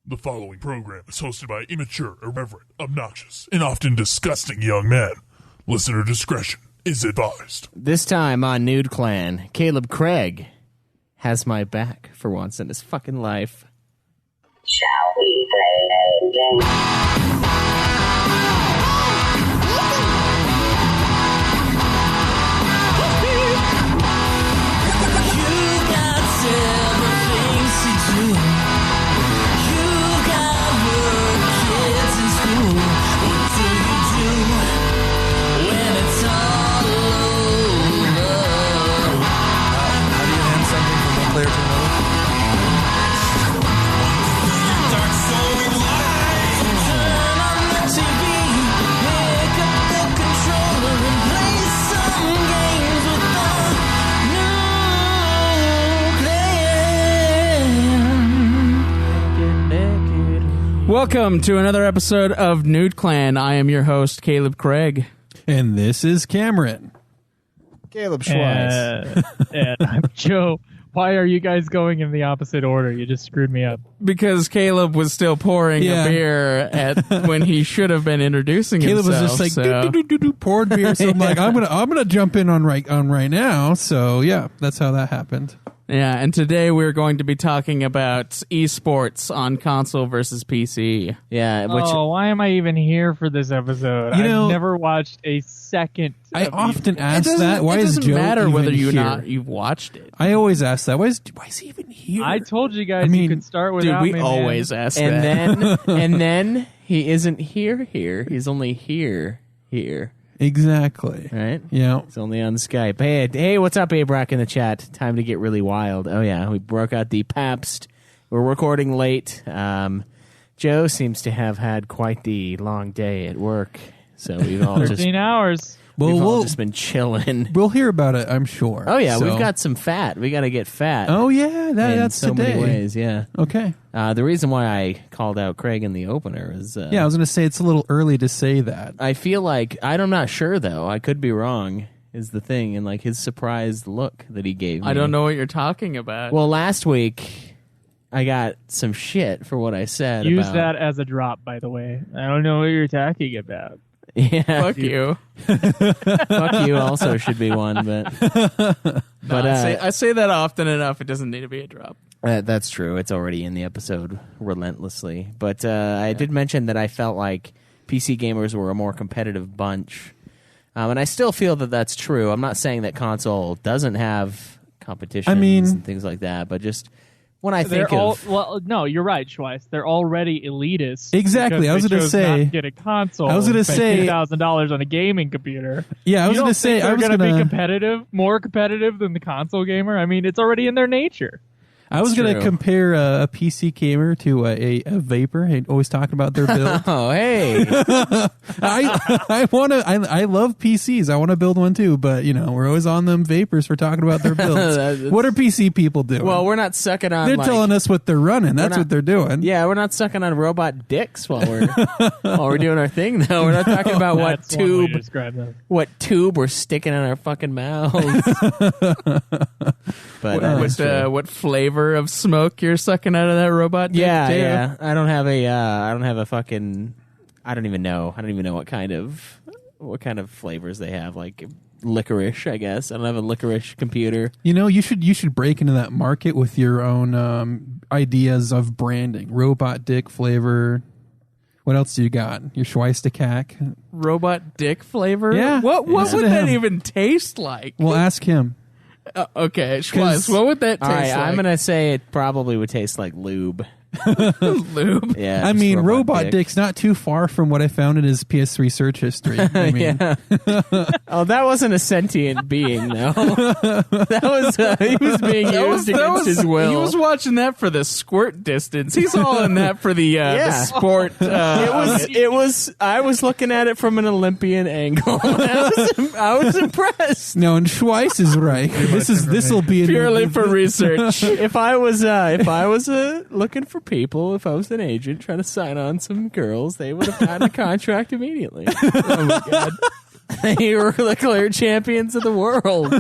The following program is hosted by immature, irreverent, obnoxious, and often disgusting young men. Listener discretion is advised. This time on Nude Clan, Caleb Craig has my back for once in his fucking life. Shall we play a game? Welcome to another episode of Nude Clan. I am your host, Caleb Craig. And this is Cameron. Caleb Schweiss. And I'm Joe. Why are you guys going in the opposite order? You just screwed me up. Because Caleb was still pouring a beer when he should have been introducing Caleb himself. Caleb was just like, poured beer. So I'm like, I'm gonna jump in on right now. So yeah, that's how that happened. Yeah, and today we're going to be talking about esports on console versus PC. Yeah. Why am I even here for this episode? I've never watched a second. I often ask that. Why it is doesn't Joe matter whether even you've watched it. I always ask that. Why is he even here? I told you guys you could start without me. Dude, we always ask and that. And then he isn't here. He's only here. Exactly. Right? Yeah. It's only on Skype. Hey, what's up, Abrac in the chat? Time to get really wild. Oh, yeah, we broke out the PHAT. We're recording late. Joe seems to have had quite the long day at work, so we've all 13 hours. We've all just been chilling. We'll hear about it, I'm sure. Oh, yeah, we've got some fat. We got to get fat. Oh, yeah, that's so today. many ways, yeah. Okay. The reason why I called out Craig in the opener is... I was going to say it's a little early to say that. I feel like... I'm not sure, though. I could be wrong, is the thing. And, like, his surprised look that he gave me. I don't know what you're talking about. Well, last week, I got some shit for what I said. Use that as a drop, by the way. I don't know what you're talking about. Yeah. Fuck you. Fuck you also should be one, but... I say that often enough. It doesn't need to be a drop. That's true. It's already in the episode relentlessly. But I did mention that I felt like PC gamers were a more competitive bunch. And I still feel that that's true. I'm not saying that console doesn't have competitions and things like that, but just when I think well, no, you're right, Schweiss. They're already elitist. Exactly. I was going to say, not get a console. I was going to say $2,000 on a gaming computer. Yeah, I was going to say, they're going to be competitive, more competitive than the console gamer. I mean, it's already in their nature. I was going to compare a PC gamer to a vapor. Hey, always talking about their build. Oh, hey! I love PCs. I want to build one too, but we're always on them vapors for talking about their builds. What are PC people doing? Well, we're not sucking on. They're telling us what they're running. That's what they're doing. Yeah, we're not sucking on robot dicks while we're doing our thing. Though we're not talking about what tube we're sticking in our fucking mouths. But what flavor of smoke you're sucking out of that robot dick? Yeah. I don't have a fucking. I don't even know what kind of flavors they have. Like licorice, I guess. I don't have a licorice computer. You should break into that market with your own ideas of branding. Robot dick flavor. What else do you got? Your Schweiss de cack. Robot dick flavor? Yeah. What would that even taste like? Well, ask him. Okay, Schweiss, what would that taste like? I'm going to say it probably would taste like lube. Lube? Yeah. I mean, robot dick's not too far from what I found in his PS3 search history. I mean. Oh, that wasn't a sentient being, though. That was he was being used against his will. He was watching that for the squirt distance. He's all in that for the sport. It was. I was looking at it from an Olympian angle. I was impressed. No, and Schweiss is right. This will be purely for research. If I was looking for people, if I was an agent trying to sign on some girls, they would have gotten a contract immediately. Oh my god. They were the clear champions of the world.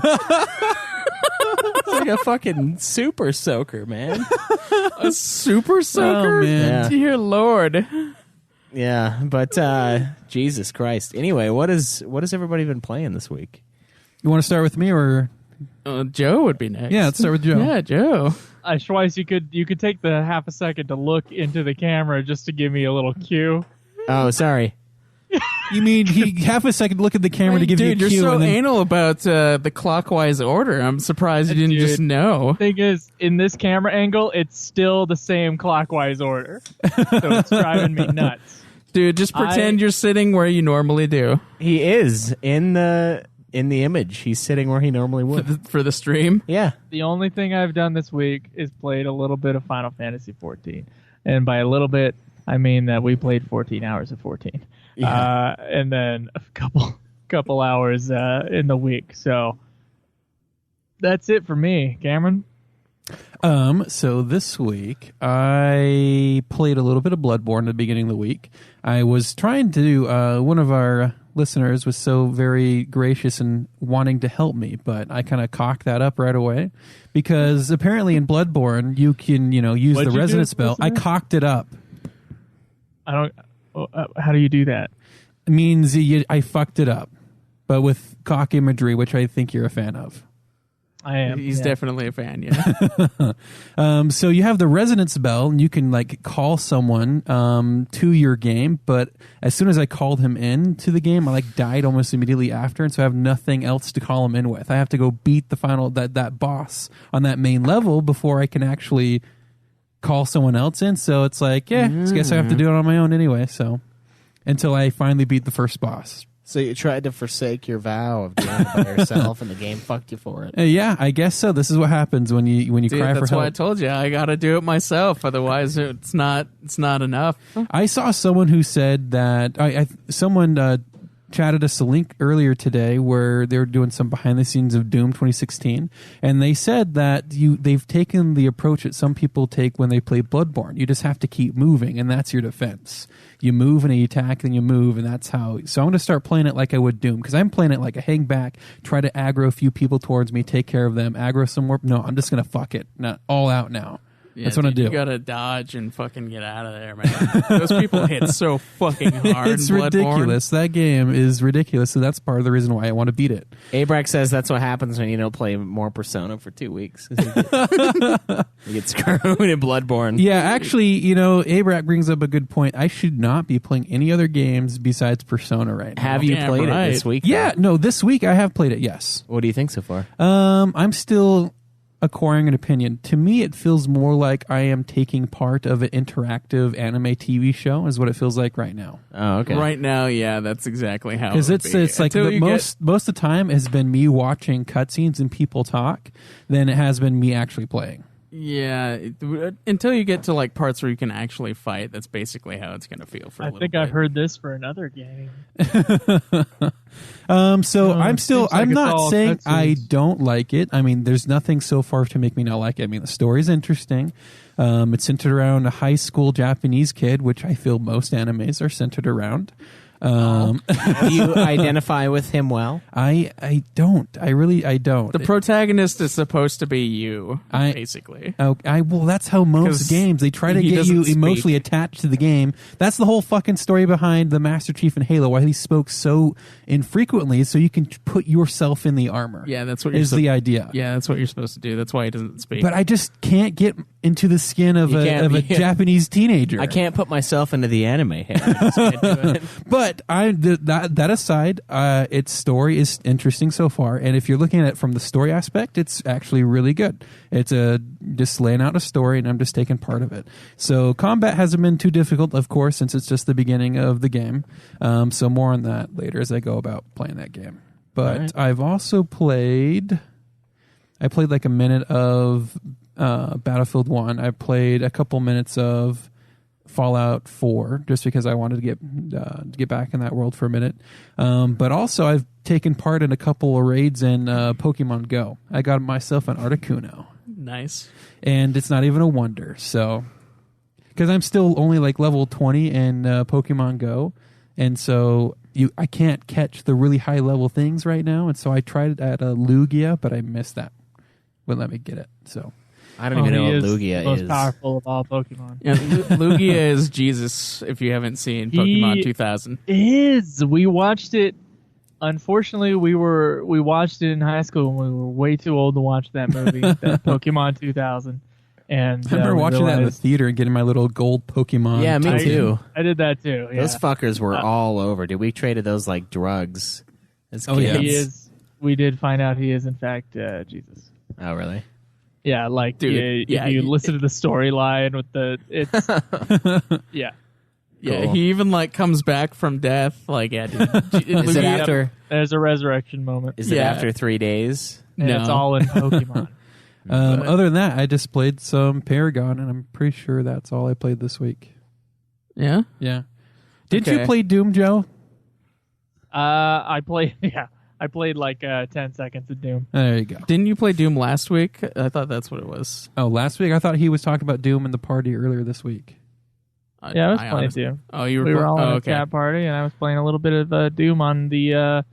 like a fucking super soaker, man. A super soaker? Oh, man. Yeah. Dear Lord. Yeah, but Jesus Christ. Anyway, what has everybody been playing this week? You want to start with me or? Joe would be next. Yeah, let's start with Joe. Yeah, Joe. Schweiss, you could take the half a second to look into the camera just to give me a little cue. Oh, sorry. You mean he half a second to look at the camera to give Dude, you a cue? you're so and then, anal about the clockwise order. I'm surprised you didn't Dude. just know. Thing is, in this camera angle, it's still the same clockwise order, so it's driving me nuts. Dude, just pretend you're sitting where you normally do He is in the image. He's sitting where he normally would. for the stream. Yeah. The only thing I've done this week is played a little bit of Final Fantasy 14, and by a little bit, I mean that we played 14 hours of 14. Yeah. And then a couple hours in the week. So that's it for me, Cameron. So this week I played a little bit of Bloodborne at the beginning of the week. I was trying to one of our listeners was so very gracious and wanting to help me, but I kind of cocked that up right away because apparently in Bloodborne you can, use What'd the you resonance do, spell. I listener? cocked it up. I don't. How do you do that? It means I fucked it up, but with cock imagery, which I think you're a fan of. I am. He's yeah. definitely a fan, yeah. So you have the resonance bell, and you can call someone to your game. But as soon as I called him in to the game, I died almost immediately after, and so I have nothing else to call him in with. I have to go beat the final that boss on that main level before I can actually call someone else in. So it's I guess I have to do it on my own anyway. So until I finally beat the first boss. So you tried to forsake your vow of doing it by yourself, and the game fucked you for it. Yeah, I guess so. This is what happens when you Dude, cry for that's help. why I told you I got to do it myself. Otherwise, it's not enough. I saw someone who said that someone chatted us a link earlier today where they were doing some behind the scenes of Doom 2016, and they said that they've taken the approach that some people take when they play Bloodborne. You just have to keep moving, and that's your defense. You move and you attack, then you move, and that's how. So I'm going to start playing it like I would Doom, because I'm playing it like a hang back, try to aggro a few people towards me, take care of them, aggro some more. No, I'm just going to fuck it, not all out now. Yeah, that's what I do. You gotta dodge and fucking get out of there, man. Those people hit so fucking hard. It's in Bloodborne. ridiculous. That game is ridiculous, so that's part of the reason why I want to beat it. Abrax says that's what happens when you don't play more Persona for 2 weeks. You get screwed in Bloodborne. Yeah, actually, Abrak brings up a good point. I should not be playing any other games besides Persona right now. Have you Damn played right. it this week? Yeah, though? no, this week I have played it, yes. What do you think so far? I'm still acquiring an opinion. To me, it feels more like I am taking part of an interactive anime TV show is what it feels like right now. Oh, okay. Right now, yeah, that's exactly how. Because it would it's be. like Until you most of the time has been me watching cutscenes and people talk than it has been me actually playing. Yeah, until you get to parts where you can actually fight, that's basically how it's going to feel for a I little think bit. I've heard this for another game. So I'm seems like I'm it's not all saying I cutscenes. don't like it. I mean, there's nothing so far to make me not like it. I mean, the story's interesting. It's centered around a high school Japanese kid, which I feel most animes are centered around. Do you identify with him well? I don't. I don't. The protagonist is supposed to be you, I- basically. Well, that's how most 'Cause games they try to he get doesn't you speak. emotionally attached to the game. That's the whole fucking story behind the Master Chief in Halo. Why he spoke so infrequently, so you can put yourself in the armor. Yeah, that's what you're is the idea. Yeah, that's what you're supposed to do. That's why he doesn't speak. But I just can't get into the skin of You a can't be- Japanese teenager. I can't put myself into the anime head. I just can't do it. But that aside, its story is interesting so far, and if you're looking at it from the story aspect, it's actually really good. It's just laying out a story, and I'm just taking part of it. So combat hasn't been too difficult, of course, since it's just the beginning of the game. So more on that later as I go about playing that game. But right. I've also played. I played like a minute of Battlefield 1. I played a couple minutes of Fallout 4 just because I wanted to get back in that world for a minute. But also I've taken part in a couple of raids in Pokemon Go. I got myself an Articuno, nice. and it's not even a wonder. So, because I'm still only level 20 in Pokemon Go, and so I can't catch the really high level things right now. And so I tried it at Lugia, but I missed that. wouldn't let me get it. So I don't even know what Lugia the most is. powerful of all Pokemon. Yeah, Lugia is Jesus. If you haven't seen Pokemon 2000, We watched it. Unfortunately, we watched it in high school when we were way too old to watch that movie, that Pokemon 2000. And I remember watching that in the theater and getting my little gold Pokemon. Yeah, me too. I did that too. Yeah. Those fuckers were all over, dude. We traded those like drugs as kids. yeah. He is. We did find out he is in fact Jesus. Oh, really? Yeah, like Dude, if you listen to the storyline with it's yeah. yeah, Cool. he even like comes back from death. Like, yeah, dude. Is it after? There's a resurrection moment. Is it Yeah. after 3 days? And No. it's all in Pokemon. Other than that, I just played some Paragon, and I'm pretty sure that's all I played this week. Yeah. Yeah. Did Okay. you play Doom, Joe? I played like 10 seconds of Doom. There you go. Didn't you play Doom last week? I thought that's what it was. Oh, last week I thought he was talking about Doom in the party earlier this week. Yeah, I was playing honestly- Doom. Oh, you were. We were all in a okay. chat party, and I was playing a little bit of Doom on the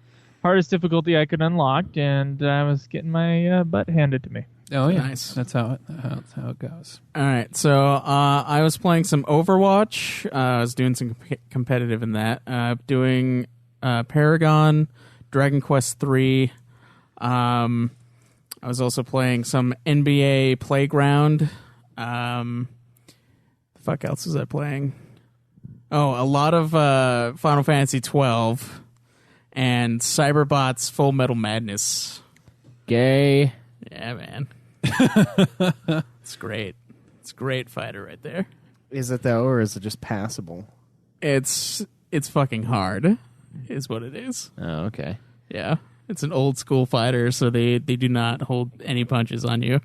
hardest difficulty I could unlock, and I was getting my butt handed to me. Oh yeah, Nice. That's how it goes. All right, so I was playing some Overwatch. I was doing some competitive in that. Doing Paragon, Dragon Quest III. I was also playing some NBA Playground. The fuck else was I playing? Oh, a lot of Final Fantasy 12 and Cyberbot's Full Metal Madness. Gay. Yeah, man. It's great. It's a great fighter right there. Is it though, or is it just passable? It's fucking hard, is what it is. Oh, okay. Yeah. It's an old school fighter, so they do not hold any punches on you.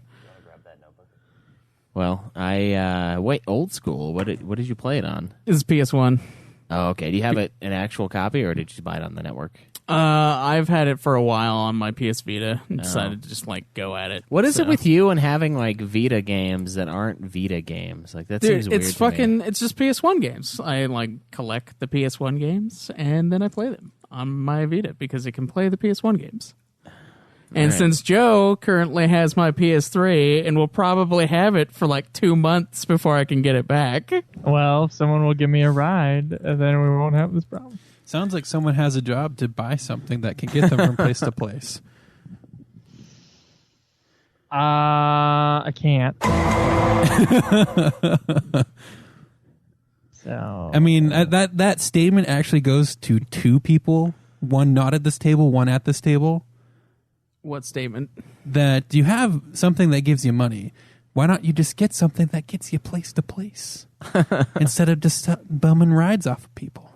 Well, wait, old school. What did you play it on? This is PS1. Oh, okay. Do you have an actual copy, or did you buy it on the network? I've had it for a while on my PS Vita and decided to just like go at it. What is So- it with you and having like Vita games that aren't Vita games? Like that seems Dude, weird. it's to me. fucking. It's just PS1 games. I like collect the PS1 games and then I play them on my Vita because it can play the PS1 games. And Right. since Joe currently has my PS3 and will probably have it for like 2 months before I can get it back. Well, if someone will give me a ride, then we won't have this problem. Sounds like someone has a job to buy something that can get them from place to place. I can't. So I mean, that statement actually goes to two people, one not at this table, one at this table, What statement? that you have something that gives you money. Why not you just get something that gets you place to place instead of just bumming rides off of people?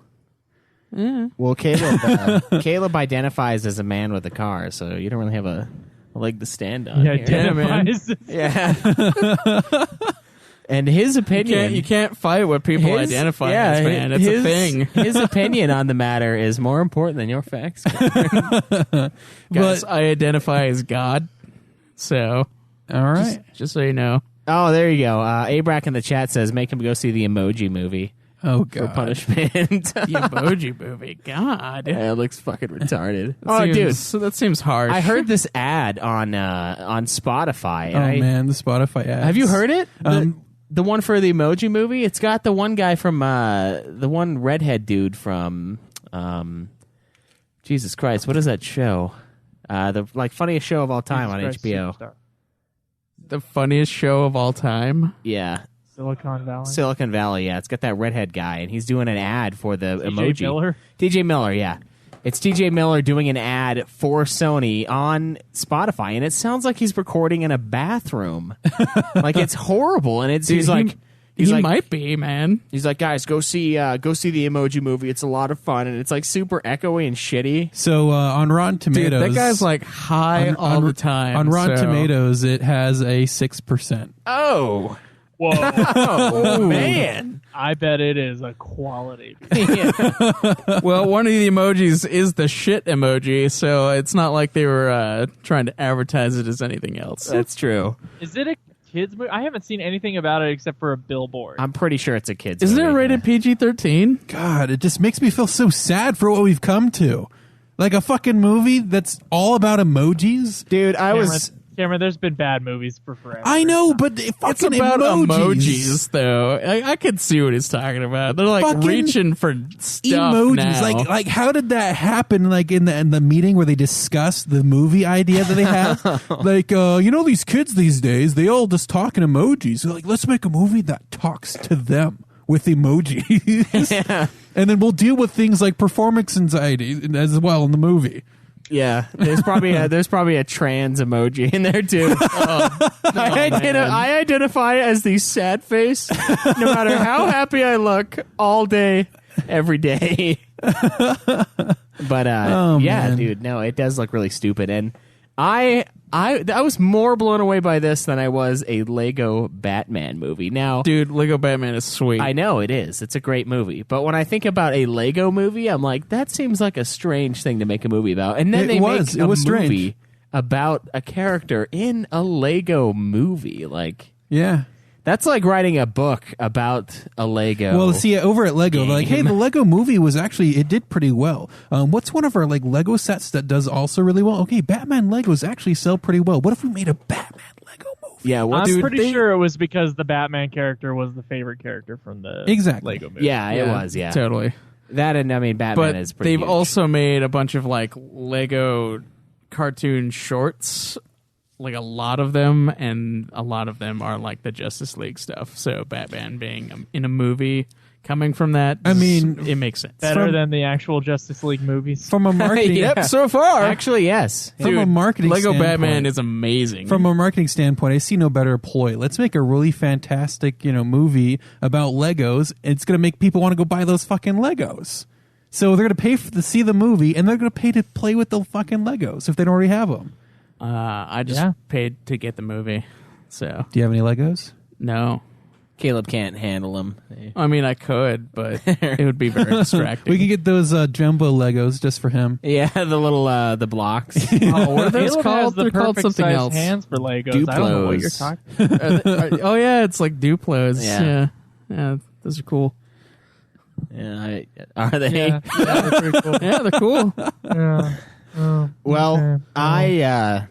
Well, Caleb identifies as a man with a car, so you don't really have a leg to stand on. yeah, here. man. Yeah. And his opinion, You can't fight what people identify as, man. It's a thing. His opinion on the matter is more important than your facts. Guys, I identify as God. So, All right. just so you know. Oh, there you go. Abrac in the chat says, make him go see the Emoji movie Oh, for God. punishment. The Emoji movie. God. Yeah, it looks fucking retarded. That seems harsh. I heard this ad on Spotify. Oh, And man, the Spotify ads. have you heard it? Um, The one for the Emoji movie? It's got the one guy from, the one redhead dude from, Jesus Christ, what is that show? The funniest show of all time on HBO. Superstar. the funniest show of all time. Yeah. Silicon Valley. Silicon Valley, yeah. It's got that redhead guy, and he's doing an ad for the TJ emoji. Miller? TJ Miller, yeah. It's TJ Miller doing an ad for Sony on Spotify, and it sounds like he's recording in a bathroom. Like, it's horrible, and he's like... He like, might be, man. He's like, guys, go see the Emoji movie. It's a lot of fun, and it's like super echoey and shitty. So on Rotten Tomatoes, Dude, that guy's like high all the time. On Rotten so- Tomatoes, it has a 6%. Oh, Whoa. oh man! I bet it is a quality. Well, one of the emojis is the shit emoji, so it's not like they were trying to advertise it as anything else. That's true. Is it a kids movie? I haven't seen anything about it except for a billboard. I'm pretty sure it's a kid's Isn't movie. it rated PG-13? God, it just makes me feel so sad for what we've come to. Like a fucking movie that's all about emojis. Dude, I was Cameron, there's been bad movies for forever. I know, but It's fucking about emojis. though. I could see what he's talking about. They're like Fucking reaching for stuff Emojis, now. like how did that happen? Like in the meeting where they discussed the movie idea that they have, like these kids these days, they all just talk in emojis. They're like, let's make a movie that talks to them with emojis, and then we'll deal with things like performance anxiety as well in the movie. Yeah, there's probably a trans emoji in there too. I identify as the sad face, no matter how happy I look, all day, every day. But man. dude, no, it does look really stupid, and I was more blown away by this than I was a Lego Batman movie. Now, Dude, Lego Batman is sweet. I know it is. It's a great movie. But when I think about a Lego movie, I'm like, that seems like a strange thing to make a movie about. And then It was movie strange. about a character in a Lego movie. Like, Yeah. that's like writing a book about a Lego. Well, see, over at Lego, they're like, hey, Game. the Lego movie it did pretty well. What's one of our like Lego sets that does also really well? Okay, Batman Legos actually sell pretty well. What if we made a Batman Lego movie? Yeah, I'm pretty sure it was because the Batman character was the favorite character from the Exactly. Lego movie. Yeah, it was, yeah. Totally. That and, I mean, Batman But is pretty they've huge. also made a bunch of like Lego cartoon shorts, like a lot of them, and a lot of them are like the Justice League stuff. So Batman being in a movie coming from that, I mean, it makes sense. Better than the actual Justice League movies. From a marketing, Yeah. So far, Actually, yes. from a marketing Lego standpoint, Batman is amazing. From a marketing standpoint, I see no better ploy. Let's make a really fantastic, movie about Legos. It's going to make people want to go buy those fucking Legos. So they're going to pay to see the movie, and they're going to pay to play with the fucking Legos if they don't already have them. I just paid to get the movie, so Do you have any Legos? no. Caleb can't handle them. I mean, I could, but it would be very distracting. We could get those jumbo Legos just for him. Yeah, the little the blocks. What are those Caleb called? has the They're called perfect something size else. hands for Legos. I don't know what you're Duplos. talking. Oh yeah, it's like Duplos. Yeah. Yeah, those are cool. Yeah, are they? Yeah, they're pretty cool. Yeah, they're cool. Yeah. Oh, Well, okay.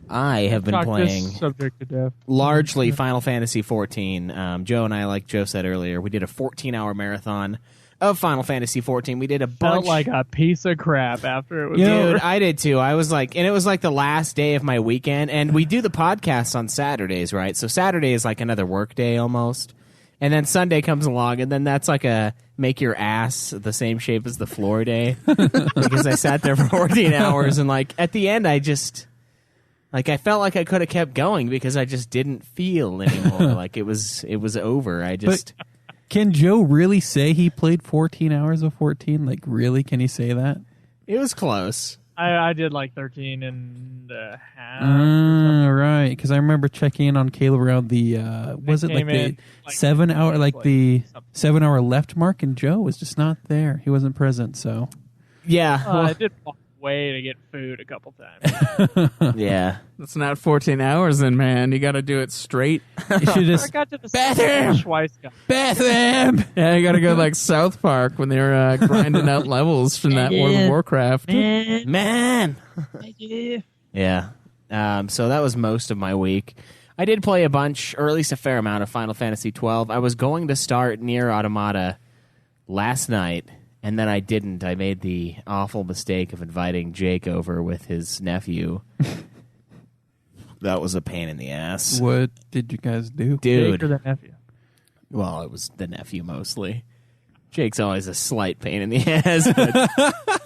I have been Talk playing this subject to death. largely Final Fantasy 14. Joe and I, like Joe said earlier, we did a 14-hour marathon of Final Fantasy 14. We did a bunch. Felt like a piece of crap after it was Dude, over. I did too. I was like, and it was like the last day of my weekend, and we do the podcast on Saturdays, right? So Saturday is like another work day almost. And then Sunday comes along, and then that's like a make your ass the same shape as the floor day. Because I sat there for 14 hours, and like at the end, I just, like, I felt like I could have kept going because I just didn't feel anymore. Like it was over. I just. But can Joe really say he played 14 hours of 14? Like, really? Can he say that? It was close. I did like 13 and a half. Right. Because I remember checking in on Caleb around the, was it like came the in, like, 7 hour, like like the something. 7 hour left mark, and Joe was just not there. He wasn't present, so. Yeah. I did walk away to get food a couple times. Yeah. That's not 14 hours, then, man. You got to do it straight. You should I just. got to the Bathroom! Schweiss guy. Bathroom! Yeah, you got to go like South Park when they're grinding out levels from that World of Warcraft. Man. Yeah. So that was most of my week. I did play a bunch, or at least a fair amount of Final Fantasy 12. I was going to start Nier Automata last night, and then I didn't. I made the awful mistake of inviting Jake over with his nephew. That was a pain in the ass. What did you guys do? Dude. Jake or the nephew? Well, it was the nephew mostly. Jake's always a slight pain in the ass, but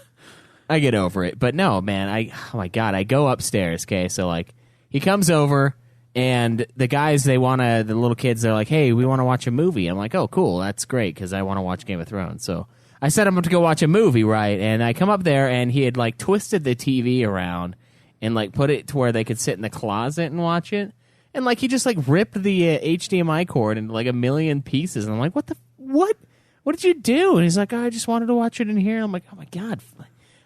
I get over it. But no, man, oh my God, I go upstairs, okay? So, like, he comes over, and the guys, the little kids, they're like, hey, we want to watch a movie. I'm like, oh, cool, that's great, because I want to watch Game of Thrones. So I set him up to go watch a movie, right? And I come up there, and he had, like, twisted the TV around and, like, put it to where they could sit in the closet and watch it. And, like, he just, like, ripped the HDMI cord into, like, a million pieces. And I'm like, what? What did you do? And he's like, I just wanted to watch it in here. I'm like, oh, my God.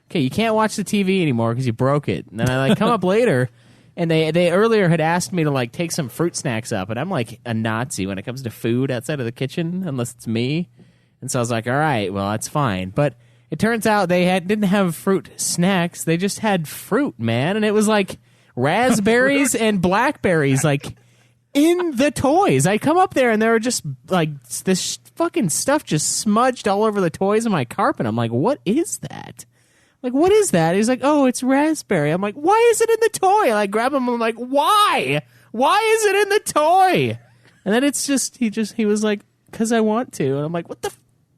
Okay, you can't watch the TV anymore because you broke it. And then I, like, come up later, and they earlier had asked me to, like, take some fruit snacks up. And I'm, like, a Nazi when it comes to food outside of the kitchen, unless it's me. And so I was like, all right, well, that's fine. But it turns out they didn't have fruit snacks. They just had fruit, man. And it was, like, raspberries and blackberries, like, in the toys. I come up there and there are just, like, this fucking stuff just smudged all over the toys on my carpet. I'm like, what is that? Like, what is that? He's like, oh, it's raspberry. I'm like, why is it in the toy? And I grab him. I'm like, why? Why is it in the toy? And then it's just, he was like, because I want to. And I'm like, what the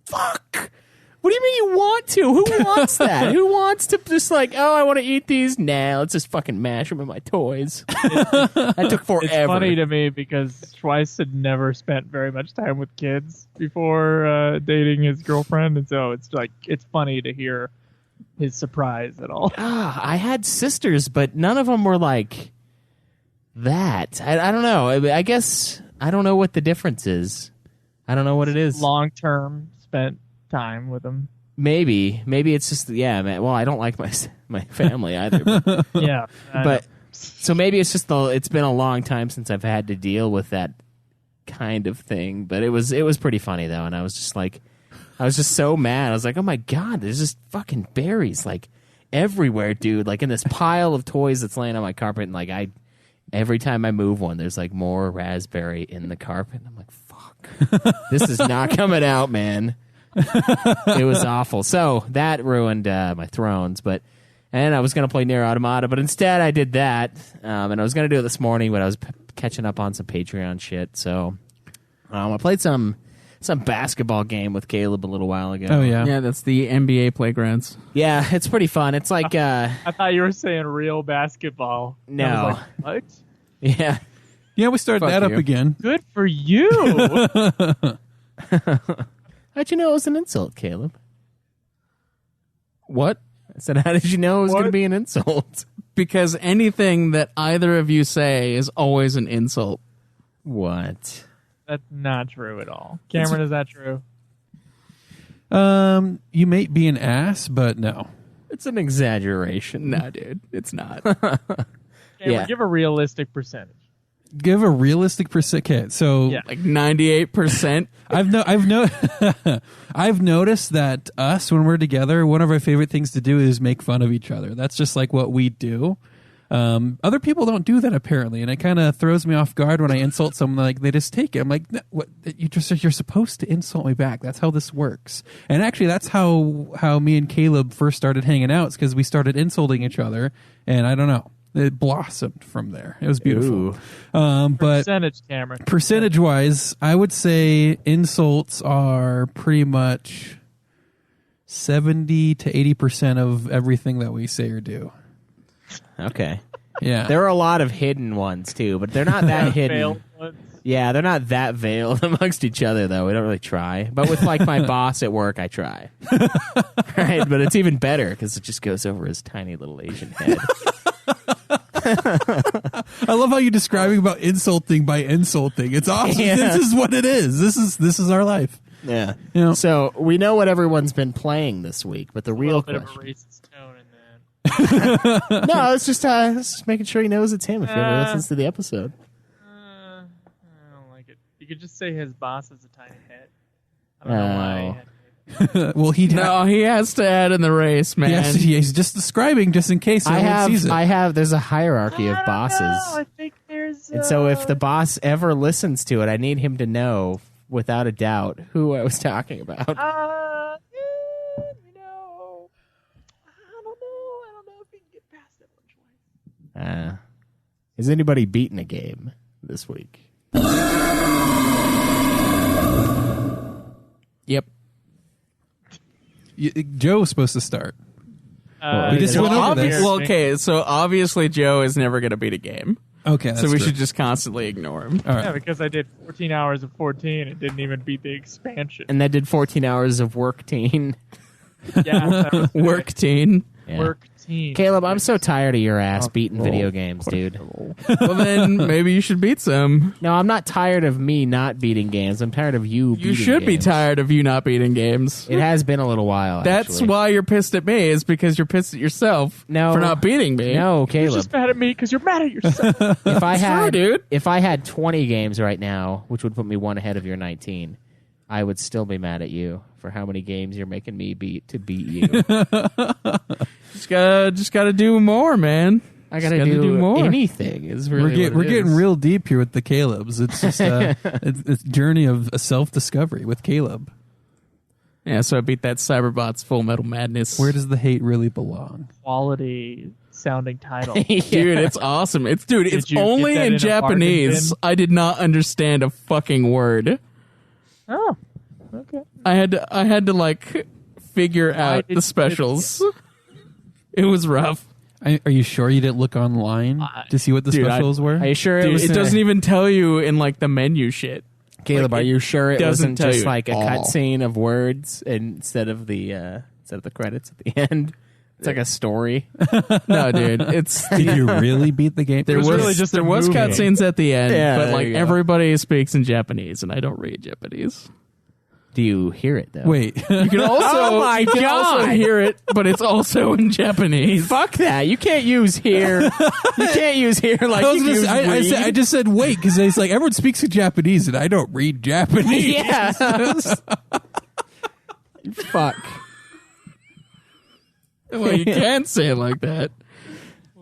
fuck? What do you mean you want to? Who wants that? Who wants to just like, oh, I want to eat these? Nah, let's just fucking mash them in my toys. That took forever. It's funny to me because Schweiss had never spent very much time with kids before dating his girlfriend. And so it's like, it's funny to hear his surprise at all. I had sisters, but none of them were like that. I don't know. I guess I don't know what the difference is. I don't know what it is. Long term spent time with him. Maybe it's just man. Well, I don't like my family either. But, Yeah, but so maybe it's just it's been a long time since I've had to deal with that kind of thing. But it was pretty funny though, and I was just so mad. I was like, oh my god, there's just fucking berries like everywhere, dude. Like in this pile of toys that's laying on my carpet, and like every time I move one, there's like more raspberry in the carpet. And I'm like, fuck, this is not coming out, man. It was awful. So that ruined my Thrones, and I was going to play Nier Automata, but instead I did that, and I was going to do it this morning, but I was catching up on some Patreon shit. So I played some basketball game with Caleb a little while ago. Oh yeah. Yeah, that's the NBA playgrounds. Yeah, it's pretty fun. It's like I thought you were saying real basketball. No. I was like, what? yeah. Yeah, we started Fuck that up you. again. Good for you. How'd you know it was an insult, Caleb? What? I said, how did you know it was going to What? be an insult? Because anything that either of you say is always an insult. What? That's not true at all. Cameron, is that true? You may be an ass, but no. It's an exaggeration. Nah, dude, it's not. Cameron, Yeah. give a realistic percentage. Give a realistic percent. Okay, so Yeah. Like 98%. I've noticed that us when we're together, one of our favorite things to do is make fun of each other. That's just like what we do. Other people don't do that apparently, and it kind of throws me off guard when I insult someone. Like they just take it. I'm like, what? You're supposed to insult me back. That's how this works. And actually, that's how me and Caleb first started hanging out. It's because we started insulting each other, and I don't know. It blossomed from there. It was beautiful. Ooh. But Percentage, Cameron. percentage-wise, I would say insults are pretty much 70 to 80% of everything that we say or do. Okay. Yeah. There are a lot of hidden ones, too, but they're not that hidden. Failed ones. Yeah, they're not that veiled amongst each other, though. We don't really try. But with, like, my boss at work, I try. Right? But it's even better because it just goes over his tiny little Asian head. I love how you're describing about insulting by insulting. It's awesome. Yeah. This is what it is. This is our life. Yeah. You know? So we know what everyone's been playing this week, but the A real little bit of a question... racist tone in that. No, it's just making sure he knows it's him if he ever listens to the episode. I don't like it. You could just say his boss has a tiny head. I don't know why. Well, No, he has to add in the race, man. yes, he's just describing just in case everyone sees it. There's a hierarchy of I don't bosses. know. I think there's. And so if the boss ever listens to it, I need him to know without a doubt who I was talking about. you know, I don't know. I don't know if he can get past that one. Has anybody beaten a game this week? Yep. Joe was supposed to start. We just there's went over this. Well, okay, so obviously Joe is never going to beat a game. Okay, that's So we true. should just constantly ignore him. All right. Yeah, because I did 14 hours of 14. It didn't even beat the expansion. And that did 14 hours of work teen. Yeah, that was Work teen. Yeah. work team. Caleb, I'm so tired of your ass beating video games, dude. Well, then maybe you should beat some. No, I'm not tired of me not beating games. I'm tired of you beating You should be games. tired of you not beating games. It has been a little while, That's actually. why you're pissed at me, is because you're pissed at yourself No. for not beating me. No, You're Caleb. just mad at me because you're mad at yourself. If I had, dude. If I had 20 games right now, which would put me one ahead of your 19, I would still be mad at you for how many games you're making me beat to beat you. Just gotta do more, man. I gotta gotta do do more. anything. Is really We're getting real deep here with the Calebs. It's just it's a journey of self-discovery with Caleb. Yeah, so I beat that Cyberbots Full Metal Madness. Where does the hate really belong? Quality sounding title. Dude, it's awesome. It's Did you only get that in in a bargain Japanese. bin? I did not understand a fucking word. Oh, okay. I had to like figure out did the you- specials. It was rough. Are you sure you didn't look online to see what the Dude, specials were? Are you sure Dude, it was? it doesn't even tell you in like the menu shit. Caleb, like, are you sure it doesn't wasn't tell just you like a all. cutscene of words instead of the credits at the end? It's like a story. No, dude, it's Did you really beat the game? there was was really just a there was movie. cutscenes at the end, Yeah, but there like you go. everybody speaks in Japanese, and I don't read Japanese. Do you hear it though? Wait. You can also Oh my you can also God. hear it, but it's also in Japanese. Fuck that! You can't use here. You can't use here like I, was you gonna use say- I read. said- I just said wait because it's like everyone speaks in Japanese and I don't read Japanese. Yeah. Fuck. Well, you can't say it like that.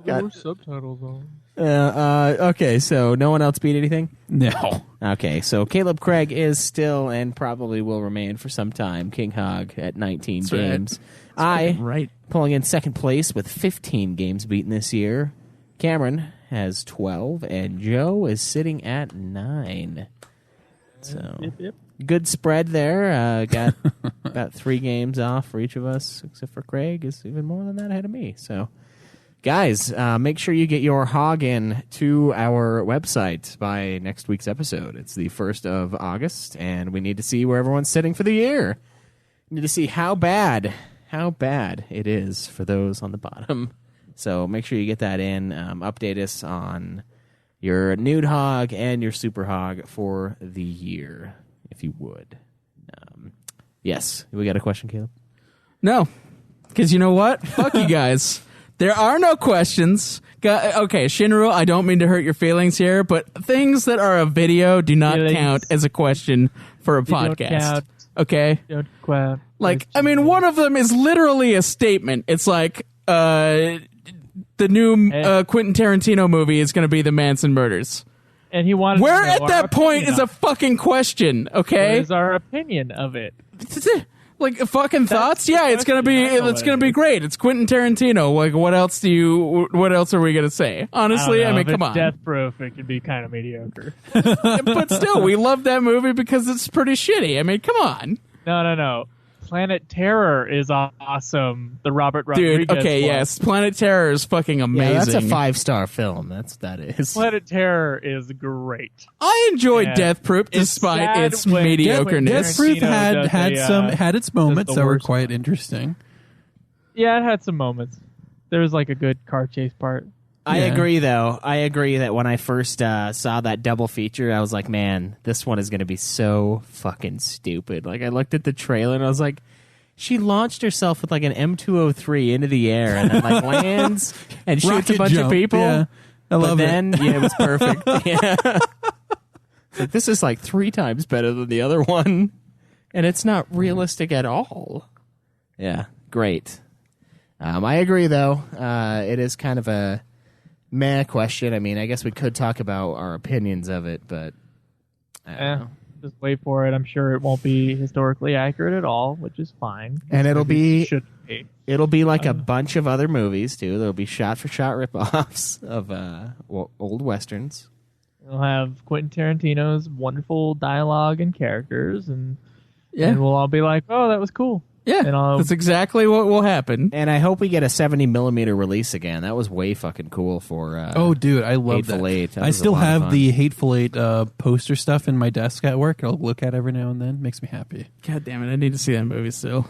There were subtitles on. Okay, so no one else beat anything? No. Okay, so Caleb Craig is still and probably will remain for some time King Hog at 19 That's right. games. I Right. pulling in second place with 15 games beaten this year. Cameron has 12, and Joe is sitting at 9. So Yep. good spread there. Got about 3 games off for each of us, except for Craig is even more than that ahead of me. So, guys, make sure you get your hog in to our website by next week's episode. It's the 1st of August, and we need to see where everyone's sitting for the year. We need to see how bad it is for those on the bottom. So make sure you get that in. Update us on your nude hog and your super hog for the year, if you would. Yes, we got a question, Caleb? No, because you know what? Fuck you guys. There are no questions. Okay, Shinru, I don't mean to hurt your feelings here, but things that are a video do not Feelings. count as a question for a They don't podcast. count. Okay? Don't quote. Like, I mean, one of them is literally a statement. It's like, the new Quentin Tarantino movie is going to be the Manson murders. And he wanted Where to know at our that point opinion is a on it. fucking question, What okay? is our opinion of it? Like fucking thoughts? Yeah, it's gonna be I know it's what gonna it be is. great. It's Quentin Tarantino. Like, what else are we gonna say? Honestly, I, don't know. mean, If come it's on. Death Proof, it could be kind of mediocre. But still, we love that movie because it's pretty shitty. I mean, come on, No. Planet Terror is awesome. The Robert dude. Rodriguez Okay, one. yes, Planet Terror is fucking amazing. Yeah, that's a 5-star film. That's what that is. Planet Terror is great. I enjoyed Yeah. Death Proof It's despite sad its when- mediocreness. Death Proof Tarantino had does had its moments the that were worst quite one. interesting. Yeah, it had some moments. There was like a good car chase part. I Yeah. agree, though. I agree that when I first saw that double feature, I was like, man, this one is going to be so fucking stupid. Like, I looked at the trailer and I was like, she launched herself with like an M203 into the air and then like lands and shoots Rocket a bunch jump, of people. yeah. I but love then, yeah, it was perfect. Yeah. Like, this is like 3 times better than the other one. And it's not realistic at all. Yeah, great. I agree, though. It is kind of a meh question. I mean, I guess we could talk about our opinions of it, but I don't know. Just wait for it. I'm sure it won't be historically accurate at all, which is fine. And it'll be Should be. it'll be like a bunch of other movies too. There'll be shot-for-shot rip-offs of old westerns. We'll have Quentin Tarantino's wonderful dialogue and characters, and Yeah. and we'll all be like, "Oh, that was cool." Yeah, And I'll- that's exactly what will happen. And I hope we get a 70mm release again. That was way fucking cool for. Oh, dude, I love Hateful that. Eight. That I was a still lot of have fun. the Hateful Eight poster stuff in my desk at work. I'll look at every now and then. Makes me happy. God damn it, I need to see that movie still.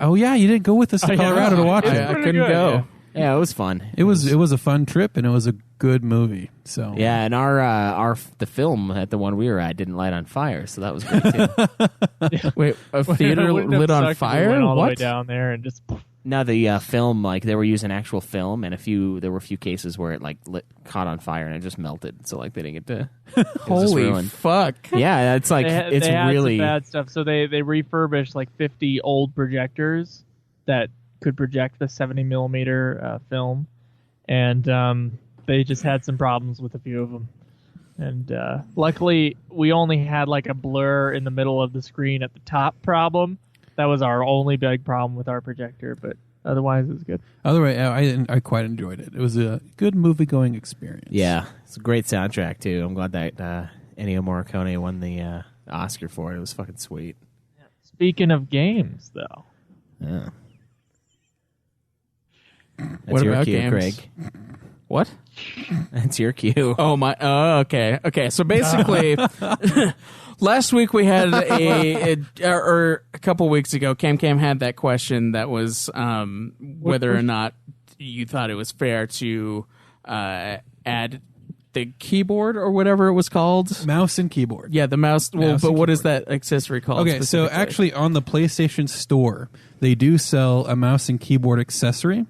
Oh yeah, you didn't go with us to Oh, yeah. Colorado to watch It's it. I pretty couldn't good, go. yeah. Yeah, it was fun. It was a fun trip and it was a good movie. So Yeah, and the film at the one we were at didn't light on fire, so that was great too. Wait, a theater Wouldn't have lit on sucked if we fire? went all the way What? down there and just No, the film, like they were using actual film, and there were a few cases where it like caught on fire and it just melted. So like they didn't get to. It was just Holy ruined. fuck! Yeah, it's like it's they had really some bad stuff. So they refurbished like 50 old projectors that could project the 70mm film, and they just had some problems with a few of them. And luckily, we only had like a blur in the middle of the screen at the top problem. That was our only big problem with our projector, but otherwise it was good. Otherwise, I quite enjoyed it. It was a good movie-going experience. Yeah, it's a great soundtrack, too. I'm glad that Ennio Morricone won the Oscar for it. It was fucking sweet. Speaking of games, though. Yeah. That's What your about cue, games? Craig. What? That's your cue. Oh my! Oh, okay. Okay. So basically, last week we had or a couple weeks ago, Cam had that question that was whether or not you thought it was fair to add the keyboard or whatever it was called. Mouse and keyboard. Yeah, the mouse. Well, Mouse but and what is keyboard. that accessory called? Okay, so specifically? actually on the PlayStation Store, they do sell a mouse and keyboard accessory.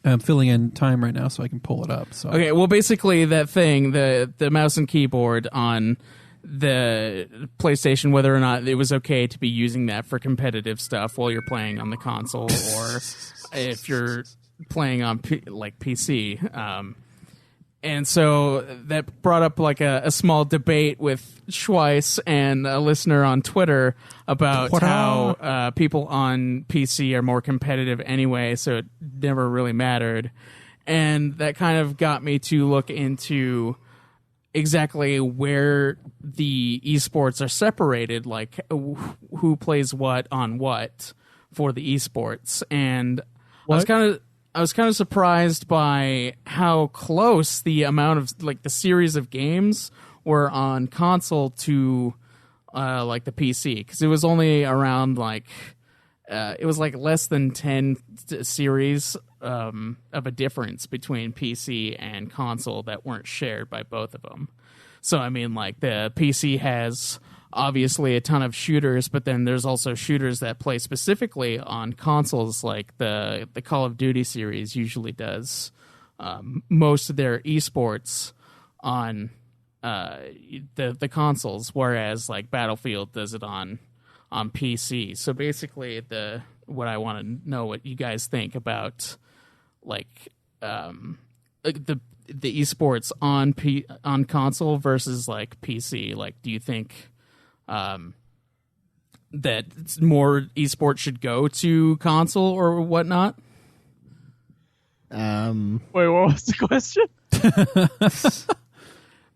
I'm filling in time right now so I can pull it up. So Okay, well, basically that thing, the mouse and keyboard on the PlayStation, whether or not it was okay to be using that for competitive stuff while you're playing on the console or if you're playing on PC. And so that brought up like a small debate with Schweiss and a listener on Twitter about how people on PC are more competitive anyway, so it never really mattered. And that kind of got me to look into exactly where the esports are separated, like who plays what on what for the esports. And I was kind of surprised by how close the amount of like the series of games were on console to like the PC, because it was only around like it was like less than 10 series of a difference between PC and console that weren't shared by both of them. So I mean, like the PC has obviously a ton of shooters, but then there's also shooters that play specifically on consoles, like the Call of Duty series usually does most of their esports on the consoles, whereas like Battlefield does it on PC. So basically, what I want to know what you guys think about like the esports on console versus like PC. Like, do you think that more esports should go to console or whatnot? Wait, what was the question?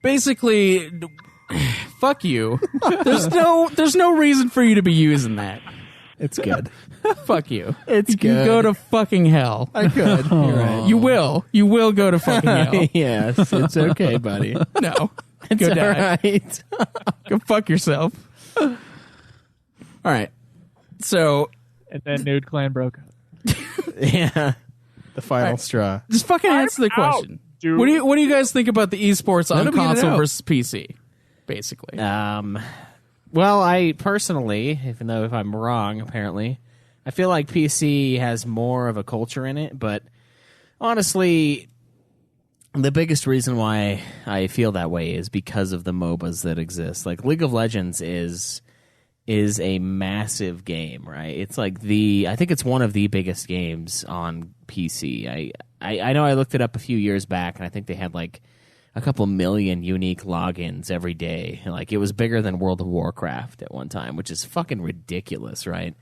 Basically, fuck you. There's no reason for you to be using that. It's good. Fuck you. It's you can good. go to fucking hell. I could. You're right. You will go to fucking hell. Yes, it's okay, buddy. No. It's Go all die. right. Go fuck yourself. All right. So And then Nude Clan broke up. Yeah. The final straw. just fucking answer the question. dude. What do you guys think about the esports on him get it console out. versus PC? Basically. Well, I personally, even though if I'm wrong, apparently, I feel like PC has more of a culture in it, but honestly, the biggest reason why I feel that way is because of the MOBAs that exist. Like League of Legends is a massive game, right? It's like I think it's one of the biggest games on PC. I know I looked it up a few years back, and I think they had like a couple million unique logins every day. Like it was bigger than World of Warcraft at one time, which is fucking ridiculous, right?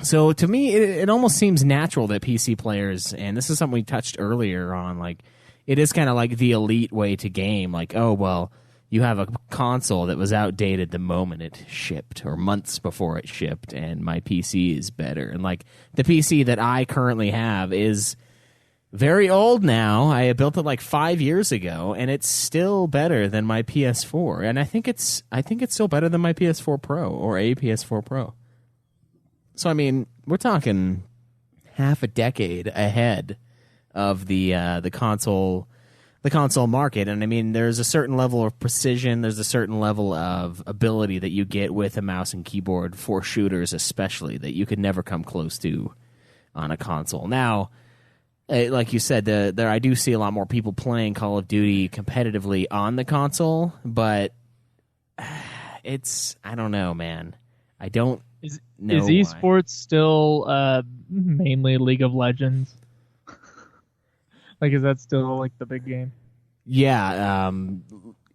So to me, it almost seems natural that PC players, and this is something we touched earlier on, like it is kind of like the elite way to game. Like, oh, well, you have a console that was outdated the moment it shipped or months before it shipped, and my PC is better. And like the PC that I currently have is very old now. I built it like 5 years ago, and it's still better than my PS4. And I think it's still better than my PS4 Pro or a PS4 Pro. So I mean, we're talking half a decade ahead of the console market. And I mean, there's a certain level of precision, there's a certain level of ability that you get with a mouse and keyboard for shooters, especially, that you could never come close to on a console. Now, like you said, there I do see a lot more people playing Call of Duty competitively on the console, but I don't know, man. I don't know. Is esports still mainly League of Legends? Like, is that still like the big game? Yeah,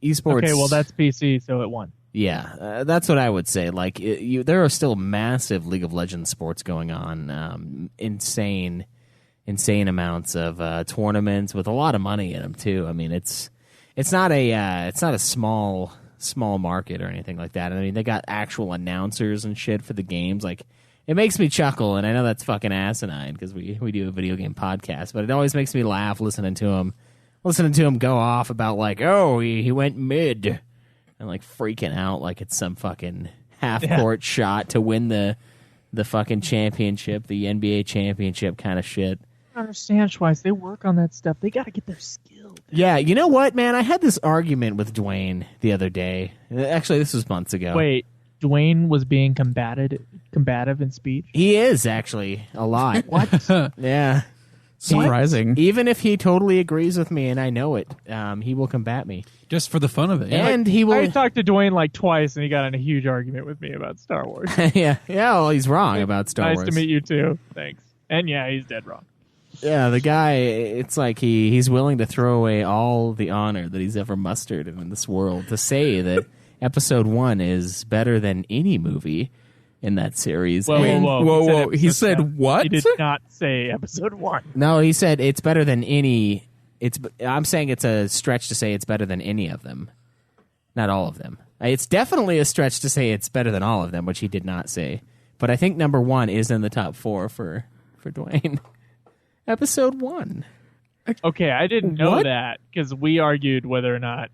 esports. Okay, well that's PC, so it won. Yeah, that's what I would say. Like, there are still massive League of Legends sports going on. Insane amounts of tournaments with a lot of money in them too. I mean, it's not a small market or anything like that. I mean, they got actual announcers and shit for the games. Like, it makes me chuckle, and I know that's fucking asinine because we do a video game podcast, but it always makes me laugh listening to him go off about like, oh, he went mid. And like freaking out like it's some fucking half-court shot to win the fucking championship, the NBA championship kind of shit. I don't understand, Schweiss. They work on that stuff. They got to get their skill. Yeah, you know what, man? I had this argument with Dwayne the other day. Actually, this was months ago. Wait, Dwayne was being combative in speech? He is, actually, a lot. What? Yeah. Surprising. Even if he totally agrees with me, and I know it, he will combat me. Just for the fun of it. And he will... I talked to Dwayne like twice, and he got in a huge argument with me about Star Wars. yeah, well, he's wrong about Star Wars. Nice to meet you, too. Thanks. And yeah, he's dead wrong. Yeah, the guy, it's like he's willing to throw away all the honor that he's ever mustered in this world to say that Episode 1 is better than any movie in that series. Whoa. He said what? He did not say Episode 1. No, he said it's better than any... I'm saying it's a stretch to say it's better than any of them. Not all of them. It's definitely a stretch to say it's better than all of them, which he did not say. But I think number 1 is in the top 4 for Dwayne. Episode 1. Okay, I didn't know What? that because we argued whether or not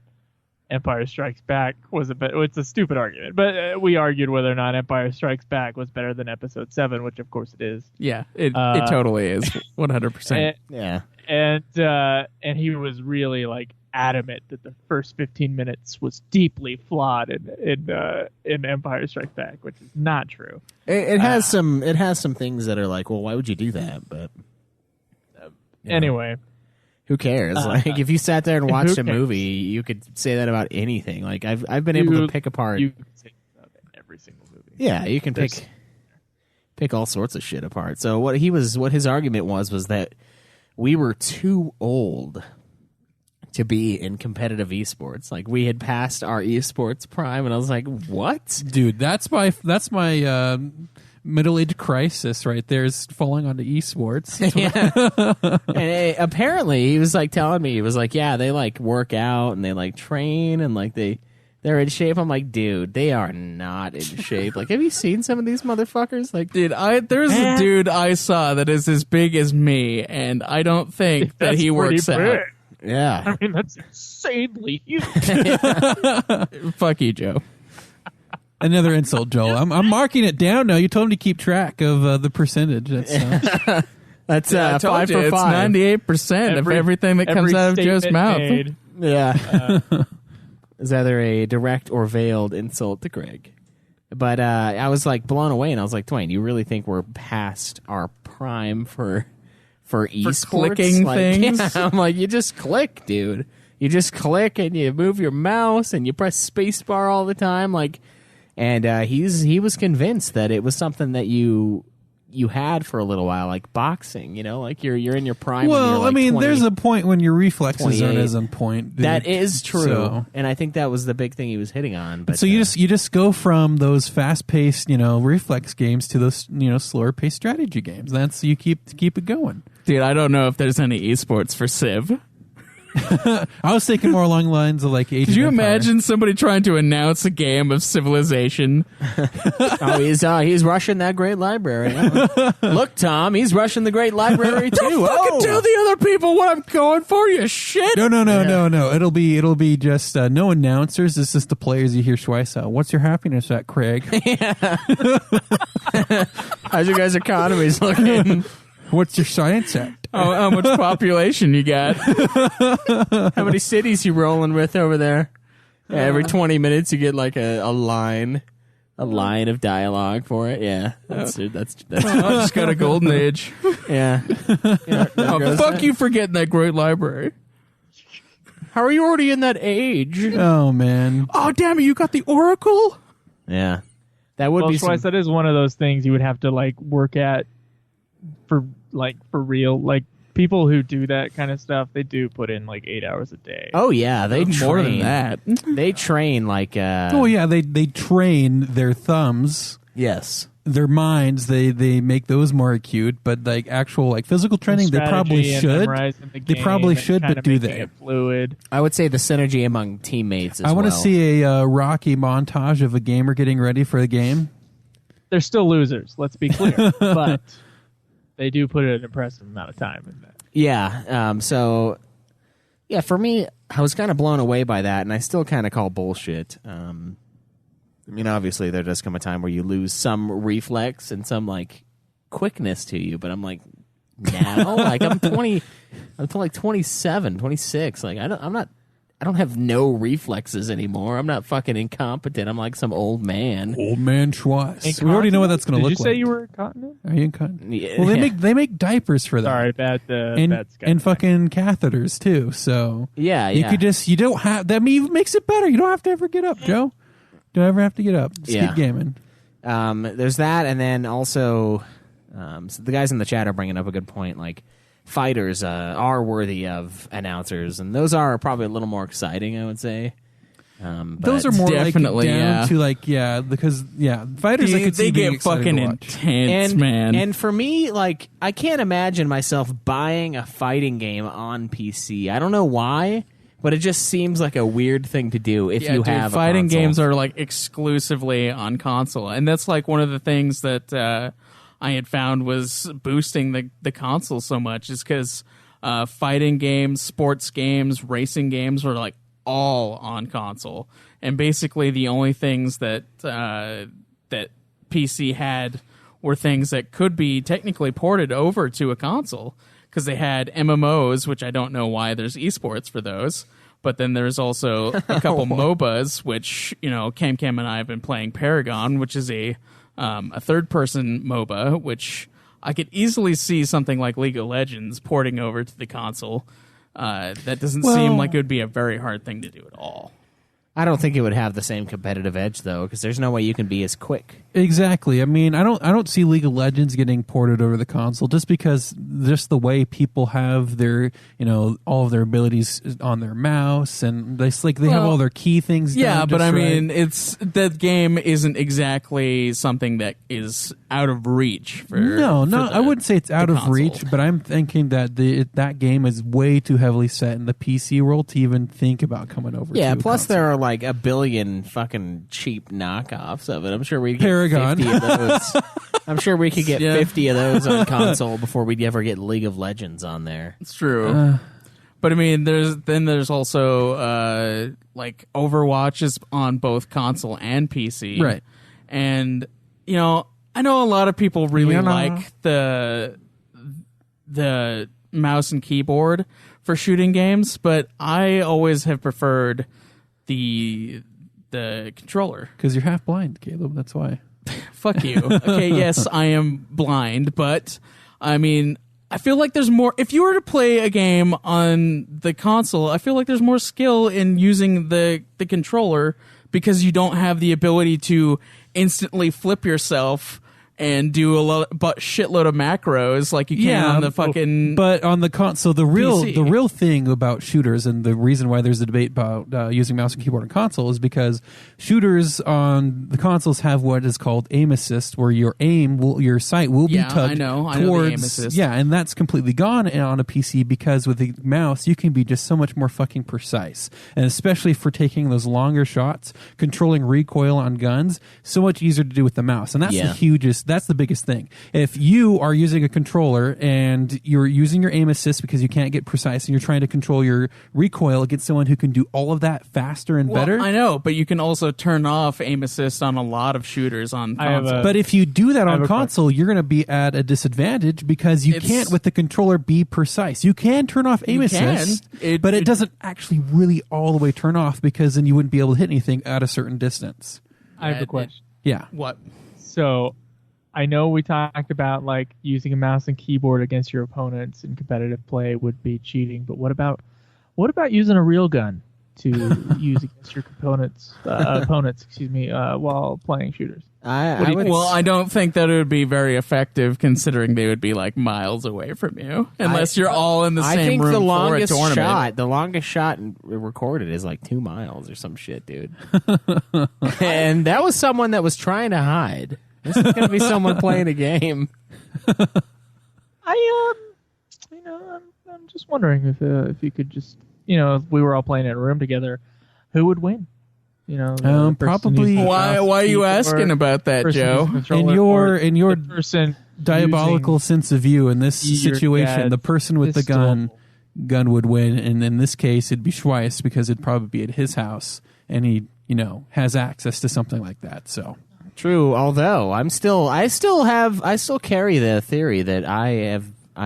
Empire Strikes Back was a better... It's a stupid argument, but we argued whether or not Empire Strikes Back was better than Episode 7, which of course it is. Yeah, it totally is. 100%. Yeah. And he was really like adamant that the first 15 minutes was deeply flawed in Empire Strikes Back, which is not true. It has some things that are like, well, why would you do that? But anyway, who cares? Like, if you sat there and watched who a cares? movie, you could say that about anything. Like, I've been able to pick apart. You can say that in every single movie. Yeah, you can pick all sorts of shit apart. So what his argument was that we were too old to be in competitive esports. Like, we had passed our esports prime, and I was like, what? Dude, that's my middle-age crisis right there, is falling onto esports. Yeah. And apparently he was like telling me, he was like, yeah, they like work out and they like train and like they're in shape. I'm like, dude, they are not in shape. Like, have you seen some of these motherfuckers? Like, Dude, there's a dude I saw that is as big as me, and I don't think that That's he works pretty out. big. yeah. I mean, that's insanely huge. Fuck you, Joe. Another insult, Joel. I'm marking it down now. You told him to keep track of the percentage. That's I told 5 you, for it's 5. 98% of everything that comes Every out of Joe's statement mouth. made. Yeah. Is either a direct or veiled insult to Greg. But I was like blown away, and I was like, Dwayne, you really think we're past our prime for esports? clicking Like, things? Yeah, I'm like, you just click, dude. You just click and you move your mouse and you press spacebar all the time, like. And he was convinced that it was something that you had for a little while, like boxing. You know, like you're in your prime. when you're Well, like I mean, 20. there's a point when your reflexes aren't 28. as on point. Dude. That is true, So- and I think that was the big thing he was hitting on. But So you just go from those fast-paced, reflex games to those, slower-paced strategy games. That's you keep it going. Dude, I don't know if there's any esports for Civ. I was thinking more along the lines of like Age Could of you Empires. imagine somebody trying to announce a game of Civilization? oh, he's rushing that great library. Look, Tom, he's rushing the great library too. Fucking tell the other people what I'm going for, you shit! No. It'll be just no announcers. It's just the players. You hear Schweiss out. What's your happiness at, Craig? How's your guys' economies looking? What's your science at? How much population you got? How many cities you rolling with over there? Yeah, every 20 minutes you get like a line of dialogue for it. Yeah, that's I just got a golden age. yeah. Oh, fuck you for getting that great library. How are you already in that age? Oh man. Oh, damn it, you got the Oracle? Yeah, that would Well, be Schweiss, that is one of those things you would have to like work at for real. Like people who do that kind of stuff, they do put in like 8 hours a day. Oh yeah, they More train. than that. They train like. Oh yeah, they train their thumbs, Yes. their minds. They make those more acute. But like actual like physical training, they probably Strategy and should. memorizing the They game probably and should, kinda but do making they? it fluid. I would say the synergy among teammates as I want to well. see a Rocky montage of a gamer getting ready for the game. They're still losers, let's be clear. But they do put an impressive amount of time in that. Yeah. So, yeah, for me, I was kind of blown away by that, and I still kind of call bullshit. I mean, obviously, there does come a time where you lose some reflex and some like quickness to you, but I'm like, now, like I'm 20, I'm like 27, 26. Like I don't have no reflexes anymore. I'm not fucking incompetent. I'm like some old man. Old man Schweiss. We already know what that's going to look Did you like. say you were incontinent? Are you incontinent? Yeah. Well, they make diapers for that. Sorry, bad and Skype. fucking catheters too. So Yeah, you yeah. could just you don't have that even makes it better. You don't have to ever get up, Joe. Don't ever have to get up. Just Yeah. keep gaming. There's that, and then also, so the guys in the chat are bringing up a good point. Like, fighters are worthy of announcers, and those are probably a little more exciting, I would say. But Those are more Definitely, like down yeah. to like because fighters I could see They being get fucking exciting to watch. intense, and man. And for me, like, I can't imagine myself buying a fighting game on PC. I don't know why, but it just seems like a weird thing to do if you have a fighting console. games are like exclusively on console, and that's like one of the things that I had found was boosting the console so much is because fighting games, sports games, racing games were like all on console, and basically the only things that that PC had were things that could be technically ported over to a console because they had MMOs, which I don't know why there's esports for those. But then there's also a couple MOBAs, which, you know, Cam and I have been playing Paragon, which is a third-person MOBA, which I could easily see something like League of Legends porting over to the console. That doesn't seem like it would be a very hard thing to do at all. I don't think it would have the same competitive edge, though, because there's no way you can be as quick. Exactly. I mean, I don't see League of Legends getting ported over the console just because just the way people have their, you know, all of their abilities on their mouse and they have all their key things. Yeah, done but just I right. mean, that game isn't exactly something that is out of reach for. I wouldn't say it's out of console. reach, but I'm thinking that that game is way too heavily set in the PC world to even think about coming over. Yeah, to a plus console. there are like a billion fucking cheap knockoffs of it. I'm sure we'd get Paragon. 50 of those. I'm sure we could get Yeah. 50 of those on console before we'd ever get League of Legends on there. It's true. But I mean, there's also like Overwatch is on both console and PC, Right. And you know, I know a lot of people really like the mouse and keyboard for shooting games, but I always have preferred the controller. because you're half blind, Caleb. That's why. Fuck you. Okay, yes, I am blind, but I mean, I feel like there's more. If you were to play a game on the console, I feel like there's more skill in using the controller because you don't have the ability to instantly flip yourself and do shitload of macros like you can on the fucking. But on the console, the real PC. thing about shooters and the reason why there's a debate about using mouse and keyboard on console is because shooters on the consoles have what is called aim assist, where your sight will be tugged I know the towards. aim assist. Yeah, and that's completely gone on a PC because with the mouse you can be just so much more fucking precise, and especially for taking those longer shots, controlling recoil on guns, so much easier to do with the mouse, and that's the hugest. That's the biggest thing. If you are using a controller and you're using your aim assist because you can't get precise and you're trying to control your recoil against someone who can do all of that faster and better. I know, but you can also turn off aim assist on a lot of shooters on I have console. But if you do that have on a console, you're going to be at a disadvantage because you can't with the controller be precise. You can turn off aim assist, but it doesn't actually really all the way turn off because then you wouldn't be able to hit anything at a certain distance. I have a question. Yeah. What? So, I know we talked about like using a mouse and keyboard against your opponents in competitive play would be cheating, but what about using a real gun to use against your opponents, while playing shooters? I don't think that it would be very effective, considering they would be like miles away from you, unless you're all in the same room for a tournament. The longest shot recorded is like 2 miles or some shit, dude. And that was someone that was trying to hide. This is going to be someone playing a game. I'm just wondering if you could just, if we were all playing in a room together, who would win? Probably. Why are you asking about that, Joe? In your diabolical sense of view, in this situation, the person with the gun would win, and in this case, it'd be Schweiss because it'd probably be at his house, and he, has access to something like that. So true. Although I still carry the theory that I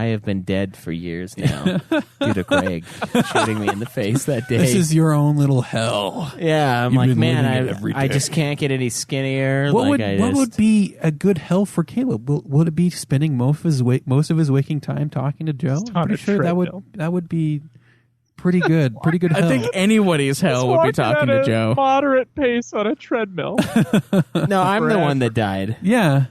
have been dead for years now due to Craig shooting me in the face that day. This is your own little hell. Yeah, I'm like, man, I just can't get any skinnier. What would be a good hell for Caleb? Would it be spending most of his waking time talking to Joe? I'm pretty sure that would be pretty good. Pretty good hell. I think anybody's hell would be talking to Joe. Moderate pace on a treadmill. No, I'm the one that died. Yeah.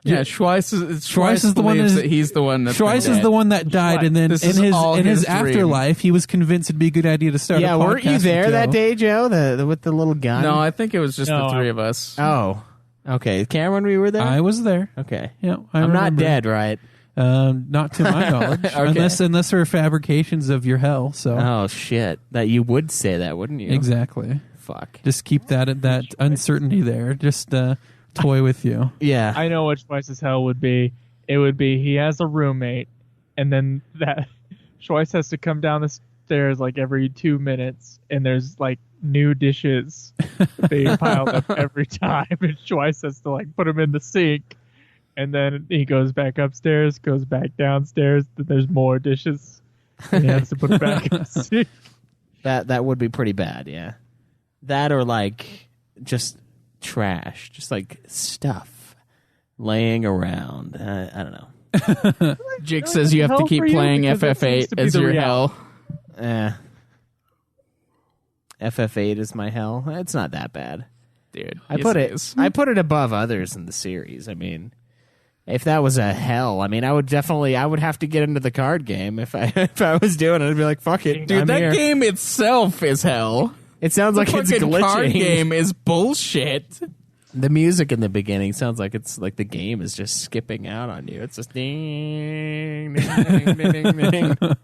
Yeah, Schweiss is the one that he's the one. Schweiss is the one that died, and then in his afterlife, he was convinced it'd be a good idea to start. Yeah, weren't you there that day, Joe? With the little gun? No, I think it was just the three of us. Oh, okay. Cameron, we were there. I was there. Okay. Yeah, I'm not dead, right? Not to my knowledge, Okay. unless there are fabrications of your hell. So. Oh shit! That you would say that, wouldn't you? Exactly. Fuck. Just keep that uncertainty there. Just. Toy with you. Yeah. I know what Schweiss's hell would be. It would be he has a roommate, and then that Schweiss has to come down the stairs like every 2 minutes, and there's like new dishes being piled up every time, and Schweiss has to like put them in the sink, and then he goes back upstairs, goes back downstairs, then there's more dishes, and he has to put it back in the sink. That would be pretty bad, yeah. That or like just trash, just like stuff laying around. I don't know. Jake says you have to keep playing FF8 as your hell. FF8 is my hell. It's not that bad, dude. I put it above others in the series. I mean, if that was a hell, I mean, I would have to get into the card game if I was doing it. I'd be like, fuck it, dude. I'm that here. Game itself is hell. It sounds like it's glitching. The card game is bullshit. The music in the beginning sounds like it's like the game is just skipping out on you. It's just ding, ding, ding, ding, ding. I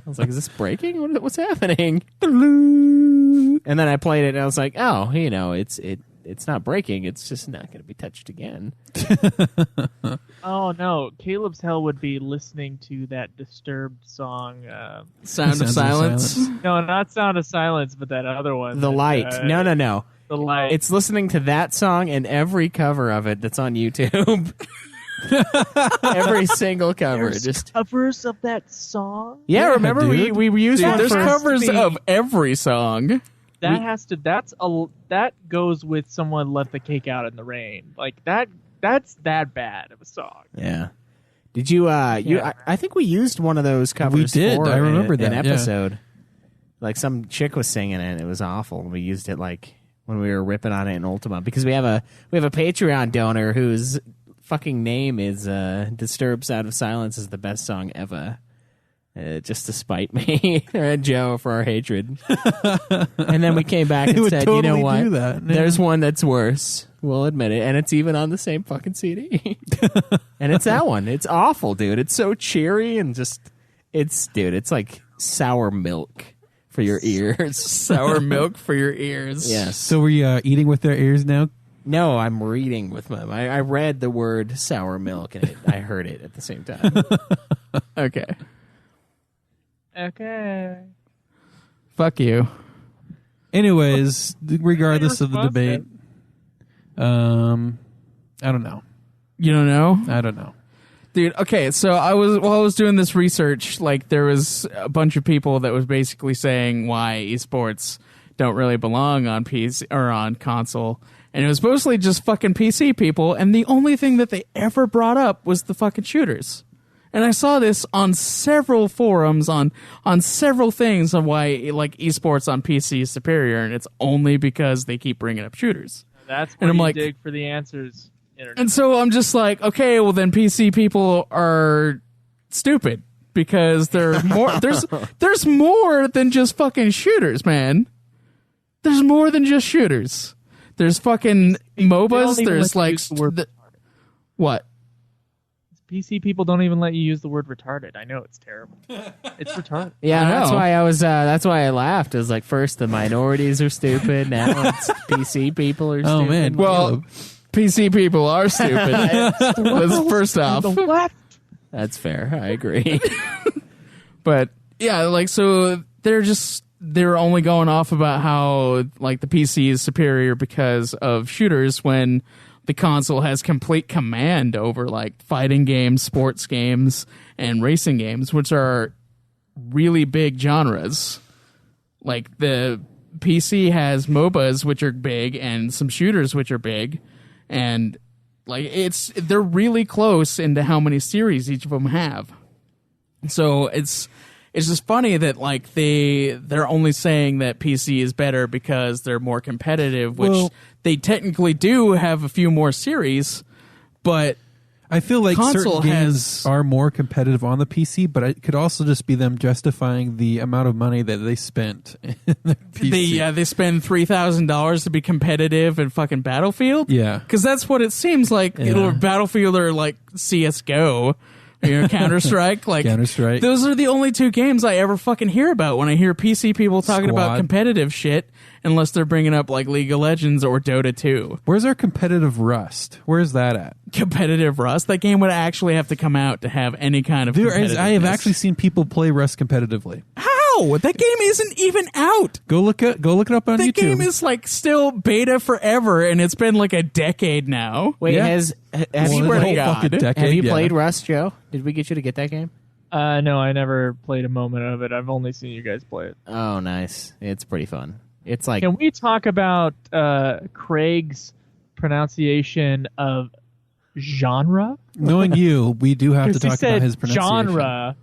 was like, is this breaking? What's happening? And then I played it and I was like, oh, it's not breaking. It's just not going to be touched again. Oh no, Caleb's hell would be listening to that Disturbed song. Sound of Silence? No, not Sound of Silence, but that other one. The Light. No. The Light. It's listening to that song and every cover of it that's on YouTube. Every single cover. There's covers of that song? Yeah, remember we used one. There's covers of every song. That goes with Someone Let the Cake Out in the Rain. Like that's that bad of a song. Yeah. Did you I think we used one of those covers. We did. I remember that an episode. Yeah. Like some chick was singing it. It was awful. We used it like when we were ripping on it in Ultima because we have a Patreon donor whose fucking name is Disturbed Sound of Silence is the best song ever. Just to spite me and Joe for our hatred. And then we came back and said, totally you know what? Do that. Yeah. There's one that's worse. We'll admit it. And it's even on the same fucking CD. And it's that one. It's awful, dude. It's so cheery and just, it's like sour milk for your ears. Sour milk for your ears. Yes. So were you eating with their ears now? No, I'm reading with them. I read the word sour milk and I heard it at the same time. Okay. Fuck you. Anyways, regardless of the debate, I don't know. You don't know? I don't know. Dude, okay, so while I was doing this research, like there was a bunch of people that was basically saying why esports don't really belong on PC or on console. And it was mostly just fucking PC people, and the only thing that they ever brought up was the fucking shooters. And I saw this on several forums, on several things on why like esports on PC is superior, and it's only because they keep bringing up shooters. That's And where I'm you like- dig for the answers. Internet. And so I'm just like, okay, well then PC people are stupid because they're more. There's more than just fucking shooters, man. There's more than just shooters. There's fucking MOBAs. even There's let you like use the word what? PC people don't even let you use the word retarded. I know it's terrible. It's retarded. Yeah, I that's know. why I was. That's why I laughed. It was like first the minorities are stupid. Now it's PC people are stupid. Oh, man. Well, PC people are stupid. That's first off. The left. That's fair. I agree. But yeah, like so they're only going off about how like the PC is superior because of shooters when the console has complete command over like fighting games, sports games, and racing games, which are really big genres. Like the PC has MOBAs, which are big, and some shooters, which are big, and like they're really close into how many series each of them have. So it's just funny that like they're only saying that PC is better because they're more competitive, which Well- they technically do have a few more series, but I feel like Console certain games has- are more competitive on the PC, but it could also just be them justifying the amount of money that they spent in the PC. they spend $3,000 to be competitive in fucking Battlefield. Yeah. Because that's what it seems like. Yeah. It'll Battlefield or like CS:GO, Counter Strike. Like Counter-Strike. Those are the only two games I ever fucking hear about when I hear PC people talking about Squad. competitive shit. Unless they're bringing up like League of Legends or Dota 2. Where's our competitive Rust? Where's that at? Competitive Rust. That game would actually have to come out to have any kind of. I have competitiveness. actually seen people play Rust competitively. How? That game isn't even out. Go look it up on That YouTube. game is like still beta forever, and it's been like a decade now. Wait, Yeah. have Well, you the swear to whole God. fucking decade, have you yeah. played Rust, Joe? Did we get you to get that game? No, I never played a moment of it. I've only seen you guys play it. Oh, nice. It's pretty fun. It's like Can we talk about Craig's pronunciation of genre? Knowing you, we do have to Because he talk said about his pronunciation. genre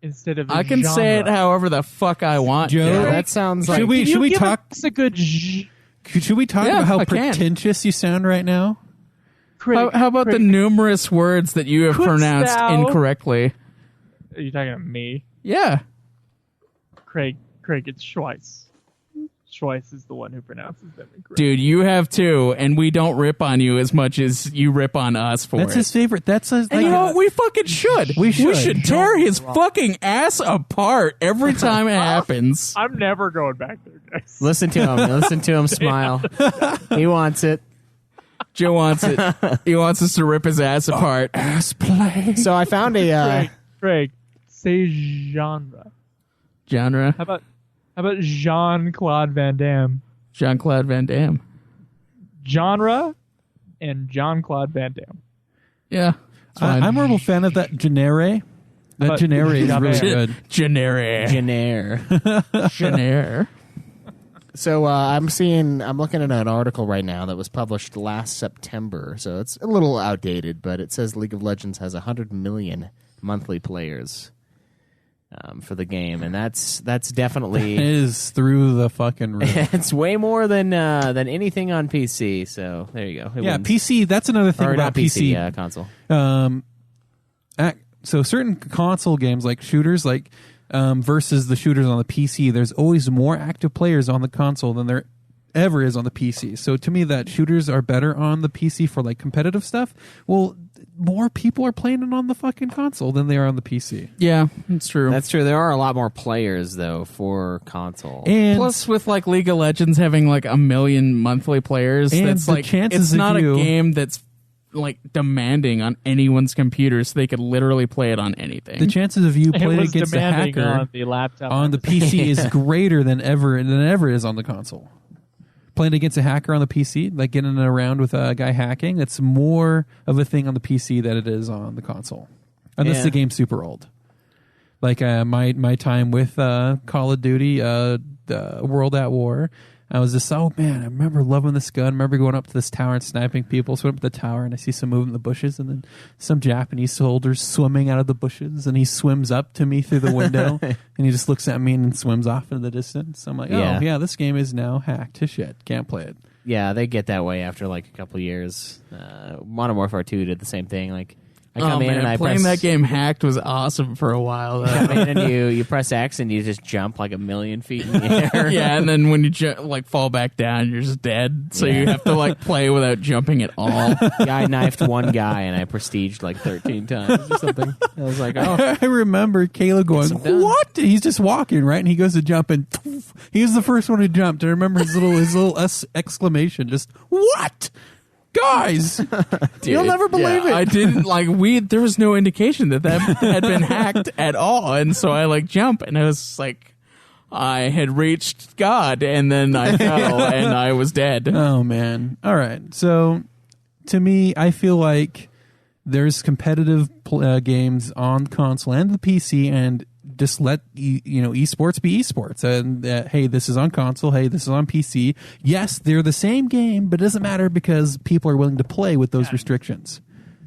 instead of I can genre. say it however the fuck I want. Joe, yeah, Joe. that sounds like Should we Can you give talk? us a good Should we talk Yeah, about how I can. pretentious you sound right now? Craig? How about the Craig, numerous words that you have Couldst pronounced thou- incorrectly? Are you talking to me? Yeah. Craig, it's Schweiss. Schweiss is the one who pronounces them incorrectly. Dude, you have too, and we don't rip on you as much as you rip on us for That's it. his favorite. That's his, And you know what? We fucking should. We should. tear his fucking ass apart every time it happens. I'm never going back there, guys. listen to him. Listen to him smile. He wants it. Joe wants it. He wants us to rip his ass apart. ass play. So I found a. Craig, say genre. Genre. How about Jean-Claude Van Damme? Jean-Claude Van Damme. Genre and Jean-Claude Van Damme. Yeah. It's fine. I'm more of a fan of that genere. That But- genere is really Gen- good. Genere. Genair. Genere. So I'm looking at an article right now that was published last September. So it's a little outdated, but it says League of Legends has 100 million monthly players for the game, and that's It definitely is through the fucking roof. it's way more than anything on PC. So there you go. It Yeah, wins. PC. That's another thing or about not PC. console. So certain console games like shooters, like versus the shooters on the PC, there's always more active players on the console than there ever is on the PC. So to me, that shooters are better on the PC for like competitive stuff. Well, more people are playing it on the fucking console than they are on the PC. Yeah, it's true. That's true. There are a lot more players though for console. And Plus, with like League of Legends having like 1 million monthly players, And that's the like chances it's of not you- a game that's like demanding on anyone's computer, so they could literally play it on anything. the chances of you It playing was against a demanding hacker on the laptop. on the PC is greater than ever is on the console. Playing against a hacker on the PC, like getting around with a guy hacking, it's more of a thing on the PC than it is on the console. Unless Yeah. the game's super old. Like my time with Call of Duty, the World at War, I was just, oh man, I remember loving this gun. I remember going up to this tower and sniping people. So I went up to the tower and I see some movement in the bushes, and then some Japanese soldiers swimming out of the bushes, and he swims up to me through the window and he just looks at me and then swims off into the distance. I'm like, oh Yeah. yeah, this game is now hacked to shit. Can't play it. Yeah, they get that way after like a couple years. Modern Warfare 2 did the same thing. Like, I come in and I playing press, that game hacked was awesome for a while. Though. come in and you press X and you just jump like a million feet in the air. Yeah, and then when you fall back down, you're just dead. So you have to like play without jumping at all. Yeah, I knifed one guy and I prestiged like 13 times or something. I was like, oh. I remember Caleb going, "What?" He's just walking, right? And he goes to jump, and he was the first one who jumped. I remember his little exclamation, just "What?" Guys, Dude, you'll never believe it. I didn't there was no indication that had been hacked at all, and so I like jump, and I was like, I had reached God, and then I fell, and I was dead. Oh man! All right. So, to me, I feel like there's competitive games on console and the PC, and just let esports be esports. And hey, this is on console. Hey, this is on PC. Yes, they're the same game, but it doesn't matter because people are willing to play with those restrictions.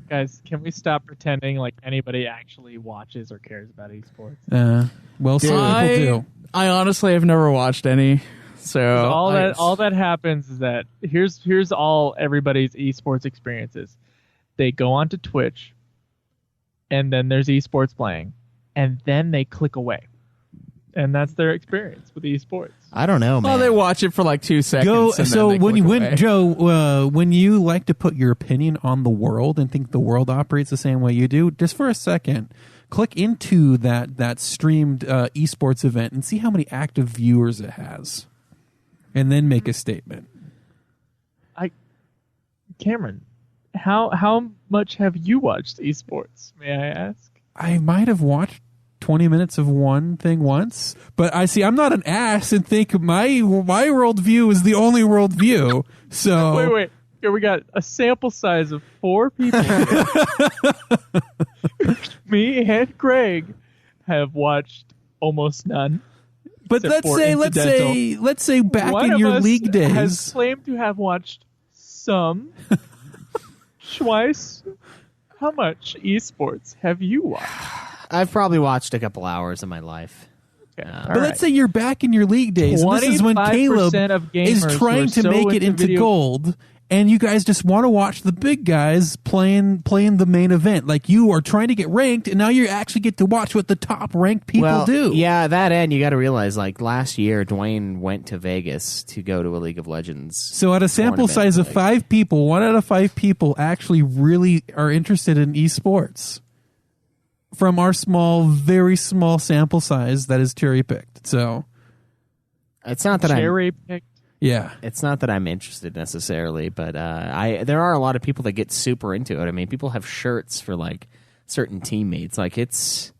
Guys, can we stop pretending like anybody actually watches or cares about esports? Well, some people do. I honestly have never watched any. So all that happens is that here's all everybody's esports experiences. They go onto Twitch, and then there's esports playing, and then they click away, and that's their experience with esports. I don't know, man. Well, they watch it for like 2 seconds. So when you like to put your opinion on the world and think the world operates the same way you do, just for a second, click into that streamed esports event and see how many active viewers it has, and then make a statement. Cameron, how much have you watched esports? May I ask? I might have watched 20 minutes of one thing once, but I'm not an ass and think my worldview is the only worldview. So wait. Here we got a sample size of 4 people. Me and Craig have watched almost none. But let's say back One in of your us league days, has claimed to have watched some. Schweiss, how much esports have you watched? I've probably watched a couple hours of my life. Okay. but let's say you're back in your league days. And this is when Caleb is trying to make it into gold, and you guys just want to watch the big guys playing the main event. Like, you are trying to get ranked, and now you actually get to watch what the top ranked people do. Yeah, that end, you got to realize, like, last year, Dwayne went to Vegas to go to a League of Legends. So at a sample size of 5 people, 1 out of 5 people actually really are interested in esports. From our very small sample size that is cherry picked. So it's not that cherry picked. Yeah, it's not that I'm interested necessarily, but there are a lot of people that get super into it. I mean, people have shirts for like certain teammates. Like it's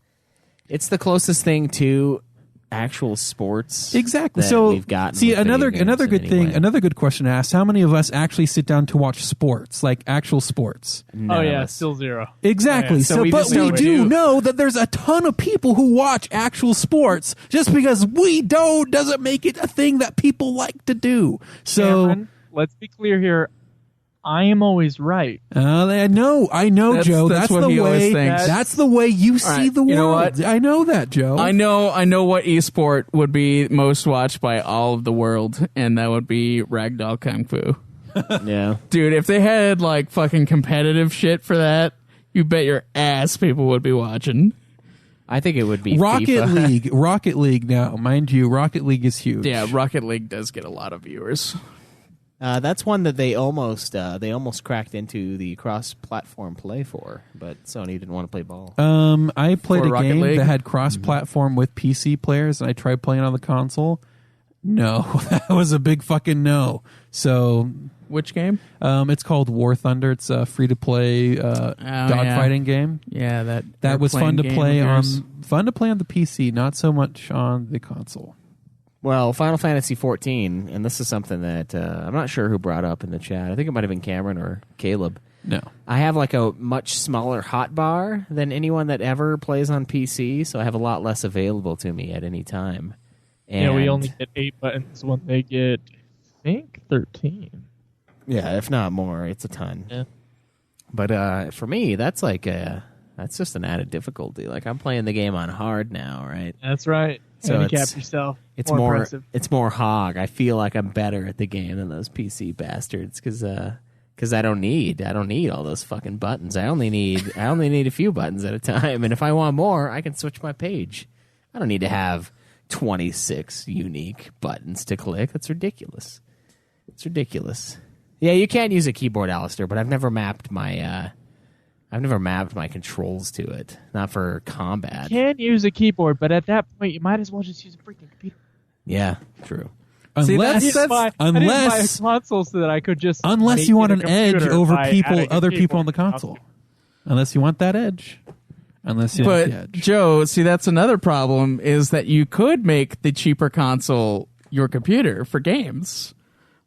the closest thing to actual sports. Exactly. That so we've gotten. See, another good thing. Way. Another good question to ask: how many of us actually sit down to watch sports, like actual sports? None of us. Still 0. Exactly. Oh, yeah. So but we do know that there's a ton of people who watch actual sports. Just because we don't doesn't make it a thing that people like to do. So Cameron, let's be clear here. I am always right. I know, Joe. That's what the he always way. thinks. That's the way you see the world. You know what? I know that, Joe. I know what esport would be most watched by all of the world, and that would be Ragdoll Kung Fu. Yeah, Dude, if they had like fucking competitive shit for that, you bet your ass people would be watching. I think it would be Rocket FIFA. League. Rocket League now, mind you, Rocket League is huge. Yeah, Rocket League does get a lot of viewers. That's one that they almost cracked into the cross-platform play for, but Sony didn't want to play ball. I played For a Rocket game League? that had cross-platform with PC players, and I tried playing on the console. No, that was a big fucking no. So, Which game? it's called War Thunder. It's a free-to-play dogfighting game. Yeah, That was fun to play on yours. the PC, not so much on the console. Well, Final Fantasy XIV, and this is something that I'm not sure who brought up in the chat. I think it might have been Cameron or Caleb. No. I have like a much smaller hotbar than anyone that ever plays on PC, so I have a lot less available to me at any time. And Yeah, we only get 8 buttons when they get, I think, 13. Yeah, if not more, it's a ton. Yeah. But for me, that's like That's just an added difficulty. Like, I'm playing the game on hard now, right? That's right. So Handicap yourself. It's more more impressive. it's more hog. I feel like I'm better at the game than those PC bastards because I don't need all those fucking buttons. I only need a few buttons at a time, and if I want more, I can switch my page. I don't need to have 26 unique buttons to click. That's ridiculous. It's ridiculous. Yeah, you can use a keyboard, Alistair, but I've never mapped my controls to it. Not for combat. You can use a keyboard, but at that point, you might as well just use a freaking computer. Yeah, true. Unless I didn't buy a console so that I could just unless you want an edge over other people on the console. Unless you want that edge. Unless you want the edge. Joe, see, that's another problem, is that you could make the cheaper console your computer for games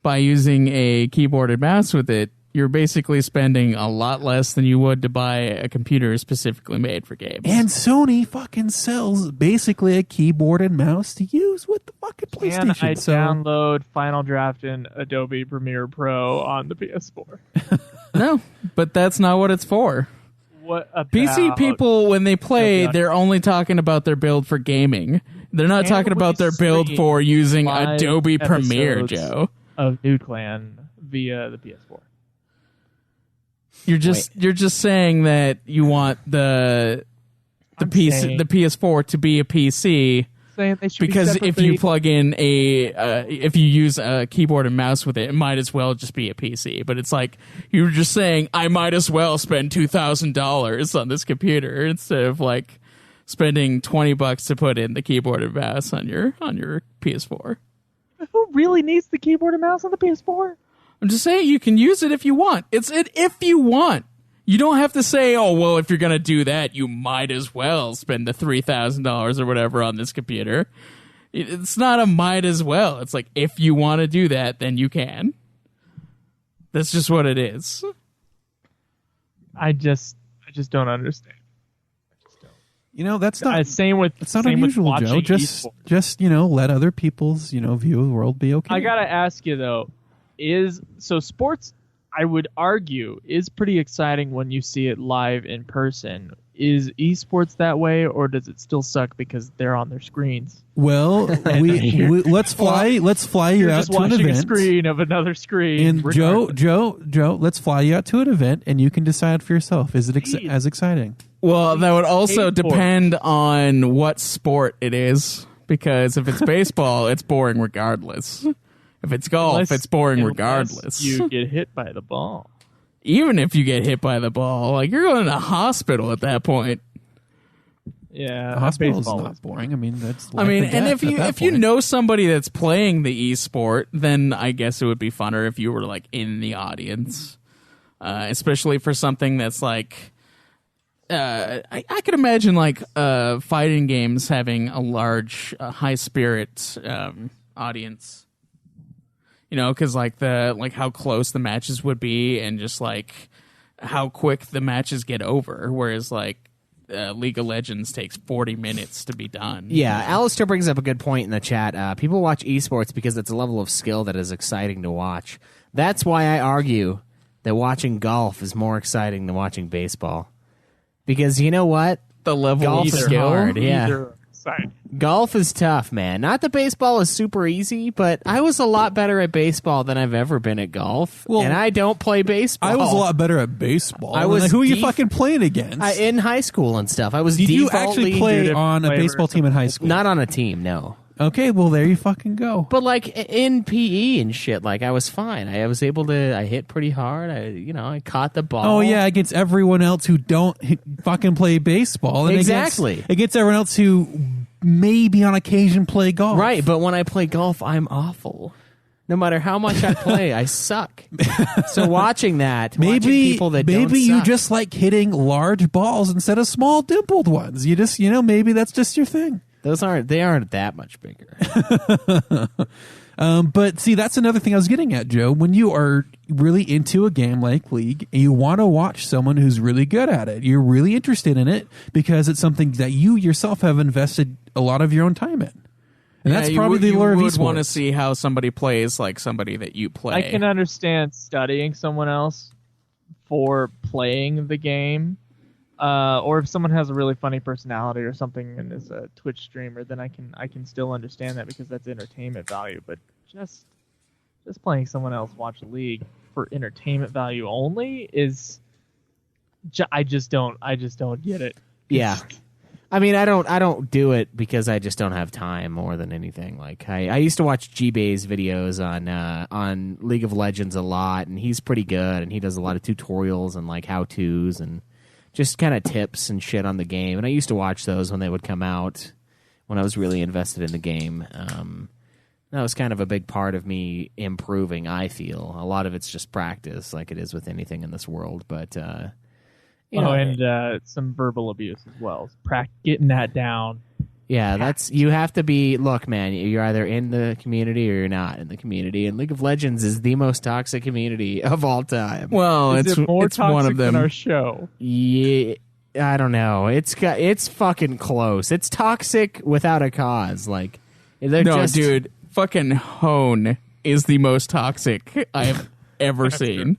by using a keyboard and mouse with it. You're basically spending a lot less than you would to buy a computer specifically made for games. And Sony fucking sells basically a keyboard and mouse to use with the fucking PlayStation. Can I download Final Draft and Adobe Premiere Pro on the PS4? No, but that's not what it's for. What about PC people, when they play, they're only talking about their build for gaming. They're not talking about their build for using live Adobe Premiere, episodes Joe. Of Nude Clan via the PS4. You're just saying that you want the PS4 to be a PC Saying they should because be if you plug in if you use a keyboard and mouse with it, it might as well just be a PC. But it's like you're just saying I might as well spend $2,000 on this computer instead of like spending $20 to put in the keyboard and mouse on your PS4. Who really needs the keyboard and mouse on the PS4? I'm just saying you can use it if you want. It's it if you want. You don't have to say, oh, well, if you're going to do that, you might as well spend the $3,000 or whatever on this computer. It's not a might as well. It's like, if you want to do that, then you can. That's just what it is. I just don't understand. You know, that's not same with it's not same with unusual, Joe. watching Just esports. let other people's view of the world be okay. I gotta ask you though, sports, I would argue, is pretty exciting when you see it live in person. Is esports that way, or does it still suck because they're on their screens? Well, let's fly you You're out just to an watching event. a screen of another screen. And Joe, let's fly you out to an event, and you can decide for yourself. Is it as exciting? Well, that would also depend on what sport it is, because if it's baseball, it's boring regardless. If it's golf, it's boring regardless. You get hit by the ball. Even if you get hit by the ball, like you're going to the hospital at that point. Yeah, The hospital is baseball not boring. I mean, that's. And if you know somebody that's playing the esport, then I guess it would be funner if you were like in the audience, especially for something that's like. I could imagine like fighting games having a large, high spirit audience. You know, because like how close the matches would be, and just like how quick the matches get over. Whereas like League of Legends takes 40 minutes to be done. Yeah, Alistair brings up a good point in the chat. People watch esports because it's a level of skill that is exciting to watch. That's why I argue that watching golf is more exciting than watching baseball. Because you know what? The level golf of is skill. hard. Yeah. Either side. Golf is tough, man. Not that baseball is super easy, but I was a lot better at baseball than I've ever been at golf. Well, and I don't play baseball. I was a lot better at baseball. I was who are you fucking playing against? in high school and stuff. I was Did you defaultly actually play on a baseball team in high school? not on a team, no. Okay, well there you fucking go. But like in PE and shit, like I was fine. I was able to. I hit pretty hard. I caught the ball. Oh yeah, against everyone else who don't fucking play baseball. And Exactly. Against everyone else who maybe on occasion play golf. Right, but when I play golf, I'm awful. No matter how much I play, I suck. So watching watching people that don't you suck. just like hitting large balls instead of small dimpled ones. You just maybe that's just your thing. They aren't that much bigger. But see, that's another thing I was getting at, Joe. When you are really into a game like League, and you want to watch someone who's really good at it. You're really interested in it because it's something that you yourself have invested a lot of your own time in. And that's probably the lure of esports. You would want to see how somebody plays like somebody that you play. I can understand studying someone else for playing the game, or if someone has a really funny personality or something and is a Twitch streamer, then I can still understand that because that's entertainment value. But just playing someone else watch a league for entertainment value only is I just don't get it. Yeah. I mean, I don't do it because I just don't have time more than anything. Like I used to watch G-Bay's videos on League of Legends a lot, and he's pretty good, and he does a lot of tutorials and like how-tos and just kind of tips and shit on the game. And I used to watch those when they would come out when I was really invested in the game. That was kind of a big part of me improving, I feel. A lot of it's just practice, like it is with anything in this world, but you know, and some verbal abuse as well. Getting that down. Yeah, you have to be, look, man, you're either in the community or you're not in the community, and League of Legends is the most toxic community of all time. Well, Is it more it's toxic one of them. than our show? Yeah, I don't know. It's fucking close. It's toxic without a cause. Like, they're just... dude, fucking Hone is the most toxic I have ever seen.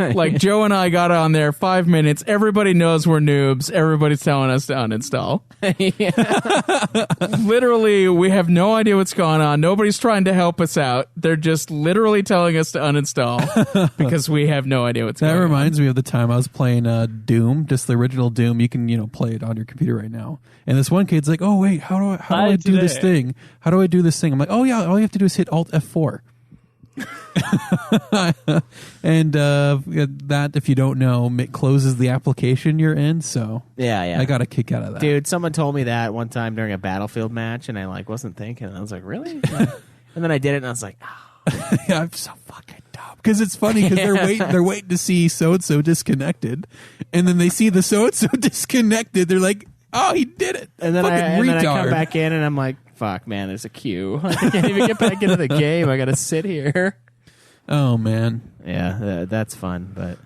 Like, Joe and I got on there 5 minutes. Everybody knows we're noobs. Everybody's telling us to uninstall. Literally, we have no idea what's going on. Nobody's trying to help us out. They're just literally telling us to uninstall because we have no idea what's going on. That reminds me of the time I was playing Doom, just the original Doom. You can, play it on your computer right now. And this one kid's like, "Oh wait, how do I do this thing? How do I do this thing?" I'm like, "Oh yeah, all you have to do is hit Alt F4." And that, if you don't know, it closes the application you're in. So yeah, I got a kick out of that. Dude, someone told me that one time during a Battlefield match, and I wasn't thinking. I was like, really? And then I did it, and I was like, oh. Yeah, I'm so fucking dumb. Because it's funny because they're waiting to see so and so disconnected, and then they see the so and so disconnected. They're like, "Oh, he did it!" And then I come back in, and I'm like, fuck, man, there's a queue. I can't even get back into the game. I gotta sit here. Oh man, yeah, that's fun. But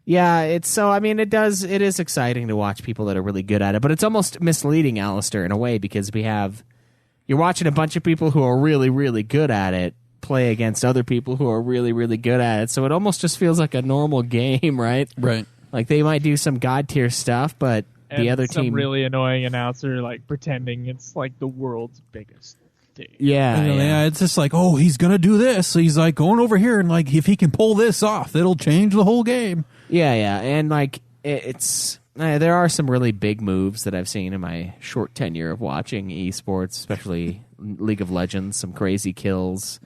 yeah, it is exciting to watch people that are really good at it. But it's almost misleading, Alistair, in a way, because you're watching a bunch of people who are really, really good at it play against other people who are really, really good at it. So it almost just feels like a normal game, right? Right. Like they might do some god tier stuff, but the other some team really annoying announcer like pretending it's like the world's biggest thing. Yeah, it's just like, oh, he's gonna do this. So he's like going over here, and like if he can pull this off, it'll change the whole game. Yeah, and like it's there are some really big moves that I've seen in my short tenure of watching esports, especially League of Legends. Some crazy kills,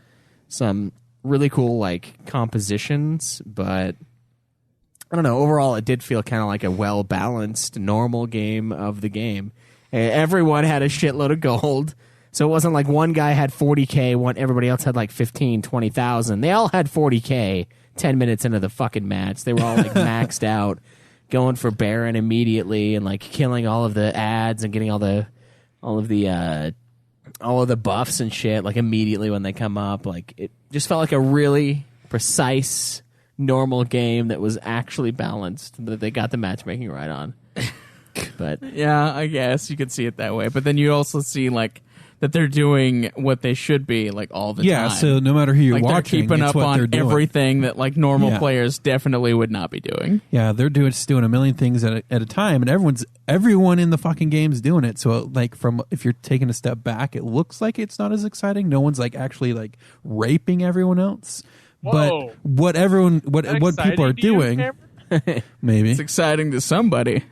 some really cool like compositions, but I don't know. Overall, it did feel kind of like a well-balanced, normal game of the game. Everyone had a shitload of gold, so it wasn't like one guy had 40K, everybody else had like 15, 20,000. They all had 40K 10 minutes into the fucking match. They were all like maxed out, going for Baron immediately and like killing all of the ads and getting all of the buffs and shit like immediately when they come up. Like it just felt like a really precise, normal game that was actually balanced, that they got the matchmaking right on. But yeah, I guess you could see it that way. But then you also see like that they're doing what they should be like all the time. Yeah, so no matter who you're like watching, they're keeping it's up what on they're doing. everything that like normal players definitely would not be doing. Yeah, they're doing a million things at a time, and everyone in the fucking game's doing it. So like if you're taking a step back, it looks like it's not as exciting. No one's like actually like raping everyone else. Whoa. But what people are doing, maybe It's exciting to somebody.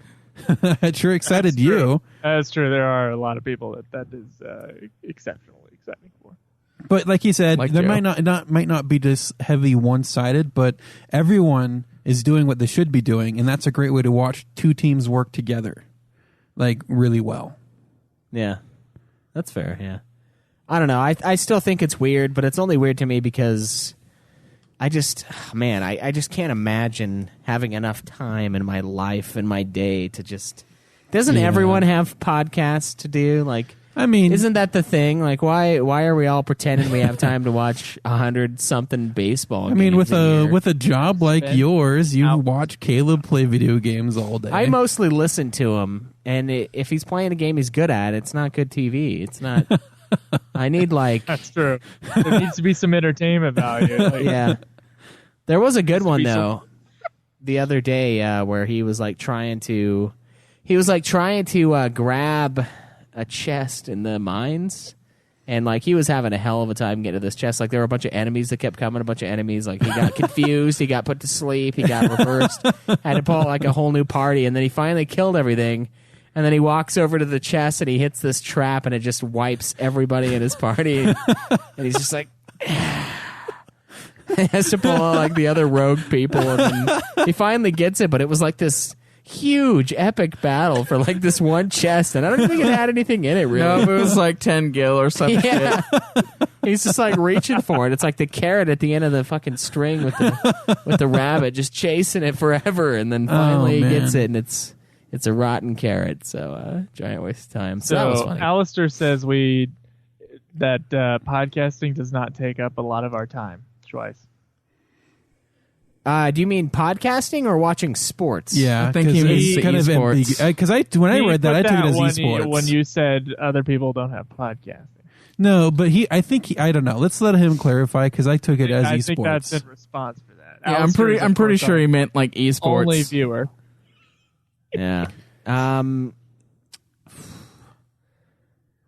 it sure excited you. That's true. There are a lot of people that is exceptionally exciting for. But like you said, Like there Joe. might not be just heavy one-sided, but everyone is doing what they should be doing, and that's a great way to watch two teams work together, like really well. yeah, that's fair. Yeah, I don't know. I still think it's weird, but it's only weird to me because I just can't imagine having enough time in my life and my day to just. Doesn't everyone have podcasts to do? Like, I mean, isn't that the thing? Like, why are we all pretending we have time to watch 100-something baseball? I mean, games a year? with a job like yours, you watch Caleb play video games all day. I mostly listen to him, and if he's playing a game he's good at, it's not good TV. It's not. I need That's true. There needs to be some entertainment value. Like, yeah. There was a good one be though. the other day where he was like trying to grab a chest in the mines. And, like, he was having a hell of a time getting to this chest. Like, there were a bunch of enemies that kept coming, a bunch of enemies. Like, he got confused. He got put to sleep. He got reversed. Had to pull, like, a whole new party. And then he finally killed everything. And then he walks over to the chest, and he hits this trap, and it just wipes everybody in his party. And he's just like... he has to pull out, like, the other rogue people. And then he finally gets it, but it was, like, this... huge epic battle for like this one chest, and I don't think it had anything in it really. No, it was like 10 gil or something. Yeah. He's just like reaching for it. It's like the carrot at the end of the fucking string with the rabbit, just chasing it forever, and then finally he gets it, and it's a rotten carrot. So giant waste of time. So that was funny. Alistair says that podcasting does not take up a lot of our time. Schweiss. Do you mean podcasting or watching sports? Yeah, I think he means kind of esports. because when I read that, I took it as esports. When you said other people don't have podcasting. No, but I don't know. Let's let him clarify because I took it as esports. I think that's in response for that. Yeah, Alistair is, I'm pretty of course, sure he meant like esports. only viewer. Yeah.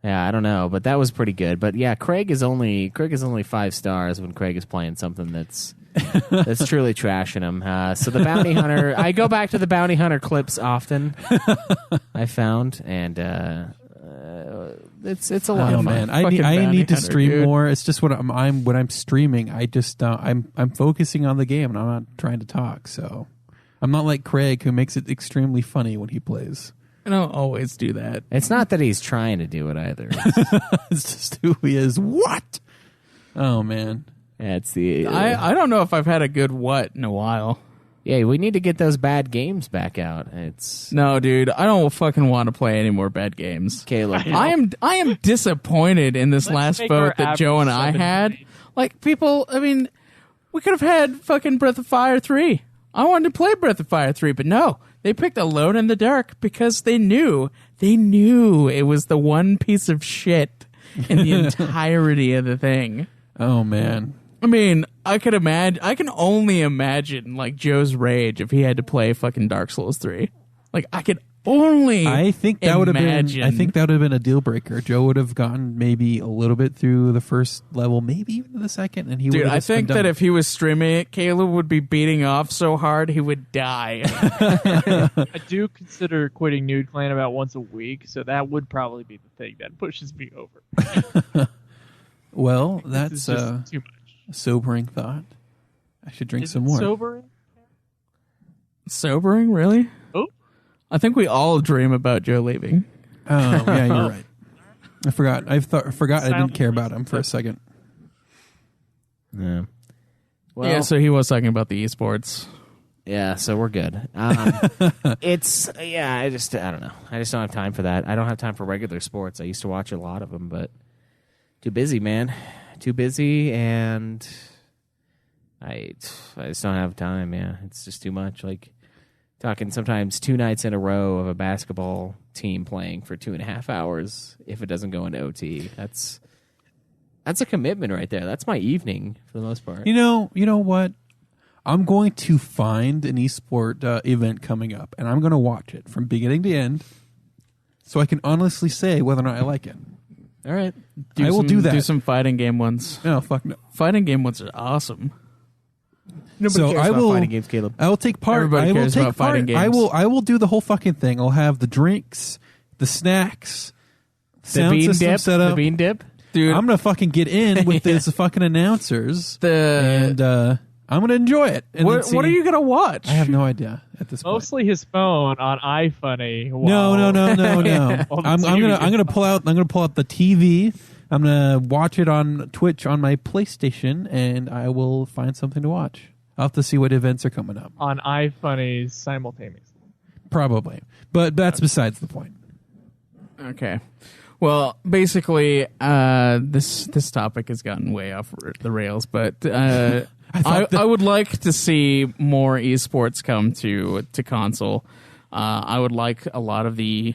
Yeah, I don't know, but that was pretty good. But yeah, Craig is only 5 stars when Craig is playing something that's truly trashing him. So the bounty hunter, I go back to the bounty hunter clips often. I found, and it's a lot of fun. Man, I need to stream more. It's just when I'm streaming, I just I'm focusing on the game and I'm not trying to talk. So I'm not like Craig who makes it extremely funny when he plays. I don't always do that. It's not that he's trying to do it either. It's just who he is. What? Oh man. Yeah, it's the. I don't know if I've had a good what in a while. Yeah, we need to get those bad games back out. It's No, dude, I don't fucking want to play any more bad games. Caleb. I am disappointed in this last make vote our that Joe and I average had. 7 Like, people, I mean, we could have had fucking Breath of Fire 3. I wanted to play Breath of Fire 3, but no. They picked Alone in the Dark because they knew it was the one piece of shit in the entirety of the thing. Oh man. I mean, I can only imagine like Joe's rage if he had to play fucking Dark Souls 3. Like I could only I think that would have imagine. been. I think that would have been a deal breaker. Joe would have gotten maybe a little bit through the first level, maybe even the second, and he would. Dude, I think that if he was streaming it, Caleb would be beating off so hard he would die. I do consider quitting Nude Clan about once a week, so that would probably be the thing that pushes me over. Well, This that's is just too much. a sobering thought. I should drink Is some it more. sobering? Sobering, really? Oh. I think we all dream about Joe leaving. Oh, yeah, you're right. I forgot. I forgot I didn't care about him for a second. Yeah. Well, Yeah, so he was talking about the esports. yeah, so we're good. It's I don't know. I just don't have time for that. I don't have time for regular sports. I used to watch a lot of them, but too busy, man. Too busy, and I just don't have time. Yeah, it's just too much. Like talking sometimes 2 nights in a row of a basketball team playing for 2.5 hours. If it doesn't go into OT, that's a commitment right there. That's my evening for the most part. You know what? I'm going to find an esport event coming up, and I'm going to watch it from beginning to end, so I can honestly say whether or not I like it. All right. I will do that. Do some fighting game ones. No, fuck no. Fighting game ones are awesome. Nobody So cares I about will. fighting games, Caleb. I will take part. Everybody I will cares take about part. fighting games. I will do the whole fucking thing. I'll have the drinks, the snacks, The sound bean system dip. set up. The bean dip. Dude, I'm gonna fucking get in with this fucking announcers, and I'm gonna enjoy it. And then what are see- you gonna watch? I have no idea at this point. Mostly his phone on iFunny. No. On I'm TV. gonna pull out the TV. I'm gonna watch it on Twitch on my PlayStation, and I will find something to watch. I'll have to see what events are coming up. on iFunny simultaneously. Probably, but that's besides the point. Okay. Well, basically, this topic has gotten way off the rails, but I would like to see more esports come to console. I would like a lot of the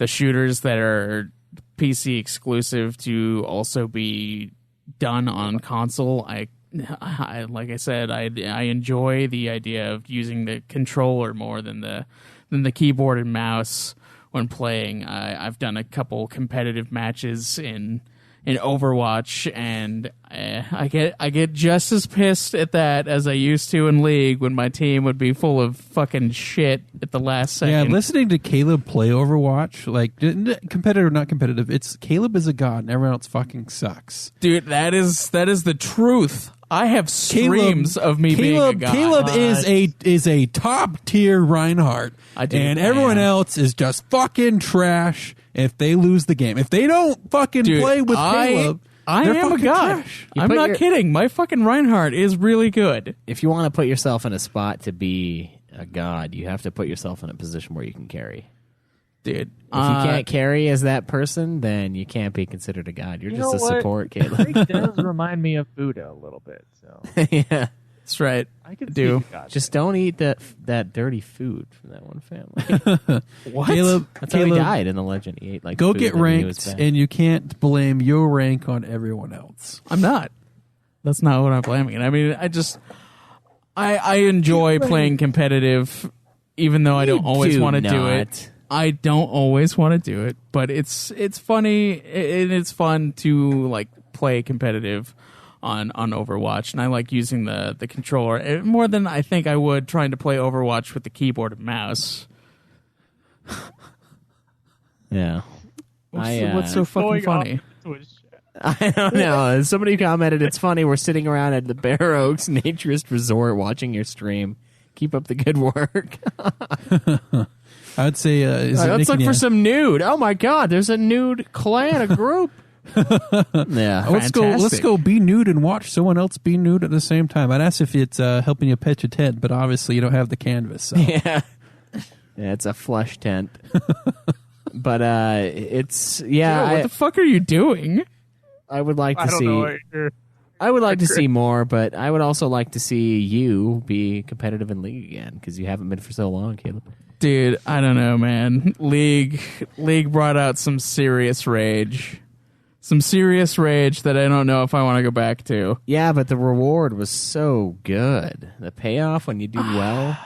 shooters that are PC exclusive to also be done on console. like I said, I enjoy the idea of using the controller more than the keyboard and mouse when playing. I've done a couple competitive matches in Overwatch, and I get just as pissed at that as I used to in League when my team would be full of fucking shit at the last second. Yeah, listening to Caleb play Overwatch, like competitive or not competitive, it's Caleb is a god and everyone else fucking sucks. Dude, that is the truth. I have streams of me being a god. Caleb is a top tier Reinhardt, and everyone else is just fucking trash. If they lose the game, if they don't fucking play with Caleb, I they're am a fucking god. trash. I'm not kidding. My fucking Reinhardt is really good. If you want to put yourself in a spot to be a god, you have to put yourself in a position where you can carry. Dude, If you can't carry as that person, then you can't be considered a god. You're You just know a what? support, Caleb. Craig does remind me of Buddha a little bit, so Yeah. that's right. I could Do. see God. Just don't eat that dirty food from that one family. What? Caleb, That's how he died in the legend. He ate like go food get that he knew was ranked, bad. and you can't blame your rank on everyone else. I'm not. That's not what I'm blaming. I mean, I enjoy playing competitive, even though I don't always do want to do not. it. I don't always want to do it, but it's funny and it's fun to like play competitive on Overwatch, and I like using the controller more than I think I would trying to play Overwatch with the keyboard and mouse. Yeah. What's so fucking Going funny? off to a sh- I don't know. Somebody commented, it's funny, we're sitting around at the Bear Oaks Naturist Resort watching your stream. Keep up the good work. I'd say, Let's look for some nude. Oh my god, there's a nude clan, a group. Yeah. Let's go be nude and watch someone else be nude at the same time. I'd ask if it's helping you pitch a tent, but obviously you don't have the canvas. So. Yeah. Yeah, it's a flush tent. But it's What the fuck are you doing? I would like to I don't see know what you're- I would like to see more, but I would also like to see you be competitive in League again because you haven't been for so long, Caleb. Dude, I don't know, man. League brought out some serious rage. Some serious rage that I don't know if I want to go back to. Yeah, but the reward was so good. The payoff when you do well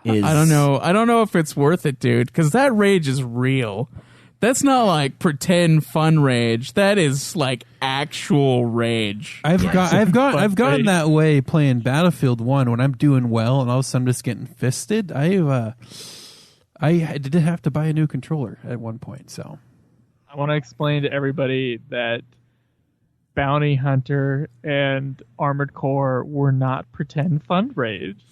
is I don't know. I don't know if it's worth it, dude, because that rage is real. That's not like pretend fun rage. That is like actual rage. I've gone rage. that way playing Battlefield 1 when I'm doing well and all of a sudden I'm just getting fisted. I did have to buy a new controller at one point, so I want to explain to everybody that Bounty Hunter and Armored Core were not pretend fun rage.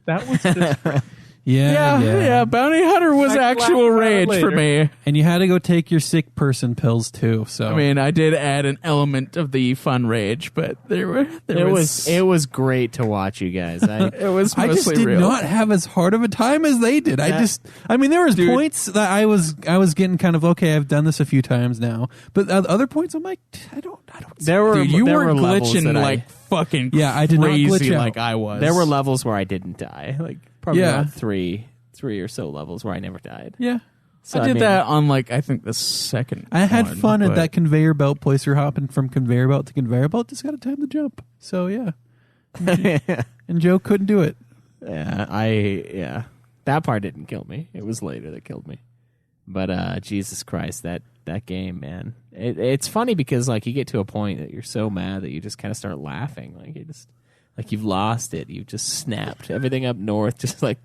That was just Yeah. Bounty Hunter was I can actual laugh about it rage for later. me. and you had to go take your sick person pills too. So I mean, I did add an element of the fun rage, but it was great to watch you guys. it was I just mostly did real. not have as hard of a time as they did. I mean, there was points that I was getting kind of okay. I've done this a few times now, but other points I'm like, I don't. There were Dude, you there were levels glitching that like fucking I did not crazy glitch out. like I was. there were levels where I didn't die. Like probably Yeah. about three or so levels where I never died. Yeah, So, I did mean, that on like I think the second. I had one, fun at but- that conveyor belt place. You're hopping from conveyor belt to conveyor belt. Just got to time the jump. So yeah, and Joe couldn't do it. Yeah, that part didn't kill me. It was later that killed me. But Jesus Christ, that game, man. It's funny because like you get to a point that you're so mad that you just kind of start laughing. Like you just like you've lost it. You've just snapped everything up north. Just like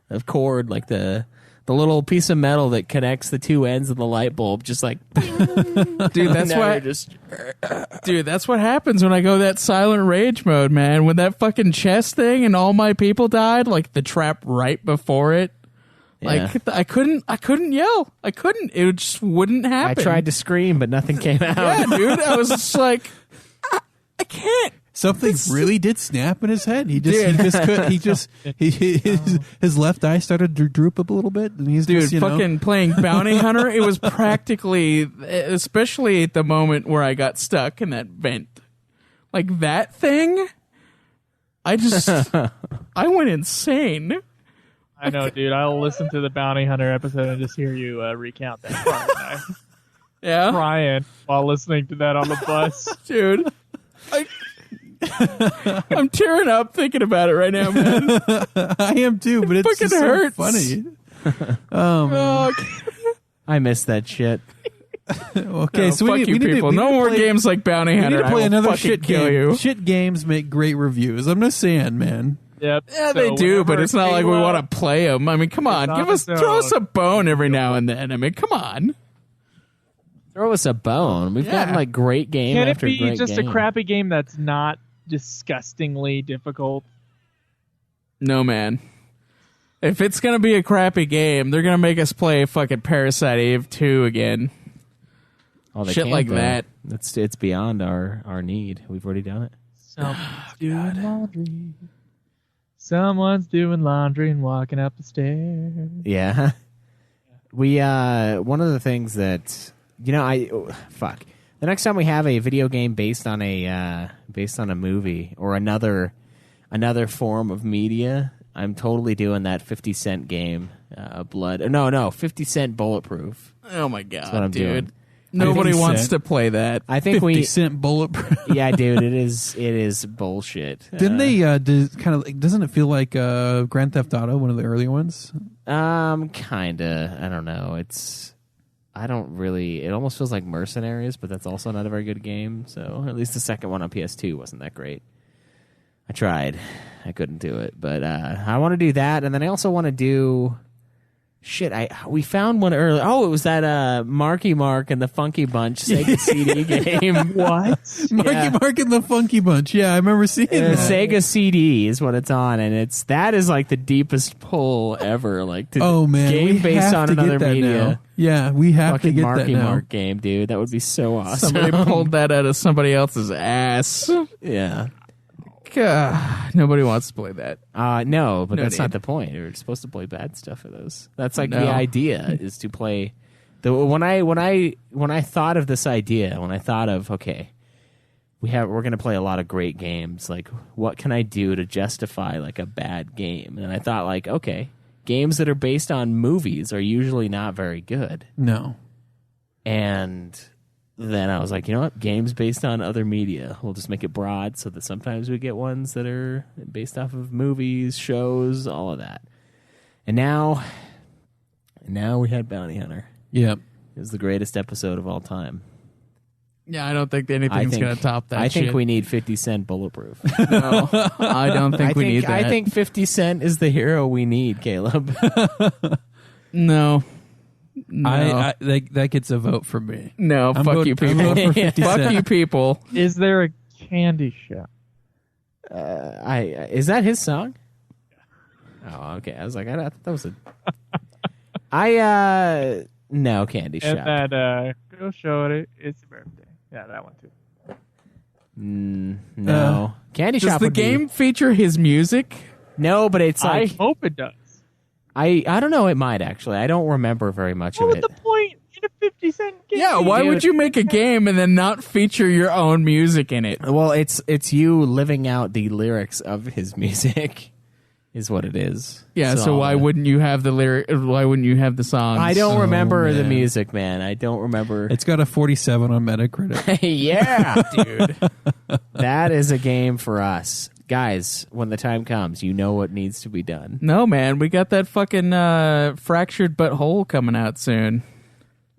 of cord, like the little piece of metal that connects the two ends of the light bulb. Just like Dude, that's now why. you're just Dude, that's what happens when I go that silent rage mode, man. When that fucking chest thing and all my people died, like the trap right before it. Like Yeah. I couldn't yell. I couldn't. It just wouldn't I happen. tried to scream, but nothing came out. Yeah, dude. I was just like, I can't. Something really did snap in his head. His left eye started to droop up a little bit, and he's Dude, just, fucking playing Bounty Hunter, it was practically, especially at the moment where I got stuck in that vent. Like that thing, I went insane. I know, dude. I'll listen to the Bounty Hunter episode and just hear you recount that part. I'm Yeah, crying while listening to that on the bus. dude. I'm tearing up thinking about it right now, man. I am too, but it's fucking just hurts. so funny. Man. I miss that shit. Okay, so fuck you people. No more games like Bounty We Hunter. need to play I will another fucking shit kill game. you. Shit games make great reviews. I'm just saying, man. Yep. Yeah, So they do, but whenever it's not like we Halo- want to play them. I mean, come on, It's on throw its us a bone every now and then. I mean, come on. Throw us a bone. We've gotten like great game Can it after be great just game. a crappy game that's not disgustingly difficult? No, man. If it's gonna be a crappy game, they're gonna make us play fucking Parasite Eve 2 again. Oh, they shit can't, like though. that. It's beyond our need. We've already done it. Someone's doing laundry. Someone's doing laundry and walking up the stairs. Yeah. We one of the things that fuck. The next time we have a video game based on a movie or another form of media, I'm totally doing that 50 Cent game. 50 Cent Bulletproof. Oh my god, That's what I'm dude. doing. Nobody 50 wants Cent. to play that. I think 50 Cent Bulletproof. Yeah, dude, it is bullshit. Didn't they doesn't it feel like Grand Theft Auto, one of the earlier ones? Kinda. I don't know. It almost feels like Mercenaries, but that's also not a very good game. So at least the second one on PS2 wasn't that great. I tried. I couldn't do it. But I want to do that, and then I also want to do shit. We found one earlier. Oh, it was that Marky Mark and the Funky Bunch Sega CD game. What? Marky Mark and the Funky Bunch. Yeah, I remember seeing that. Sega CD is what it's on, and that is like the deepest pull ever. Like, Oh man, game we based have on to get another that media. now. Yeah, we have to Fucking get Marky that now. Mark game, dude. That would be so awesome. Somebody pulled that out of somebody else's ass. Yeah. God, nobody wants to play that. No, but No that's need. not the point. You're supposed to play bad stuff for those. That's like No. the idea is to play. When I thought of this idea, when I thought of okay, we're gonna play a lot of great games. Like, what can I do to justify like a bad game? And I thought like, okay, games that are based on movies are usually not very good. No. And then I was like, you know what? Games based on other media. We'll just make it broad so that sometimes we get ones that are based off of movies, shows, all of that. And now we had Bounty Hunter. Yep. It was the greatest episode of all time. Yeah, I don't think anything's going to top that I think shit. we need 50 Cent Bulletproof. No, I don't think we need that. I think 50 Cent is the hero we need, Caleb. No. I that gets a vote for me. No, I'm fuck you I'm people. voting for 50 Fuck Cent. you people. Is there a candy shop? Is that his song? Oh, okay. I was like, I thought that was no, Candy Shop. And that go shorty, it's your birthday. Yeah, that one too. No. Candy Does Shop the would be- game feature his music? No, but it's like I hope it does. I don't know. It might actually. I don't remember very much What of was it. the point in a 50 Cent game? Yeah, why would you make a game and then not feature your own music in it? Well, it's you living out the lyrics of his music, is what it is. Yeah, so why wouldn't you have the lyric? Why wouldn't you have the songs? I don't remember the man. music, man. I don't remember. It's got a 47 on Metacritic. Yeah, dude. That is a game for us. Guys, when the time comes, you know what needs to be done. No, man, we got that fucking fractured but whole coming out soon.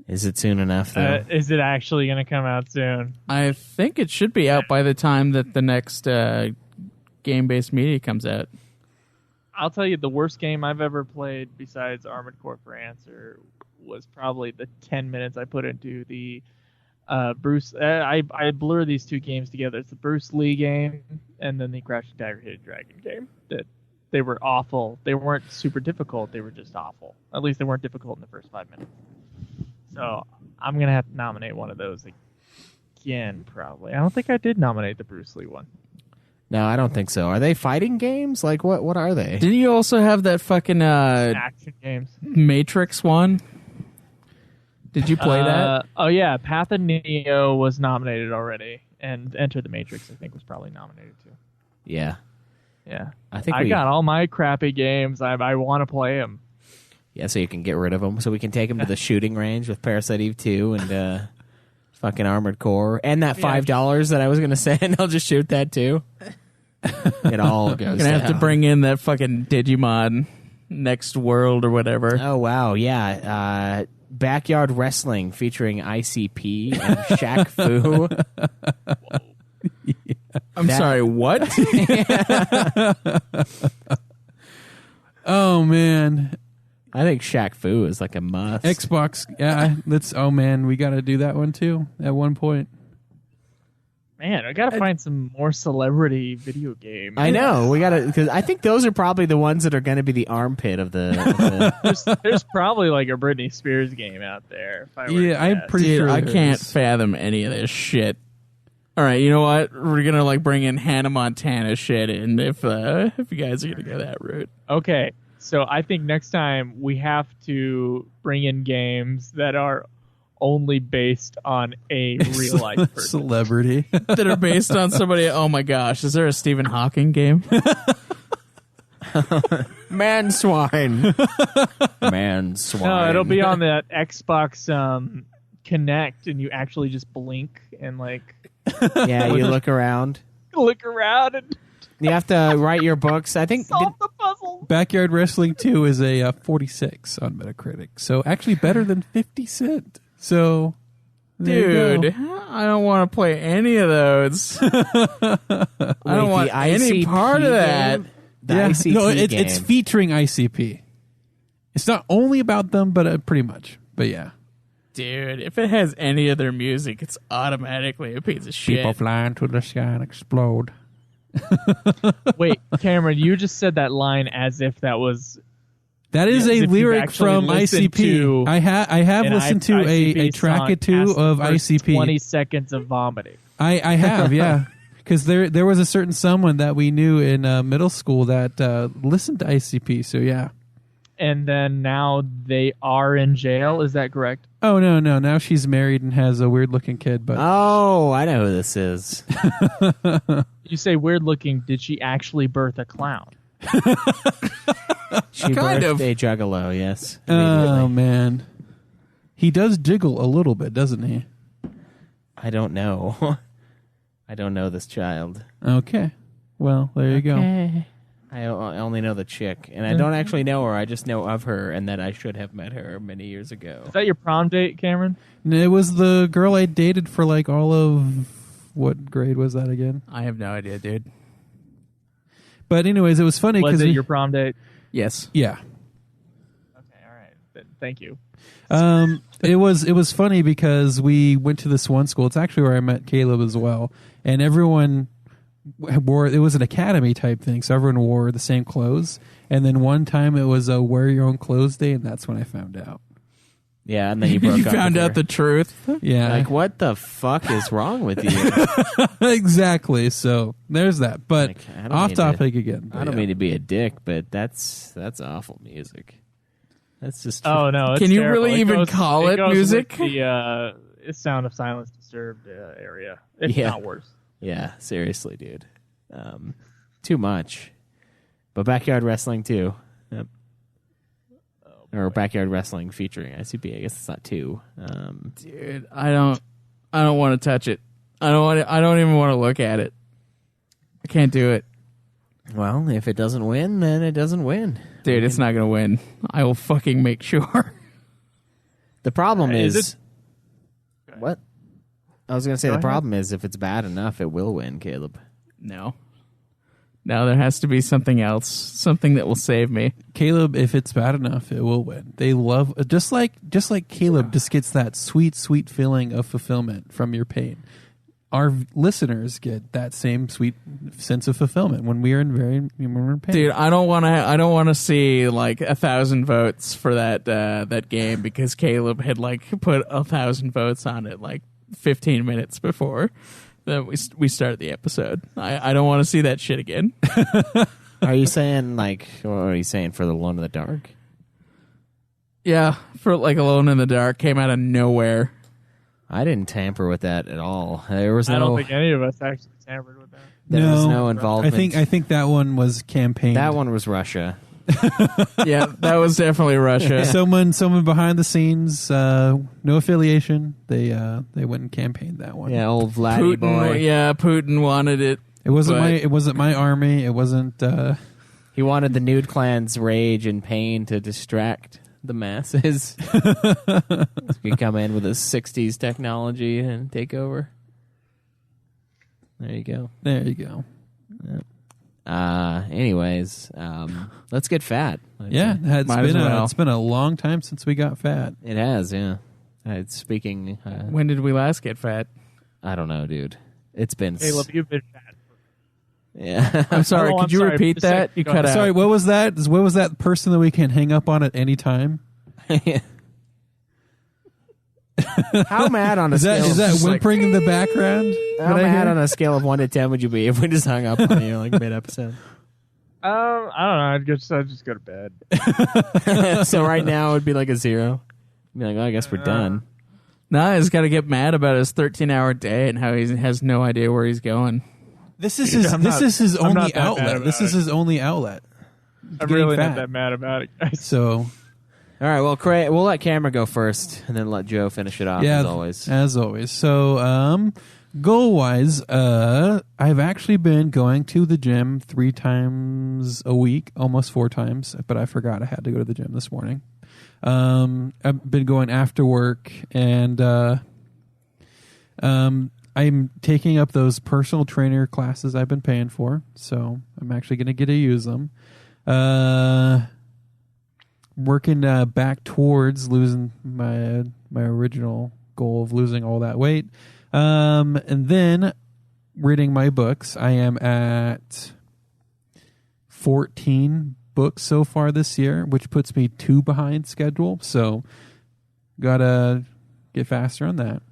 Is it soon enough, though? Is it actually going to come out soon? I think it should be out by the time that the next game-based media comes out. I'll tell you, the worst game I've ever played besides Armored Core for Answer was probably the 10 minutes I put into the Bruce. I blur these two games together. It's the Bruce Lee game and then the Crouching Tiger, Hidden Dragon game. That they were awful. They weren't super difficult. They were just awful. At least they weren't difficult in the first 5 minutes. So I'm going to have to nominate one of those again, probably. I don't think I did nominate the Bruce Lee one. No, I don't think so. Are they fighting games? Like, what are they? Didn't you also have that fucking Action games. Matrix one? Did you play that? Oh yeah, Path of Neo was nominated already, and Enter the Matrix I think was probably nominated too. Yeah. Yeah, I think I got all my crappy games. I want to play them. Yeah, so you can get rid of them. So we can take them to the shooting range with Parasite Eve 2 and Fucking Armored Core. And that $5 that I was going to send, I'll just shoot that too. It all goes You're going to have to bring in that fucking Digimon Next World or whatever. Oh, wow. Yeah. Backyard Wrestling featuring ICP and Shaq Fu. I'm sorry, what? Oh, man. I think Shaq Fu is like a must. Xbox. Yeah, oh, man. We got to do that one, too, at one point. Man, I gotta find some more celebrity video games. I know. We got to, because I think those are probably the ones that are going to be the armpit of the There's probably like a Britney Spears game out there. If I were to I'm guess. pretty Dude, sure I there can't is. fathom any of this shit. All right, you know what? We're gonna like bring in Hannah Montana shit in if you guys are gonna go that route. Okay, so I think next time we have to bring in games that are only based on a real life person. Celebrity. That are based on somebody. Oh my gosh, is there a Stephen Hawking game? man swine. Man swine. No, it'll be on that Xbox Connect, and you actually just blink and like Yeah, you look around. look around and You have to write your books. I think. solve the puzzle. Backyard Wrestling 2 is a 46 on Metacritic. So actually better than 50 Cent. So, there you Dude, go. I don't want to play any of those. I don't want any part of that. The Yeah. ICP No, game. it's featuring ICP. It's not only about them, but pretty much. But yeah. Dude, if it has any of their music, it's automatically a piece of shit. People flying to the sky and explode. Wait, Cameron, you just said that line as if that was That is Yeah, a if you've lyric actually from listened ICP. to I have an listened to a ICP track song or two past the of first ICP. 20 seconds of vomiting. I have, yeah. Because there was a certain someone that we knew in middle school that listened to ICP. So yeah. And then now they are in jail. Is that correct? Oh no! Now she's married and has a weird looking kid. But Oh, I know who this is. You say weird looking. Did she actually birth a clown? She Kind birthed of. a juggalo, yes. oh immediately. man, he does jiggle a little bit, doesn't he? I don't know. I don't know this child. Okay. Well, there you go. I only know the chick, and I don't actually know her. I just know of her, and that I should have met her many years ago. Is that your prom date, Cameron? It was the girl I dated for like all of what grade was that again? I have no idea, dude. But anyways, it was funny Was because it your prom date? Yes. yeah. Okay, all right. Thank you. It was funny because we went to this one school. It's actually where I met Caleb as well, and everyone wore. It was an academy type thing, so everyone wore the same clothes. And then one time it was a wear your own clothes day, and that's when I found out. Yeah, and then you broke You up found with out her. the truth. Yeah, Like, what the fuck is wrong with you? exactly. So there's that. But Like, I don't off mean to- topic again. I don't mean to be a dick, but that's awful music. That's just Oh no! It's Can you terrible. really It even goes- call it goes music? with The Sound of Silence Disturbed area, if Yeah. not worse. Yeah, seriously, dude. Too much. But Backyard Wrestling too. Yep. Or Backyard Wrestling featuring ICP. I guess it's not two. Dude, I don't want to touch it. I don't even want to look at it. I can't do it. Well, if it doesn't win, then it doesn't win. Dude, it's not going to win. I will fucking make sure. The problem Is is what? I was going to say Go the ahead. problem is if it's bad enough, it will win, Caleb. No. No, there has to be something else. Something that will save me. Caleb, if it's bad enough, it will win. They love just like Caleb just gets that sweet feeling of fulfillment from your pain. Our listeners get that same sweet sense of fulfillment when we're in pain. Dude, I don't want to see like 1,000 votes for that game because Caleb had like put 1,000 votes on it like 15 minutes before that we started the episode. I don't want to see that shit again. Are you saying what are you saying for the Alone in the Dark? Yeah, for like Alone in the Dark came out of nowhere. I didn't tamper with that at all. There was no. I don't think any of us actually tampered with that. There was no involvement. I think that one was campaign. that one was Russia. Yeah, that was definitely Russia. Someone behind the scenes, no affiliation. They went and campaigned that one. Yeah, old Vladdy boy. Putin wanted it. It wasn't my army. It wasn't. He wanted the nude clan's rage and pain to distract the masses. He come in with his 60s technology and take over. There you go. There you go. Anyways, let's get fat. Yeah, it's been a long time since we got fat. It has, yeah. Speaking... When did we last get fat? I don't know, dude. It's been... Caleb, you've been fat. Yeah. I'm sorry, Oh, could I'm you sorry. repeat Just a that? second. You Go cut ahead. out. Sorry, what was that? What was that person that we can hang up on at any time? How mad on a Is scale... that just like- whimpering in the background? How that I mad hear? on a scale of 1 to 10 would you be if we just hung up on you like mid-episode? I don't know. I'd just go to bed. So right now it would be like a 0. Be like, well, I guess we're done. Nah, he's got to get mad about his 13-hour day and how he has no idea where he's going. This is his I'm not only that mad outlet. This about is it. his only outlet. I'm Getting really fat. not that mad about it, guys. So All right, well, we'll let Cameron go first, and then let Joe finish it off, yeah, as always. So goal wise, I've actually been going to the gym 3 times a week, almost 4 times, but I forgot I had to go to the gym this morning. I've been going after work, and I'm taking up those personal trainer classes I've been paying for, so I'm actually going to get to use them. Working back towards losing my original goal of losing all that weight, and then reading my books. I am at 14 books so far this year, which puts me 2 behind schedule. So gotta get faster on that.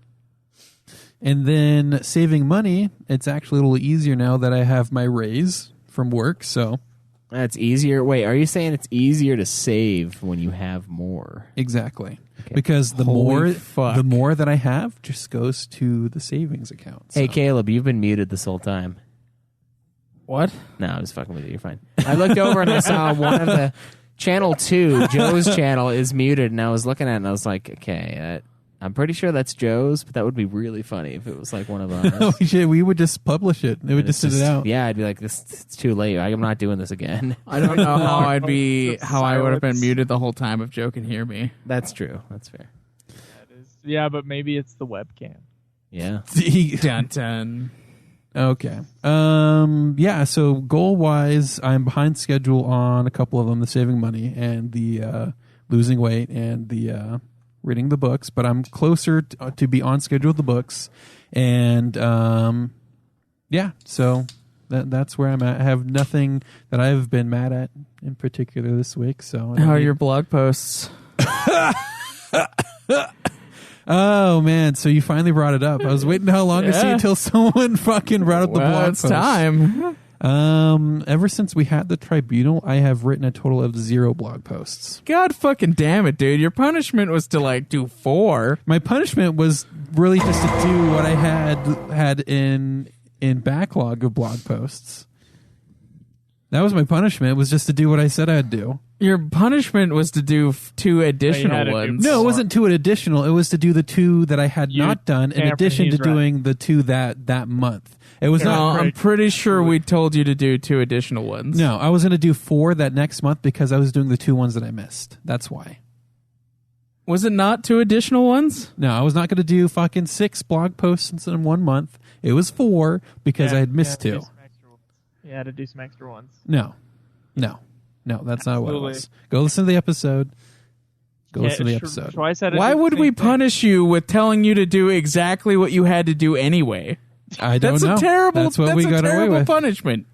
And then saving money, it's actually a little easier now that I have my raise from work. So That's easier. Wait, are you saying it's easier to save when you have more? exactly. Okay. Because the Holy fuck. more that I have just goes to the savings account. Hey, So- Caleb, you've been muted this whole time. What? No, I'm just fucking with you. You're fine. I looked over and I saw one of the channel 2, Joe's channel, is muted, and I was looking at it and I was like, okay, I'm pretty sure that's Joe's, but that would be really funny if it was like one of ours. we would just publish it. They would And just it's send it out. Yeah, I'd be like, it's too late. I'm not doing this again. I don't know how I would have been Silence. muted the whole time if Joe can hear me. That's true. That's fair. Yeah, but maybe it's the webcam. Yeah. Dun dun. Okay. Yeah, so goal-wise, I'm behind schedule on a couple of them, the saving money and the losing weight and the reading the books, but I'm closer to be on schedule with the books. And yeah, so that's where I'm at. I have nothing that I've been mad at in particular this week. So How are your blog posts? Oh man, so you finally brought it up. I was waiting how long to see Yeah. until someone fucking brought up the Well, blog it's post. time. Ever since we had the tribunal, I have written a total of 0 blog posts. God fucking damn it, dude. Your punishment was to like do 4. My punishment was really just to do what I had in backlog of blog posts. That was my punishment, was just to do what I said I'd do. Your punishment was to do 2 had additional to do ones. No, it wasn't 2 additional. It was to do the 2 that I had not done in Cameron, addition to he's right. doing the 2 that month. It was No, not. I'm pretty sure we told you to do 2 additional ones. No, I was going to do 4 that next month because I was doing the 2 ones that I missed. That's why. Was it not 2 additional ones? No, I was not going to do fucking 6 blog posts in 1 month. It was 4 because I had missed 2. You had to do some extra ones. No, that's not what it Absolutely. was. Go listen to the episode. Listen to the Sh- episode. Schweiss had to Why do the would same we thing. punish you with telling you to do exactly what you had to do anyway? I don't That's know. a terrible. That's what we a got away terrible with. punishment.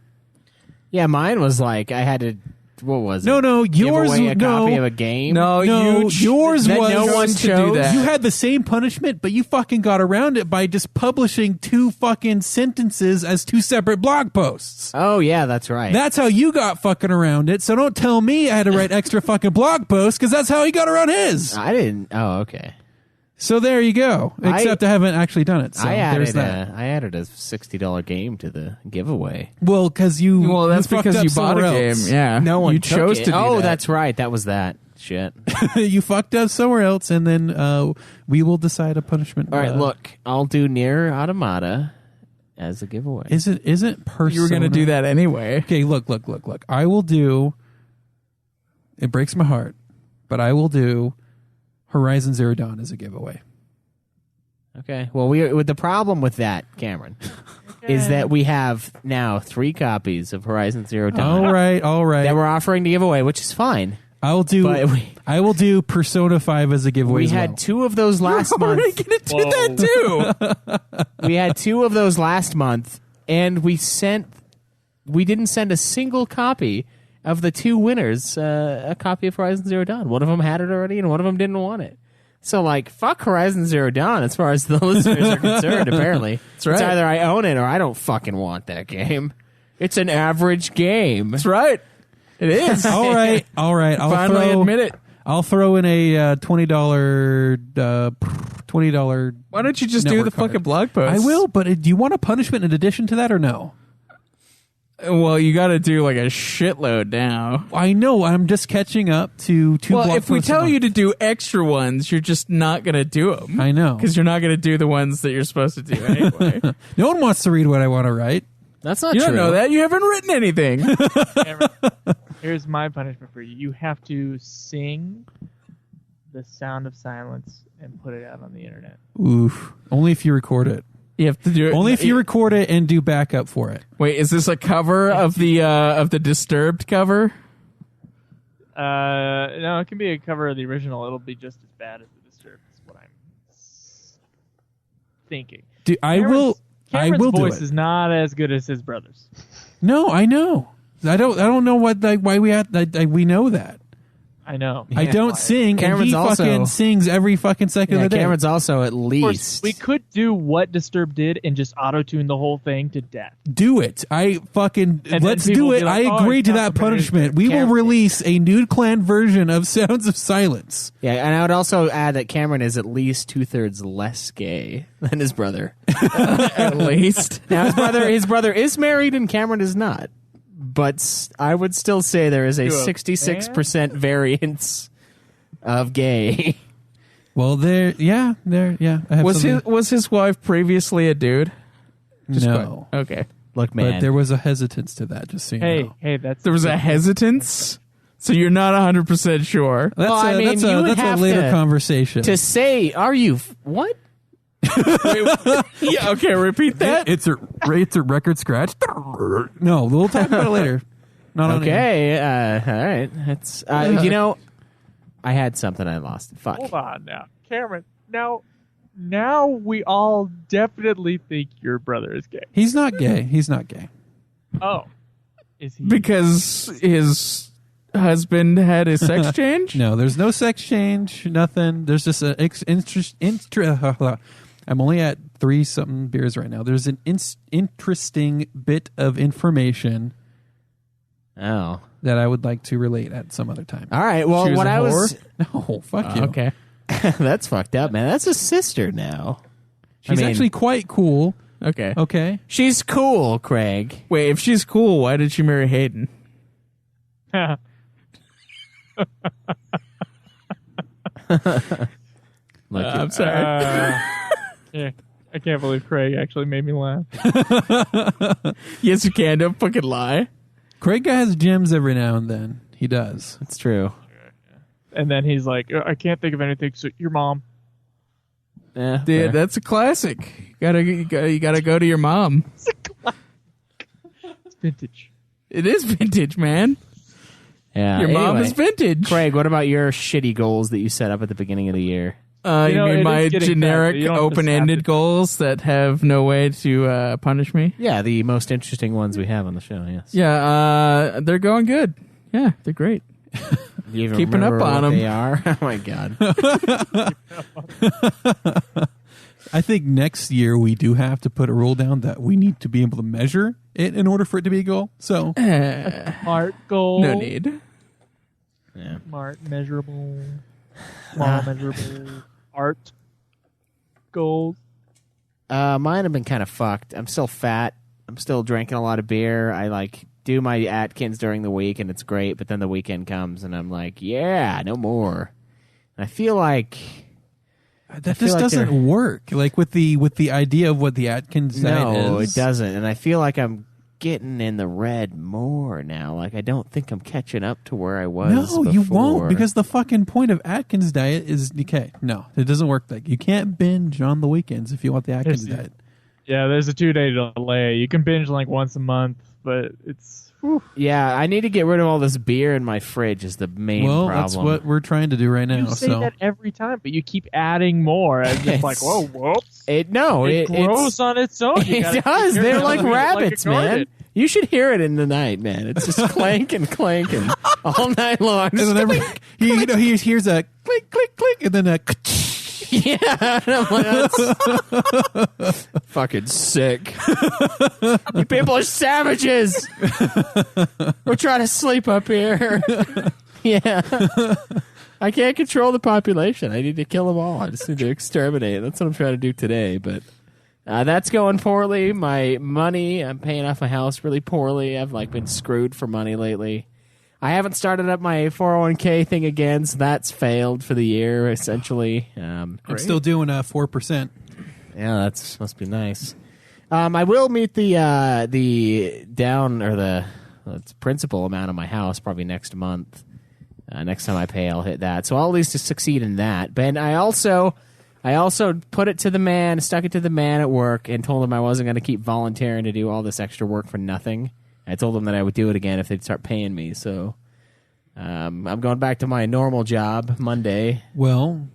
Yeah, mine was like, I had to, what was it? No, Give yours. away a no, copy of a game? No, yours that was no one to do chose? that. You had the same punishment, but you fucking got around it by just publishing 2 fucking sentences as 2 separate blog posts. Oh, yeah, that's right. That's how you got fucking around it. So don't tell me I had to write extra fucking blog posts because that's how he got around his. I didn't. Oh, okay. So there you go. Except I haven't actually done it. So I there's added that. I added a $60 game to the giveaway. Well, because you. Well, that's fucked because up you bought a somewhere game. else. Yeah, No one you took chose it. to. Do that. That's right. That was that. Shit. You fucked up somewhere else, and then we will decide a punishment. All right, look, I'll do Nier Automata as a giveaway. Isn't Persona? You were going to do that anyway. Okay, look. I will do. It breaks my heart, but I will do Horizon Zero Dawn as a giveaway. Okay. Well, the problem with that, Cameron, is that we have now 3 copies of Horizon Zero Dawn. All right. That we're offering to give away, which is fine. I will do Persona 5 as a giveaway. We as well. had 2 of those last month. We're going to do that too. We had 2 of those last month, and we didn't send a single copy of the 2 winners a copy of Horizon Zero Dawn. One of them had it already, and one of them didn't want it. So, fuck Horizon Zero Dawn as far as the listeners are concerned, apparently. That's right. It's either I own it or I don't fucking want that game. It's an average game. That's right. It is. All right. Finally admit it. I'll throw in a $20. Why don't you just do the network card. fucking blog post? I will, but do you want a punishment in addition to that or no? Well, you got to do a shitload now. I know. I'm just catching up to 2 Well, blog if we posts a tell month. you to do extra ones, you're just not going to do them. I know. Because you're not going to do the ones that you're supposed to do anyway. No one wants to read what I want to write. That's not You true. don't know that. You haven't written anything. Cameron, here's my punishment for you. You have to sing the sound of silence and put it out on the internet. Oof. Only if you record it. You have to do it. Only if you record it and do backup for it. Wait, is this a cover of the Disturbed cover? No, it can be a cover of the original. It'll be just as bad as the Disturbed. Is what I'm thinking. Cameron's Cameron's will do voice it. is not as good as his brother's. No, I know. I don't know why we had. We know that. I know. I don't sing, Cameron's and he also- fucking sings every fucking second Yeah, of the day. Cameron's also at Of course, least. we could do what Disturbed did and just auto-tune the whole thing to death. Do it. then Let's people do will it. be like, I "Oh, agree it's to not that the very punishment. good." We will Cameron- release a Nude Clan version of Sounds of Silence. Yeah, and I would also add that Cameron is at least 2/3 less gay than his brother. At least. Now his brother is married and Cameron is not. But I would still say there is a 66% variance of gay. Well, I have Was his wife previously a dude? no, Okay. Look, man. but there was a hesitance to that. Just so you know. Hey, that's There was a hesitance, so you're not 100% sure. That's Well, I mean, you would that's a have later to- conversation. to say, are you what? Yeah. Okay. Repeat that. It's a record scratch. No, we'll talk about it later. Not on air. Okay, all right. That's I had something I lost. Fuck. Hold on now, Cameron. Now we all definitely think your brother is gay. He's not gay. He's not gay. Oh, is he? Because his husband had a sex change. No, there's no sex change. Nothing. There's just an I'm only at 3-something beers right now. There's an interesting bit of information Oh. that I would like to relate at some other time. All right. Well, She was what a I was No, fuck you. Okay. that's fucked up, man. That's a sister now. She's actually quite cool. Okay. Okay. She's cool, Craig. Wait, if she's cool, why did she marry Hayden? Look, I'm sorry. Yeah, I can't believe Craig actually made me laugh. Yes, you can. Don't fucking lie. Craig has gems every now and then. He does. it's true. And then he's like, I can't think of anything. So your mom. Yeah, Dude, fair. that's a classic. You gotta go to your mom. It's vintage. It is vintage, man. yeah. Your mom Anyway, is vintage. Craig, what about your shitty goals that you set up at the beginning of the year? You know, mean it my is getting generic better. You don't have to open-ended snap it. goals that have no way to punish me? Yeah, the most interesting ones we have on the show. Yes. Yeah, they're going good. Yeah, they're great. Do you even Keeping up remember on what 'em. They are. Oh my god. I think next year we do have to put a rule down that we need to be able to measure it in order for it to be a goal. So Smart goal. No need. Yeah. Smart, measurable, small, measurable, art. goals? Mine have been kind of fucked. I'm still fat. I'm still drinking a lot of beer. I like do my Atkins during the week, and it's great. But then the weekend comes, and I'm like, yeah, no more. And I feel like that just doesn't work. Like with the idea of what the Atkins diet is. No, it doesn't. And I feel like I'm getting in the red more now. Like I don't think I'm catching up to where I was. No, before. you won't, because the fucking point of Atkins diet is okay. No, it doesn't work. Like you can't binge on the weekends if you want the Atkins diet. Yeah, there's a 2-day delay. You can binge like once a month, but it's... Whew. Yeah, I need to get rid of all this beer in my fridge is the main problem. Well, that's what we're trying to do right now. You say that every time, but you keep adding more. And it's like, whoa, whoops. It grows on its own. It does. They're like rabbits, man. You should hear it in the night, man. It's just clanking all night long. And then he hears a click, click, click, and then a... Yeah, and I'm like, that's fucking sick. You people are savages. We're trying to sleep up here. Yeah. I can't control the population. I need to kill them all. I just need to exterminate. That's what I'm trying to do today. But that's going poorly. My money, I'm paying off my house really poorly. I've like been screwed for money lately. I haven't started up my 401k thing again, so that's failed for the year, essentially. I'm still doing 4%. Yeah, that must be nice. I will meet the down or the principal amount of my house probably next month. Next time I pay, I'll hit that. So I'll at least succeed in that. But I also put it to the man, stuck it to the man at work, and told him I wasn't going to keep volunteering to do all this extra work for nothing. I told them that I would do it again if they'd start paying me. So I'm going back to my normal job Monday. Well,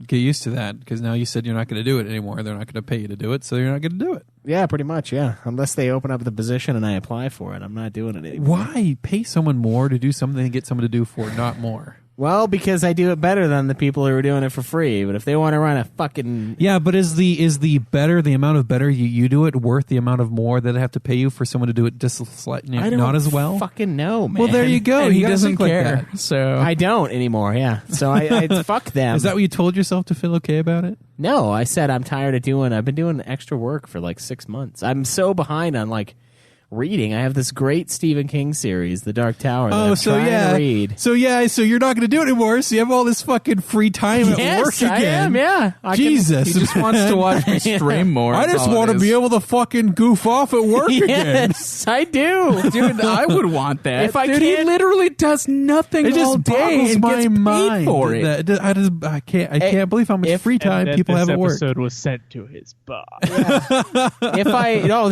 get used to that, because now you said you're not going to do it anymore. They're not going to pay you to do it, so you're not going to do it. Yeah, pretty much, yeah. Unless they open up the position and I apply for it, I'm not doing it anymore. Why pay someone more to do something and get someone to do for not more? Well, because I do it better than the people who are doing it for free. But if they want to run a fucking... Yeah, but is the amount of better you do it worth the amount of more that I have to pay you for someone to do it just slightly, not as well? I don't fucking know, man. Well, there you go. And he doesn't care. Like that. So I don't anymore, yeah. So I fuck them. Is that what you told yourself to feel okay about it? No, I said I've been doing extra work for like 6 months. I'm so behind on like reading. I have this great Stephen King series, The Dark Tower, that I'm trying to read. So you're not going to do it anymore, so you have all this fucking free time at work again. I am, yeah. Jesus. he just wants to watch me stream more. I just want to be able to fucking goof off at work again. Yes, I do. Dude, I would want that. If I Dude, he can't- literally does nothing It all just day boggles and my gets mind. paid for it. I can't believe how much free time people have at work. This episode was sent to his boss.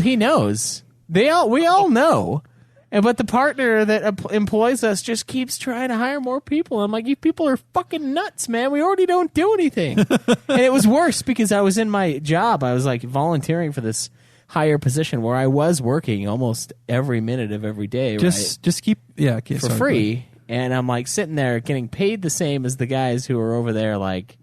He knows. We all know. But the partner that employs us just keeps trying to hire more people. I'm like, you people are fucking nuts, man. We already don't do anything. And it was worse because I was in my job. I was like volunteering for this higher position where I was working almost every minute of every day. Just keep for free. And I'm like sitting there getting paid the same as the guys who are over there like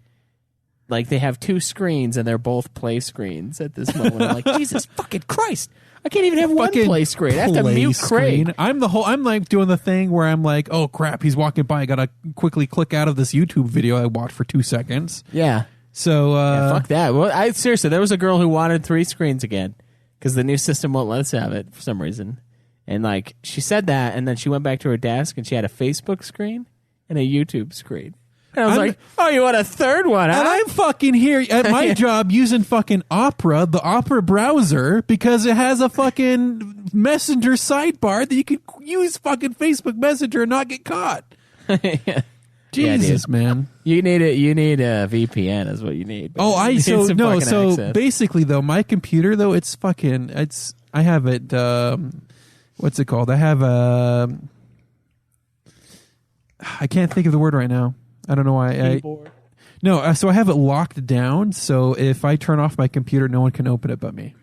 they have 2 screens and they're both play screens at this moment. I'm like, Jesus fucking Christ. I can't even have one play screen. I have to mute Craig. I'm like doing the thing where I'm like, oh crap, he's walking by. I gotta quickly click out of this YouTube video I watched for 2 seconds. Yeah. So fuck that. Well, seriously, there was a girl who wanted 3 screens again because the new system won't let us have it for some reason. And like she said that, and then she went back to her desk and she had a Facebook screen and a YouTube screen. And I was like, oh, you want a third one, huh? And I'm fucking here at my job using fucking Opera, the Opera browser, because it has a fucking Messenger sidebar that you can use fucking Facebook Messenger and not get caught. Yeah. Jesus, man. You need a VPN is what you need. So basically though, my computer though, I have it, what's it called? I have I can't think of the word right now. I don't know why. So I have it locked down. So if I turn off my computer, no one can open it but me.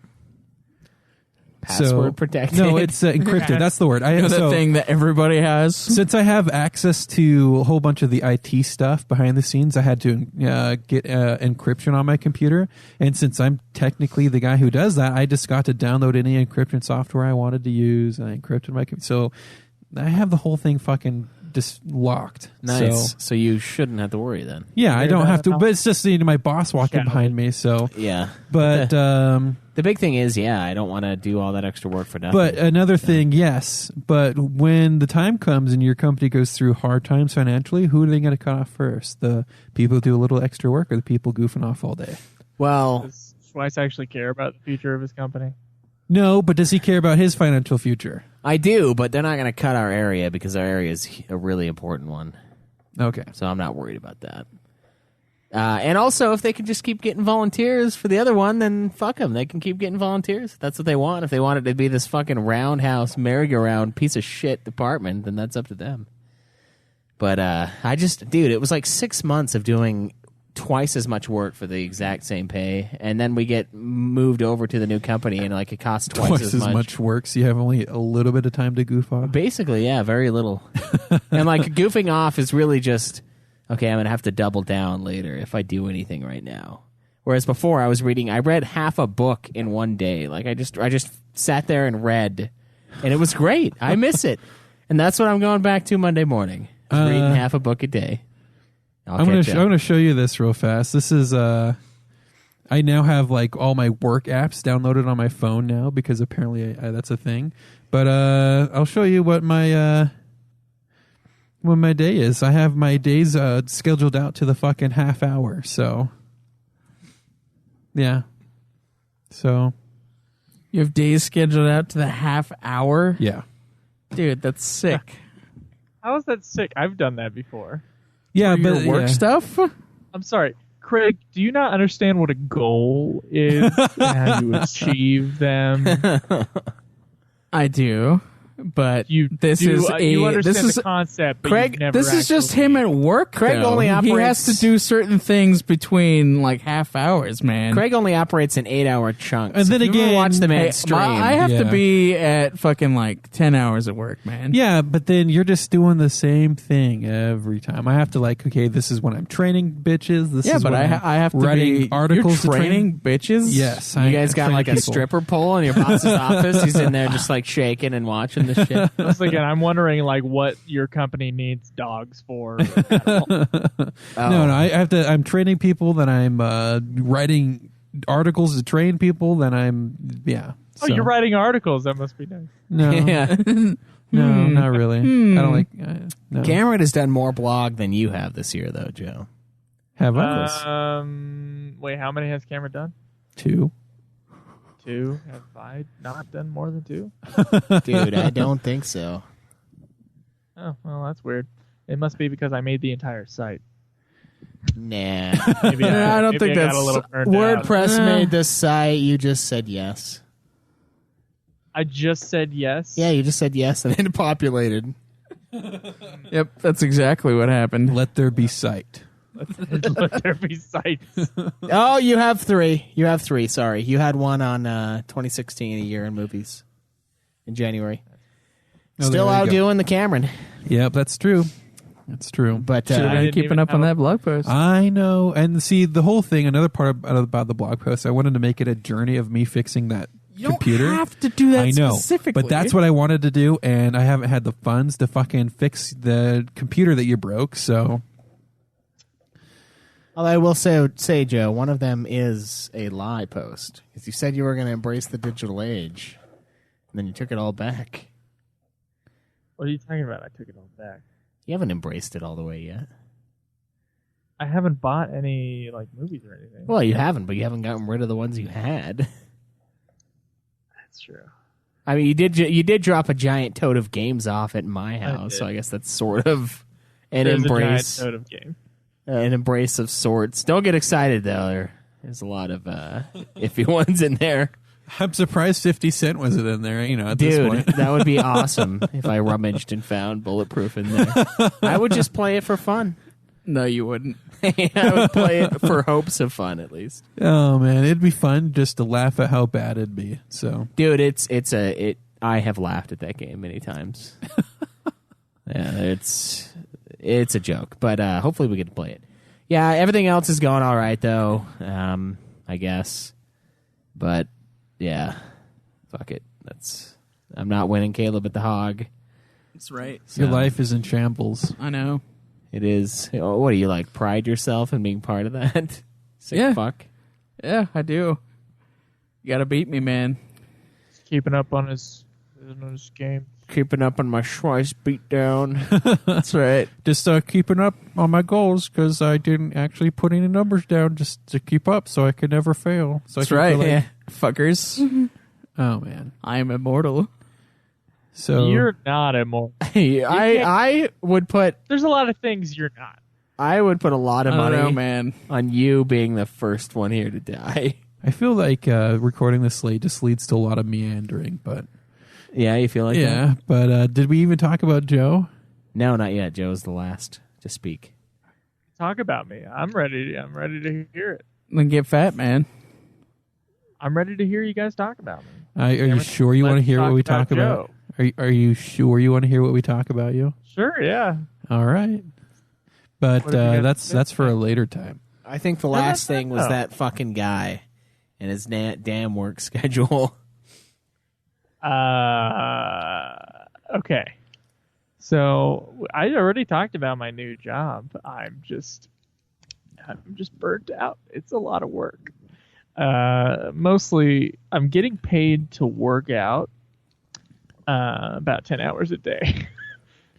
Password protected. No, it's encrypted. That's the word. The thing that everybody has. Since I have access to a whole bunch of the IT stuff behind the scenes, I had to get encryption on my computer. And since I'm technically the guy who does that, I just got to download any encryption software I wanted to use, and I encrypted my computer. So I have the whole thing fucking just locked. Nice. So, So you shouldn't have to worry then. yeah, I don't have to. Now? But it's just my boss walking behind me. So, Yeah. but The big thing is, I don't want to do all that extra work for nothing. but another thing, yes. But when the time comes and your company goes through hard times financially, who are they going to cut off first? The people who do a little extra work, or the people goofing off all day? well, Does Schweiss actually care about the future of his company? No, but does he care about his financial future? I do, but they're not going to cut our area because our area is a really important one. Okay. So I'm not worried about that. And also, if they can just keep getting volunteers for the other one, then fuck them. They can keep getting volunteers. That's what they want. If they want it to be this fucking roundhouse, merry-go-round piece of shit department, then that's up to them. But dude, it was like 6 months of doing twice as much work for the exact same pay, and then we get moved over to the new company, and like it costs twice as much work, so you have only a little bit of time to goof off. Basically, yeah, very little. And like goofing off is really just, okay, I'm going to have to double down later if I do anything right now. Whereas before I read half a book in one day. Like I just sat there and read, and it was great. I miss it. And that's what I'm going back to Monday morning. Reading half a book a day. I'm going to show you this real fast. This is I now have like all my work apps downloaded on my phone now because apparently that's a thing. But I'll show you what my day is. I have my days scheduled out to the fucking half hour. So yeah. So You have days scheduled out to the half hour? yeah. Dude, that's sick. How is that sick? I've done that before. Yeah, Your but work yeah. stuff? I'm sorry. Craig, do you not understand what a goal is and how you achieve them? I do. But this you understand is the concept, but Craig, you've never this is just him at work. Craig though. only He operates- has to do certain things between like half hours, man. Craig only operates in 8-hour chunks. And then If you ever again- watch the man Hey, stream. I have to Yeah. be at fucking like 10 hours at work, man. Yeah, but then you're just doing the same thing every time. I have to like, okay, this is when I'm training bitches. This Yeah, is but when I have to writing be articles. You're to train. training bitches. Yes, You guys got train like a people. stripper pole in your boss's office. He's in there just like shaking and watching the shit. Once again, I'm wondering like what your company needs dogs for. No, I have to. I'm training people. Then I'm writing articles to train people. Then I'm Oh, so- you're writing articles. That must be nice. No, Yeah. no, not really. I don't like. No. Cameron has done more blog than you have this year, though, Joe. Have I? Wait, how many has Cameron done? 2. 2. Have I not done more than 2? Dude, I don't think so. Oh, well, that's weird. It must be because I made the entire site. Nah. Maybe I don't maybe think I got that's a little burned out. WordPress made this site. You just said yes. I just said yes. Yeah, you just said yes, and then it populated. Yep, that's exactly what happened. Let there be sight. Let there be sites. Oh, you have 3. You have 3. Sorry, you had one on 2016, a year in movies, in January. Oh, Still there you go. outdoing the Cameron, Yep, that's true. That's true. but Should have I been didn't keeping even up on have that blog post. I know, and see the whole thing. Another part about the blog post, I wanted to make it a journey of me fixing that computer. You don't have to do that I know, specifically. but that's what I wanted to do, and I haven't had the funds to fucking fix the computer that you broke. So, although I will say, Joe, one of them is a lie post because you said you were going to embrace the digital age, and then you took it all back. What are you talking about? I took it all back. You haven't embraced it all the way yet. I haven't bought any like movies or anything. Well, you haven't, but you haven't gotten rid of the ones you had. That's true. I mean, you did drop a giant tote of games off at my house, did. so I guess that's sort of an There's embrace, a giant toad of game. an embrace of sorts. Don't get excited though. There's a lot of iffy ones in there, I'm surprised 50 Cent wasn't in there. At this dude. point. That would be awesome if I rummaged and found Bulletproof in there. I would just play it for fun. No, you wouldn't. I would play it for hopes of fun, at least. Oh man, it'd be fun just to laugh at how bad it'd be. So, Dude, I have laughed at that game many times. Yeah, it's a joke, but hopefully we get to play it. Yeah, everything else is going all right though. I guess, but yeah, fuck it. I'm not winning Caleb at the Hog. That's right. Your life is in shambles. I know. It is. Oh, what do you like? Pride yourself in being part of that? Sick Yeah. fuck. Yeah, I do. You gotta beat me, man. He's keeping up on his game. Keeping up on my Schweiss beatdown. That's right. Just keeping up on my goals because I didn't actually put any numbers down just to keep up so I could never fail. So That's I right. could Yeah. Fuckers. Oh, man. I am immortal. So You're not immortal. I would put There's a lot of things you're not. I would put a lot of I don't money know, man. on you being the first one here to die. I feel like recording this late just leads to a lot of meandering, but Yeah, you feel like that? yeah. But did we even talk about Joe? No, not yet. Joe's the last to speak. Talk about me. I'm ready to hear it. Then get fat, man. I'm ready to hear you guys talk about me. Are you sure you want to Let's hear what we talk talk about? Are you sure you want to hear what we talk about you? Sure, yeah. All right. But What have you got to say? that's for a later time. I think the last thing was that fucking guy and his damn work schedule. Okay. So I already talked about my new job. I'm just burnt out. It's a lot of work. Mostly I'm getting paid to work out about 10 hours a day.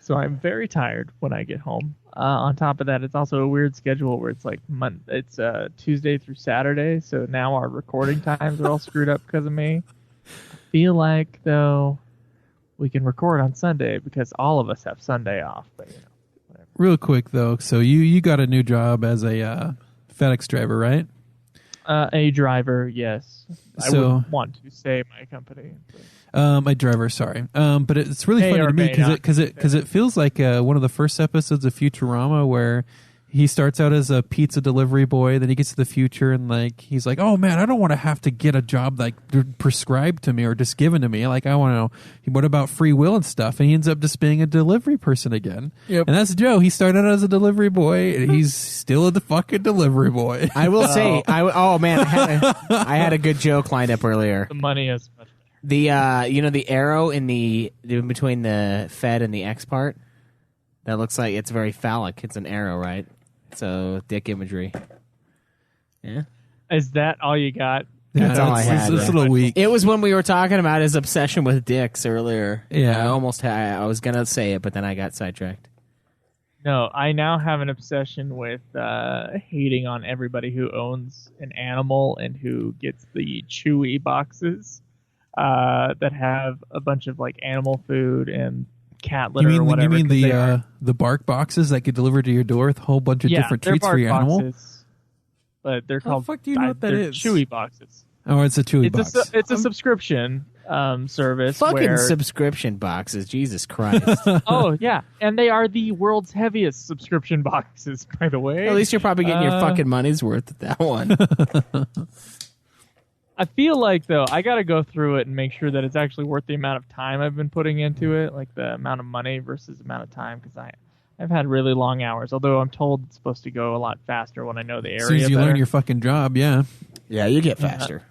So I'm very tired when I get home. On top of that, it's also a weird schedule where it's like it's Tuesday through Saturday. So now our recording times are all screwed up because of me. I feel like though we can record on Sunday because all of us have Sunday off. But whatever. Real quick though, so you got a new job as a FedEx driver, right? A driver, yes. I So- wouldn't want to say my company. But A driver, sorry. But it's really May funny or to me may not. because it feels like one of the first episodes of Futurama where he starts out as a pizza delivery boy, then he gets to the future and like he's like, oh man, I don't want to have to get a job like prescribed to me or just given to me. Like I want to. What about free will and stuff? And he ends up just being a delivery person again. Yep. And that's Joe. He started out as a delivery boy, and he's still the fucking delivery boy. I will say, I had a good joke lined up earlier. the money is much better. The the arrow in between the Fed and the X part, that looks like it's very phallic. It's an arrow, right? So dick imagery. Yeah. Is that all you got? That's all I had, It's a yeah. little weak. It was when we were talking about his obsession with dicks earlier. Yeah. I was gonna say it, but then I got sidetracked. No, I now have an obsession with hating on everybody who owns an animal and who gets the Chewy boxes that have a bunch of like animal food and cat litter or whatever. You 'cause mean they are- the bark boxes that get delivered to your door with a whole bunch of different they're treats for bark your animal? boxes, but they're How called. the fuck do you know what that they're is? Chewy boxes. Oh, it's a Chewy It's box. a subscription service. Fucking where, subscription boxes, Jesus Christ! Oh yeah, and they are the world's heaviest subscription boxes, by the way. At least you're probably getting your fucking money's worth at that one. I feel like though I got to go through it and make sure that it's actually worth the amount of time I've been putting into it, like the amount of money versus the amount of time, because I've had really long hours. Although I'm told it's supposed to go a lot faster when I know the area As soon as you better. learn your fucking job, yeah. Yeah, you get faster.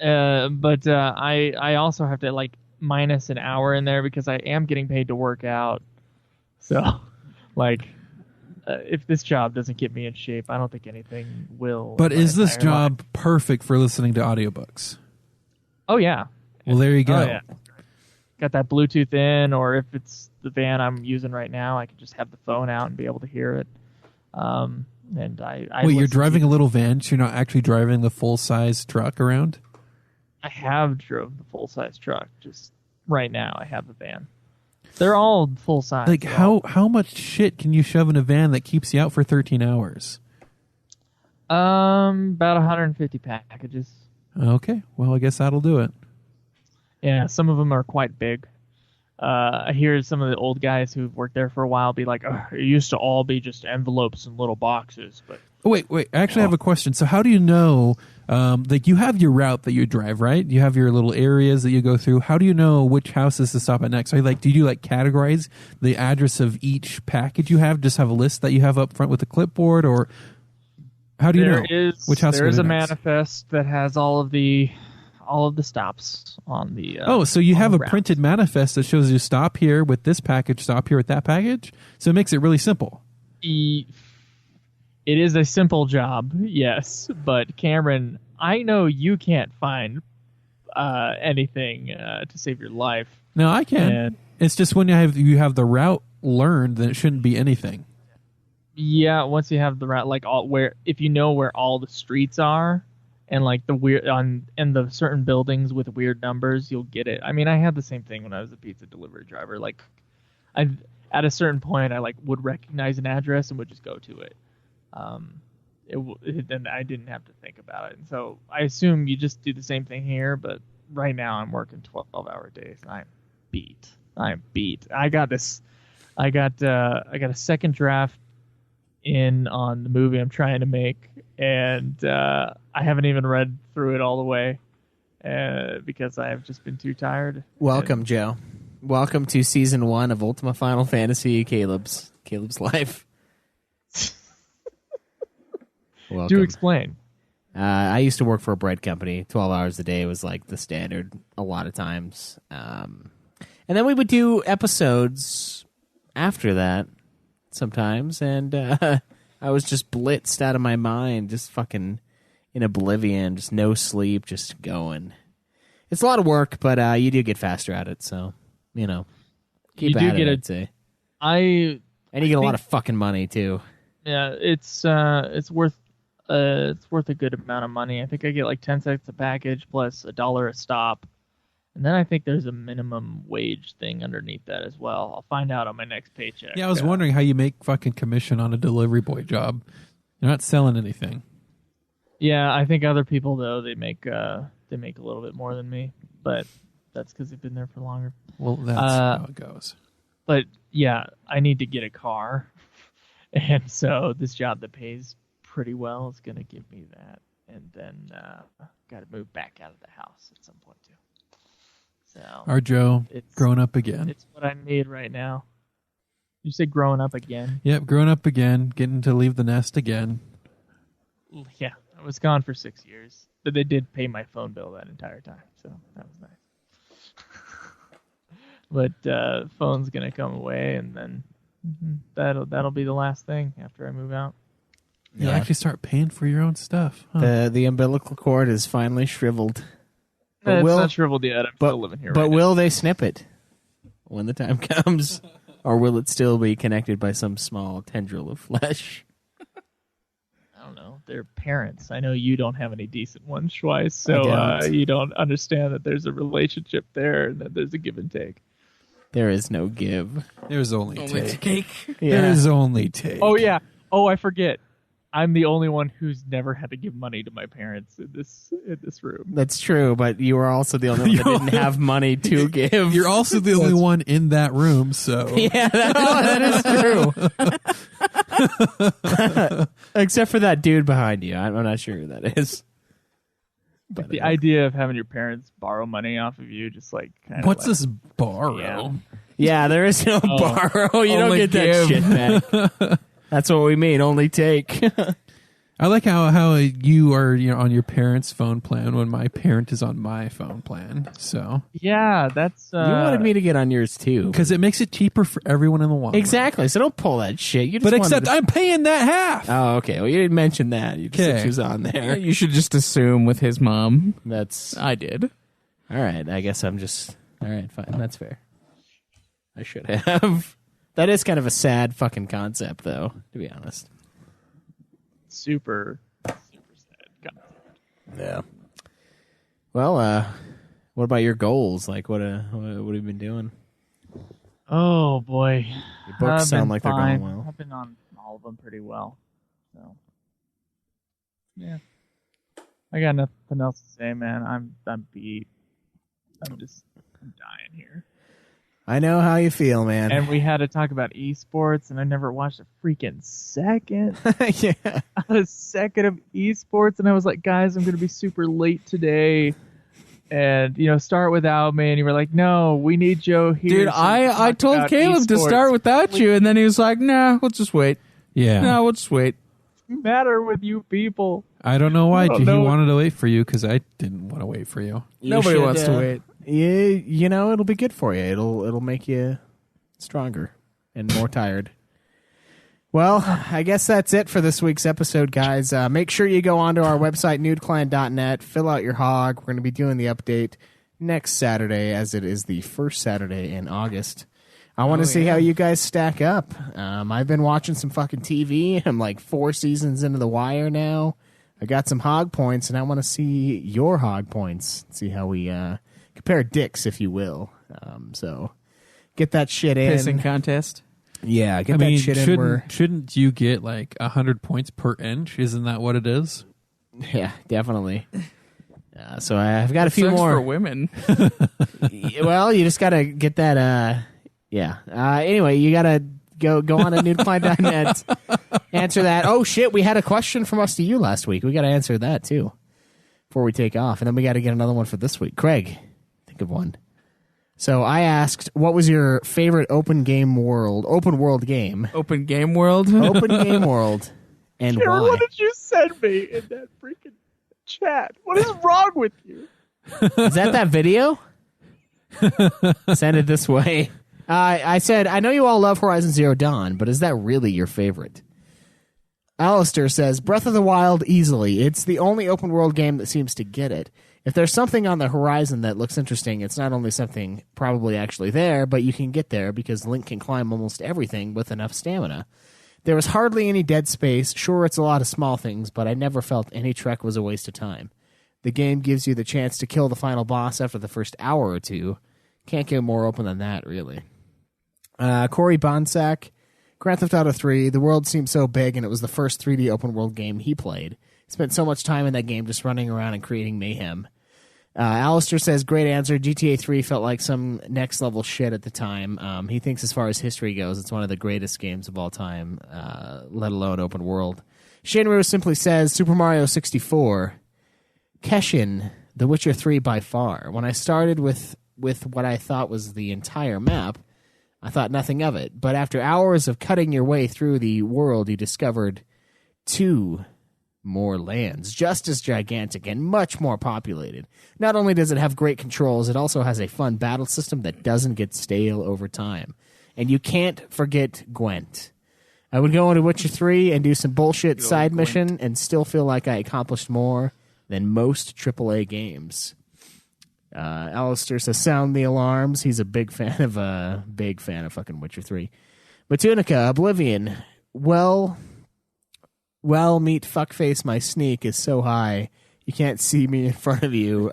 But I also have to like minus an hour in there because I am getting paid to work out. So, like, if this job doesn't get me in shape, I don't think anything will. But in my is this entire life. job perfect for listening to audiobooks? Oh yeah. Well, there you go. Oh yeah. Got that Bluetooth in, or if it's the van I'm using right now, I can just have the phone out and be able to hear it. And I Wait, you're listen to- driving a little van, so you're not actually driving the full-size truck around? I have drove the full size truck. Just right now, I have the van. They're all full size. Like, how much shit can you shove in a van that keeps you out for 13 hours? About 150 packages. Okay, well, I guess that'll do it. Yeah, some of them are quite big. I hear some of the old guys who've worked there for a while be like, it used to all be just envelopes and little boxes, but Oh, wait. I actually have a question. So how do you know, like you have your route that you drive, right? You have your little areas that you go through. How do you know which houses to stop at next? Are you like, do you like categorize the address of each package you have? Just have a list that you have up front with a clipboard, or how do you know which house to there go is to a next? manifest that has all of the all of the stops on the. So you have a routes. printed manifest that shows you stop here with this package, stop here with that package. So it makes it really simple. It is a simple job, yes, but Cameron, I know you can't find anything to save your life. No, I can. And, it's just when you have the route learned, then it shouldn't be anything. yeah, once you have the route, like if you know where all the streets are, and like the weird and the certain buildings with weird numbers, you'll get it. I mean, I had the same thing when I was a pizza delivery driver. Like, at a certain point, I like would recognize an address and would just go to it. And I didn't have to think about it. And so I assume you just do the same thing here. But right now, I'm working 12-hour days, and I'm beat. I got this. I got a second draft in on the movie I'm trying to make, and I haven't even read through it all the way because I have just been too tired. Welcome, Joe. Welcome to season 1 of Ultima Final Fantasy. Caleb's life. Welcome. Do explain. I used to work for a bread company. 12 hours a day was like the standard a lot of times. And then we would do episodes after that sometimes. And I was just blitzed out of my mind, just fucking in oblivion, just no sleep, just going. It's a lot of work, but you do get faster at it. So, you know, keep at it, I'd say. And you get a lot of fucking money, too. Yeah, it's worth a good amount of money. I think I get like 10 cents a package plus $1 a stop. And then I think there's a minimum wage thing underneath that as well. I'll find out on my next paycheck. Yeah, I was wondering how you make fucking commission on a delivery boy job. You're not selling anything. Yeah, I think other people though they make a little bit more than me, but that's because they've been there for longer. Well, that's how it goes. But yeah, I need to get a car, and so this job that pays pretty well is going to give me that, and then got to move back out of the house at some point too. So Our Joe, growing up again. It's what I need right now. You say growing up again? Yep, growing up again, getting to leave the nest again. Yeah, I was gone for 6 years, but they did pay my phone bill that entire time, so that was nice. But phone's gonna come away, and then that'll be the last thing after I move out. You'll actually start paying for your own stuff. Huh? The umbilical cord is finally shriveled. It's not shriveled yet. I'm still living here. But right will they snip it when the time comes? Or will it still be connected by some small tendril of flesh? I don't know. They're parents. I know you don't have any decent ones, Schweiss, so you don't understand that there's a relationship there and that there's a give and take. There is no give. There's only take. Yeah. There's only take. Oh, yeah. Oh, I forget. I'm the only one who's never had to give money to my parents in this room. That's true, but you were also the only one that didn't have money to give. You're also the only one in that room, so... Yeah, that is true. Except for that dude behind you. I'm not sure who that is. But the idea of having your parents borrow money off of you, just like kind of. What's this borrow? Yeah, there is no borrow. You don't get that shit back. That's what we mean. Only take. I like how you are on your parents' phone plan when my parent is on my phone plan. So yeah, that's. You wanted me to get on yours too because it makes it cheaper for everyone in the long run. Exactly. So don't pull that shit. You just but except I'm paying that half. Oh, okay. Well, you didn't mention that. You just said she was on there. You should just assume with his mom. I did. All right. I guess I'm just. All right. Fine. That's fair. I should have. That is kind of a sad fucking concept, though, to be honest. Super sad concept. Yeah. Well, what about your goals? Like, what have you been doing? Oh, boy. Your books sound like fine. they're going well. I've been on all of them pretty well. So, yeah. I got nothing else to say, man. I'm beat. I'm dying here. I know how you feel, man. And we had to talk about esports, and I never watched a freaking second. Yeah. A second of esports, and I was like, guys, I'm going to be super late today. And, start without me. And you were like, no, we need Joe here. Dude, I told Caleb to start without you, and then he was like, nah, we'll just wait. Yeah. No, we'll just wait. What's the matter with you people? I don't know why. don't He know. wanted to wait for you because I didn't want to wait for you. Nobody wants to wait. You know, it'll be good for you. It'll make you stronger and more tired. Well, I guess that's it for this week's episode, guys. Make sure you go onto our website, nudeclan.net, fill out your hog. We're going to be doing the update next Saturday, as it is the first Saturday in August. I want to see how you guys stack up. I've been watching some fucking TV. I'm like 4 seasons into The Wire now. I got some hog points, and I want to see your hog points. See how we compare dicks, if you will. So get that shit in. Pissing contest. Yeah, get that shit in. Shouldn't you get like 100 points per inch? Isn't that what it is? Yeah, definitely. So I've got a few Sucks more for women. Well, you just gotta get that. Yeah. Anyway, you gotta go on to nudeclan.net. Answer that. Oh shit, we had a question from us to you last week. We gotta answer that too before we take off, and then we gotta get another one for this week. Craig, think of one. So I asked, what was your favorite open world game? Open game world. Open game world, and Jared, why? what did you send me in that freaking chat? What is wrong with you? Is that video? Send it this way. I said, I know you all love Horizon Zero Dawn, but is that really your favorite? Alistair says, Breath of the Wild easily. It's the only open world game that seems to get it. If there's something on the horizon that looks interesting, it's not only something probably actually there, but you can get there because Link can climb almost everything with enough stamina. There was hardly any dead space. Sure, it's a lot of small things, but I never felt any trek was a waste of time. The game gives you the chance to kill the final boss after the first hour or two. Can't get more open than that, really. Corey Bonsack, Grand Theft Auto 3, the world seemed so big and it was the first 3D open world game he played. Spent so much time in that game just running around and creating mayhem. Alistair says, great answer. GTA 3 felt like some next level shit at the time. He thinks as far as history goes, it's one of the greatest games of all time, let alone open world. Shinru simply says, Super Mario 64. Keshin, The Witcher 3 by far. When I started with what I thought was the entire map, I thought nothing of it. But after hours of cutting your way through the world, you discovered 2 more lands, just as gigantic and much more populated. Not only does it have great controls, it also has a fun battle system that doesn't get stale over time. And you can't forget Gwent. I would go into Witcher 3 and do some bullshit side mission and still feel like I accomplished more than most AAA games. Alistair says, sound the alarms. He's a big fan of fucking Witcher 3. Batunica, Oblivion. Well, meet fuckface, my sneak is so high you can't see me in front of you.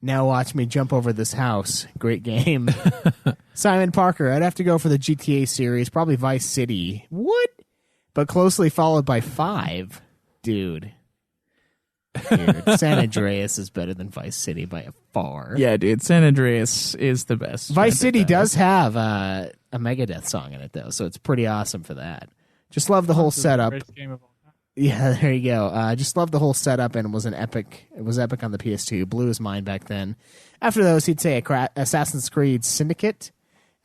Now watch me jump over this house. Great game. Simon Parker, I'd have to go for the GTA series, probably Vice City. What? But closely followed by 5. Dude. San Andreas is better than Vice City by a far. Yeah, dude, San Andreas is the best. Vice City does have a Megadeth song in it, though, so it's pretty awesome for that. Just love the whole setup. Yeah, there you go. Just love the whole setup, and it was epic on the PS2. Blew his mind back then. After those, he'd say Assassin's Creed Syndicate,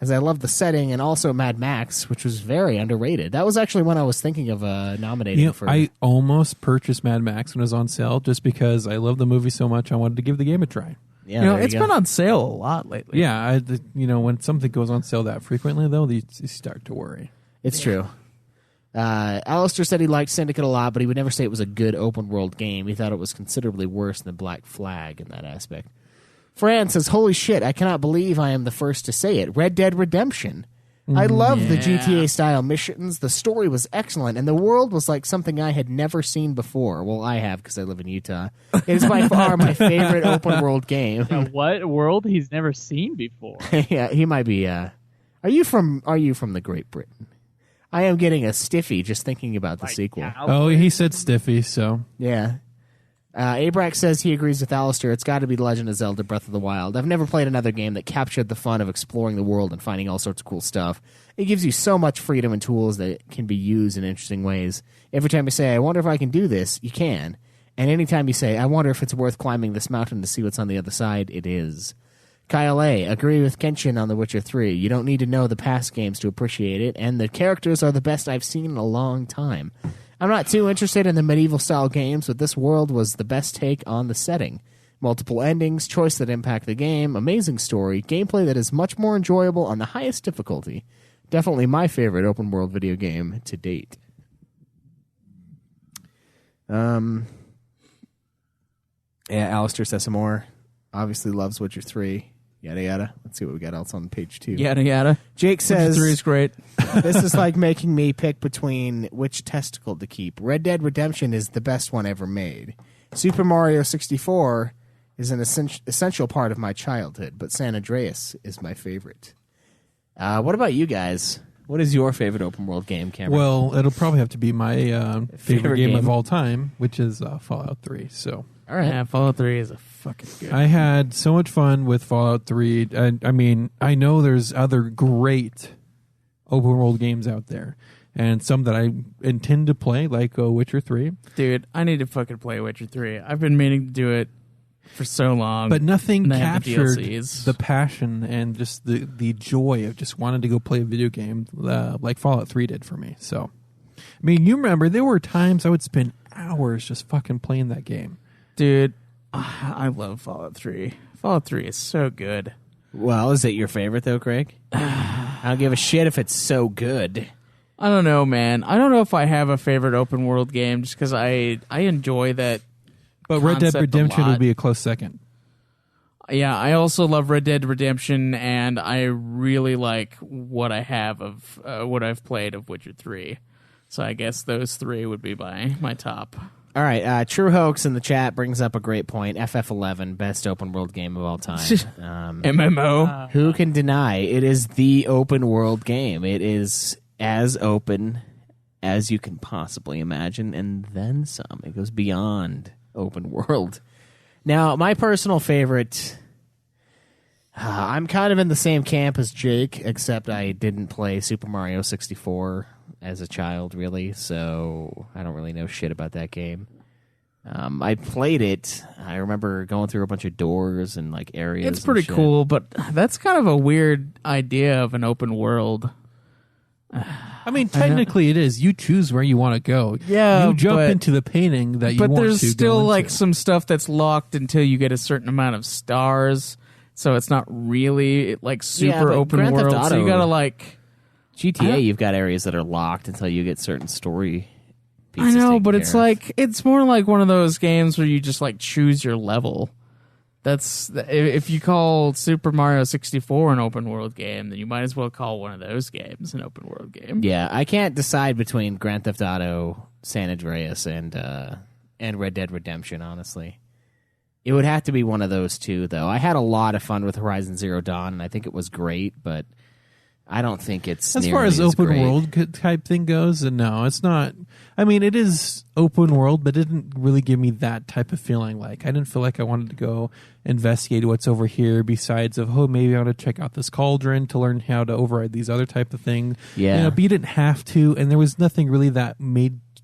as I love the setting, and also Mad Max, which was very underrated. That was actually one I was thinking of nominating for. I almost purchased Mad Max when it was on sale just because I love the movie so much. I wanted to give the game a try. Yeah, it's been on sale a lot lately. Yeah, when something goes on sale that frequently, though, you start to worry. It's true. Alistair said he liked Syndicate a lot, but he would never say it was a good open world game. He thought it was considerably worse than Black Flag in that aspect. Fran says, holy shit, I cannot believe I am the first to say it. Red Dead Redemption. I love the GTA-style missions. The story was excellent, and the world was like something I had never seen before. Well, I have, because I live in Utah. It is by far my favorite open-world game. What world he's never seen before? Yeah, he might be. Are you from the Great Britain? I am getting a stiffy just thinking about the sequel. Oh, he said stiffy, so. Yeah. Abrax says he agrees with Alistair. It's got to be The Legend of Zelda Breath of the Wild. I've never played another game that captured the fun of exploring the world and finding all sorts of cool stuff. It gives you so much freedom and tools that can be used in interesting ways. Every time you say, I wonder if I can do this, you can. And anytime you say, I wonder if it's worth climbing this mountain to see what's on the other side, it is. Kyle A. Agree with Kenshin on The Witcher 3. You don't need to know the past games to appreciate it, and the characters are the best I've seen in a long time. I'm not too interested in the medieval-style games, but this world was the best take on the setting. Multiple endings, choice that impact the game, amazing story, gameplay that is much more enjoyable on the highest difficulty. Definitely my favorite open-world video game to date. Yeah, Alistair says some more. Obviously loves Witcher 3. Yada, yada. Let's see what we got else on page 2. Yada yada. Jake says, Witcher 3 is great. this is like making me pick between which testicle to keep. Red Dead Redemption is the best one ever made. Super Mario 64 is an essential part of my childhood, but San Andreas is my favorite. What about you guys? What is your favorite open world game, Cameron? Well, it'll probably have to be my favorite game of game. all time, which is Fallout 3. So, all right. Yeah, Fallout 3 is a fucking good. I had so much fun with Fallout 3. I mean, I know there's other great open world games out there, and some that I intend to play, like Witcher 3. Dude, I need to fucking play Witcher 3. I've been meaning to do it for so long. But nothing And they have the captured DLCs. the passion and just the joy of just wanting to go play a video game like Fallout 3 did for me. So, I mean, you remember there were times I would spend hours just fucking playing that game. Dude, I love Fallout 3. Fallout 3 is so good. Well, is it your favorite, though, Craig? I don't give a shit if it's so good. I don't know, man. I don't know if I have a favorite open world game just because I enjoy that. But Red Dead concept a Redemption lot. would be a close second. Yeah, I also love Red Dead Redemption, and I really like what I have of what I've played of Witcher 3. So I guess those three would be my top. All right, True Hoax in the chat brings up a great point. FF11, best open world game of all time. MMO. Who can deny it is the open world game? It is as open as you can possibly imagine, and then some. It goes beyond open world. Now, my personal favorite, I'm kind of in the same camp as Jake, except I didn't play Super Mario 64 as a child, really, so I don't really know shit about that game. I played it. I remember going through a bunch of doors and like areas. It's pretty and shit. cool, but that's kind of a weird idea of an open world. I mean, technically it is. You choose where you want to go. Yeah, you jump but- into the painting that you But want to there's go still into. like some stuff that's locked until you get a certain amount of stars. So it's not really like super but open Grand Theft world. So you Auto- gotta like. GTA, you've got areas that are locked until you get certain story I pieces know, taken but it's care of. like it's more like one of those games where you just like choose your level. That's if you call Super Mario 64 an open world game, then you might as well call one of those games an open world game. Yeah, I can't decide between Grand Theft Auto, San Andreas, and Red Dead Redemption, honestly. It would have to be one of those two, though. I had a lot of fun with Horizon Zero Dawn, and I think it was great, but I don't think it's as far nearly as open great. world type thing goes, and no, it's not. I mean, it is open world, but it didn't really give me that type of feeling. Like I didn't feel like I wanted to go investigate what's over here. Besides of maybe I want to check out this cauldron to learn how to override these other type of things. Yeah. But you didn't have to, and there was nothing really that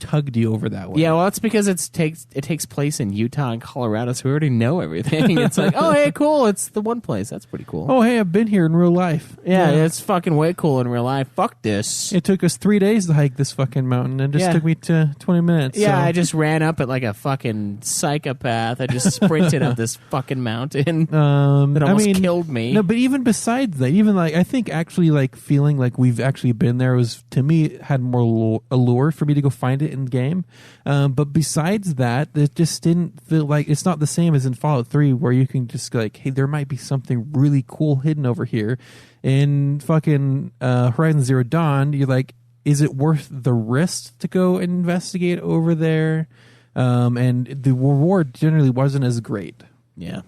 tugged you over that way. Yeah, well, it's because it takes place in Utah and Colorado, so we already know everything. It's like, oh, hey, cool, it's the one place. That's pretty cool. Oh, hey, I've been here in real life. yeah, it's fucking way cool in real life. Fuck this. It took us 3 days to hike this fucking mountain, and it just Yeah. took me to 20 minutes. Yeah, so. I just ran up it like a fucking psychopath. I just sprinted up this fucking mountain that almost killed me. No, but even besides that, even like I think actually like feeling like we've actually been there was to me had more allure for me to go find it in game. But besides that, it just didn't feel like it's not the same as in Fallout 3 where you can just like, hey, there might be something really cool hidden over here. In fucking Horizon Zero Dawn, you're like, is it worth the risk to go and investigate over there? And the reward generally wasn't as great. Yeah.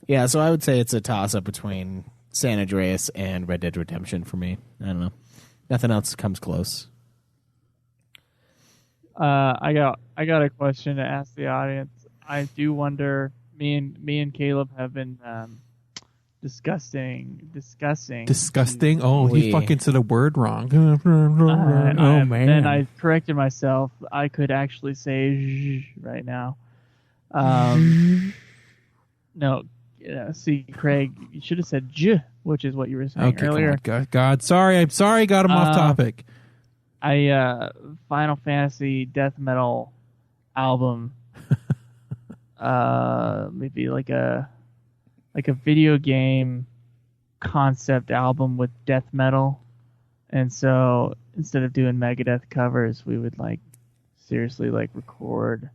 Yeah, so I would say it's a toss-up between San Andreas and Red Dead Redemption for me. I don't know. Nothing else comes close. I got a question to ask the audience. I do wonder. Me and Caleb have been discussing. Disgusting. Oh, he We- fucking said a word wrong. Oh, man. Then I corrected myself. I could actually say zh right now. No, see, Craig, you should have said j, which is what you were saying Okay, earlier. God, sorry. I'm sorry. Got him off topic. Final Fantasy death metal album. Maybe like a video game concept album with death metal. And so instead of doing Megadeth covers, we would like seriously like record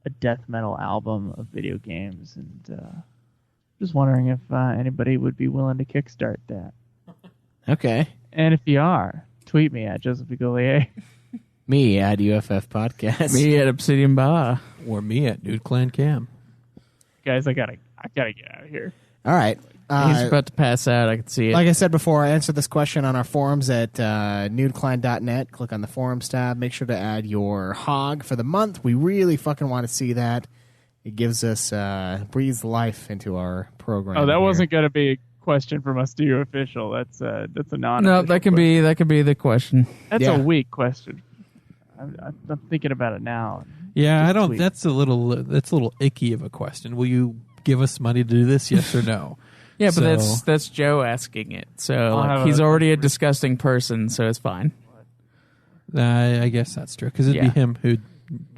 a death metal album of video games. And just wondering if anybody would be willing to kickstart that. Okay. And if you are, tweet me at Joseph Bigolier. Me at UFF Podcast. Me at Obsidian Bar. Or me at Nude Clan Cam. Guys, I gotta get out of here. All right. He's about to pass out. I can see it. Like I said before, I answered this question on our forums at nudeclan.net. Click on the forums tab. Make sure to add your hog for the month. We really fucking want to see that. It gives us, breathes life into our program. Oh, that here. wasn't going to be a question from us to you official. That's a non. No, that can be the question. That's Yeah. a weak question. I'm thinking about it now. Yeah, Just I don't. tweet. That's a little icky of a question. Will you give us money to do this? Yes or no? Yeah, but So- that's Joe asking it. So have he's a- already a disgusting person, so it's fine. I guess that's true because it'd Yeah. be him who'd.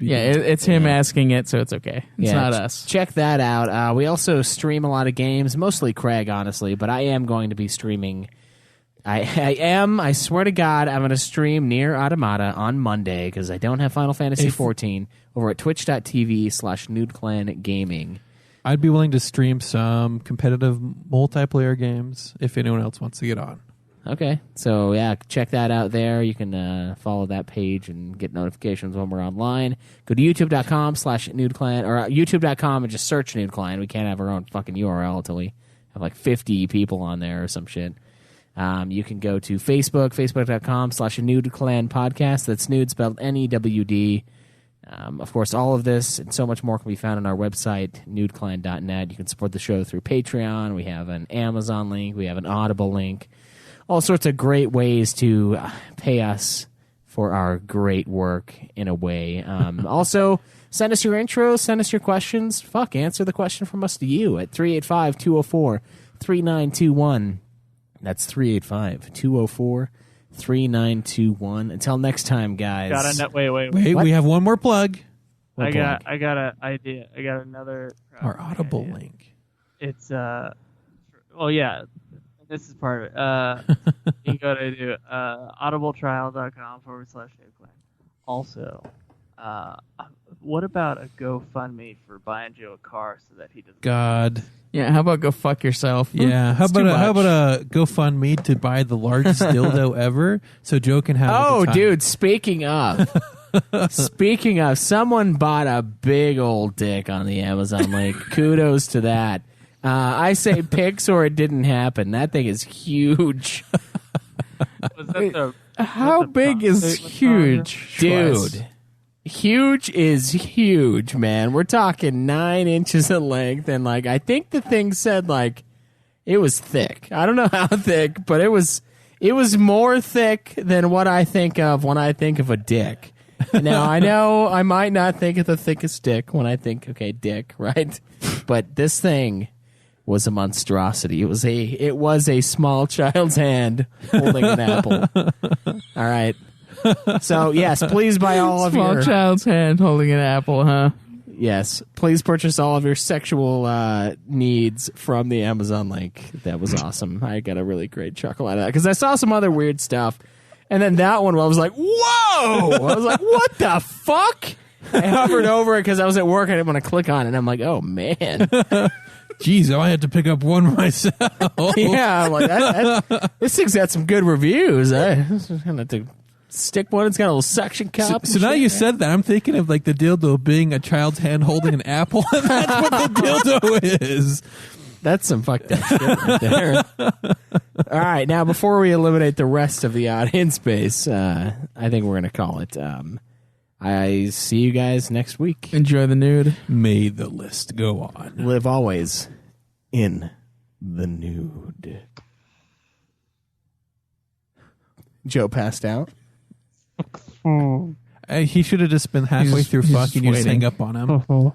Yeah, it's him asking it, so it's okay. It's Yeah, not us. Check that out. We also stream a lot of games, mostly Craig, honestly, but I am going to be streaming. I swear to God, I'm going to stream Nier Automata on Monday because I don't have Final Fantasy XIV over at twitch.tv/NudeClanGaming. I'd be willing to stream some competitive multiplayer games if anyone else wants to get on. Okay, so yeah, check that out there. You can follow that page and get notifications when we're online. Go to youtube.com/NudeClan or youtube.com and just search NudeClan. We can't have our own fucking URL until we have like 50 people on there or some shit. You can go to Facebook, facebook.com/NudeClan podcast. That's nude spelled NEWD. Of course, all of this and so much more can be found on our website, nudeclan.net. You can support the show through Patreon. We have an Amazon link. We have an Audible link. All sorts of great ways to pay us for our great work in a way. Also, send us your intros, send us your questions. Answer the question from us to you at 385-204-3921. That's 385-204-3921. Until next time, guys. Wait. Wait, What? we have one more plug. I got an idea. I got another. Our Audible idea. link. It's yeah. This is part of it. You can go to audibletrial.com/NudeClan. Also, what about a GoFundMe for buying Joe a car so that he doesn't? God. Yeah, how about go fuck yourself? Yeah. How It's too about much. a GoFundMe to buy the largest dildo ever so Joe can have a Oh, good time? dude, speaking of, someone bought a big old dick on the Amazon link. Kudos to that. I say pics or it didn't happen. That thing is huge. Was that the, How big is prostate huge? Schweiss? Dude, huge is huge, man. We're talking 9 inches in length, and like I think the thing said like it was thick. I don't know how thick, but it was more thick than what I think of when I think of a dick. Now I know I might not think of the thickest dick when I think dick, right? But this thing was a monstrosity. It was a small child's hand holding an apple. All right. So yes, please buy all of Small your child's hand holding an apple, huh? yes. Please purchase all of your sexual needs from the Amazon link. That was awesome. I got a really great chuckle out of that because I saw some other weird stuff, and then that one I was like, "Whoa!" I was like, "What the fuck?" I hovered over it because I was at work. I didn't want to click on it. And I'm like, "Oh man." Jeez, I had to pick up one myself. Yeah, I'm like, this thing's got some good reviews. I'm gonna have to stick one. It's got a little suction cup. So now you said that, I'm thinking of like the dildo being a child's hand holding an apple, and that's what the dildo is. That's some fucked up shit right there. All right, now before we eliminate the rest of the audience base, I think we're gonna call it. I see you guys next week. Enjoy the nude. May the list go on. Live always in the nude. Joe passed out. He should have just been halfway He's- through he's fucking. You just waiting. hang up on him. Oh.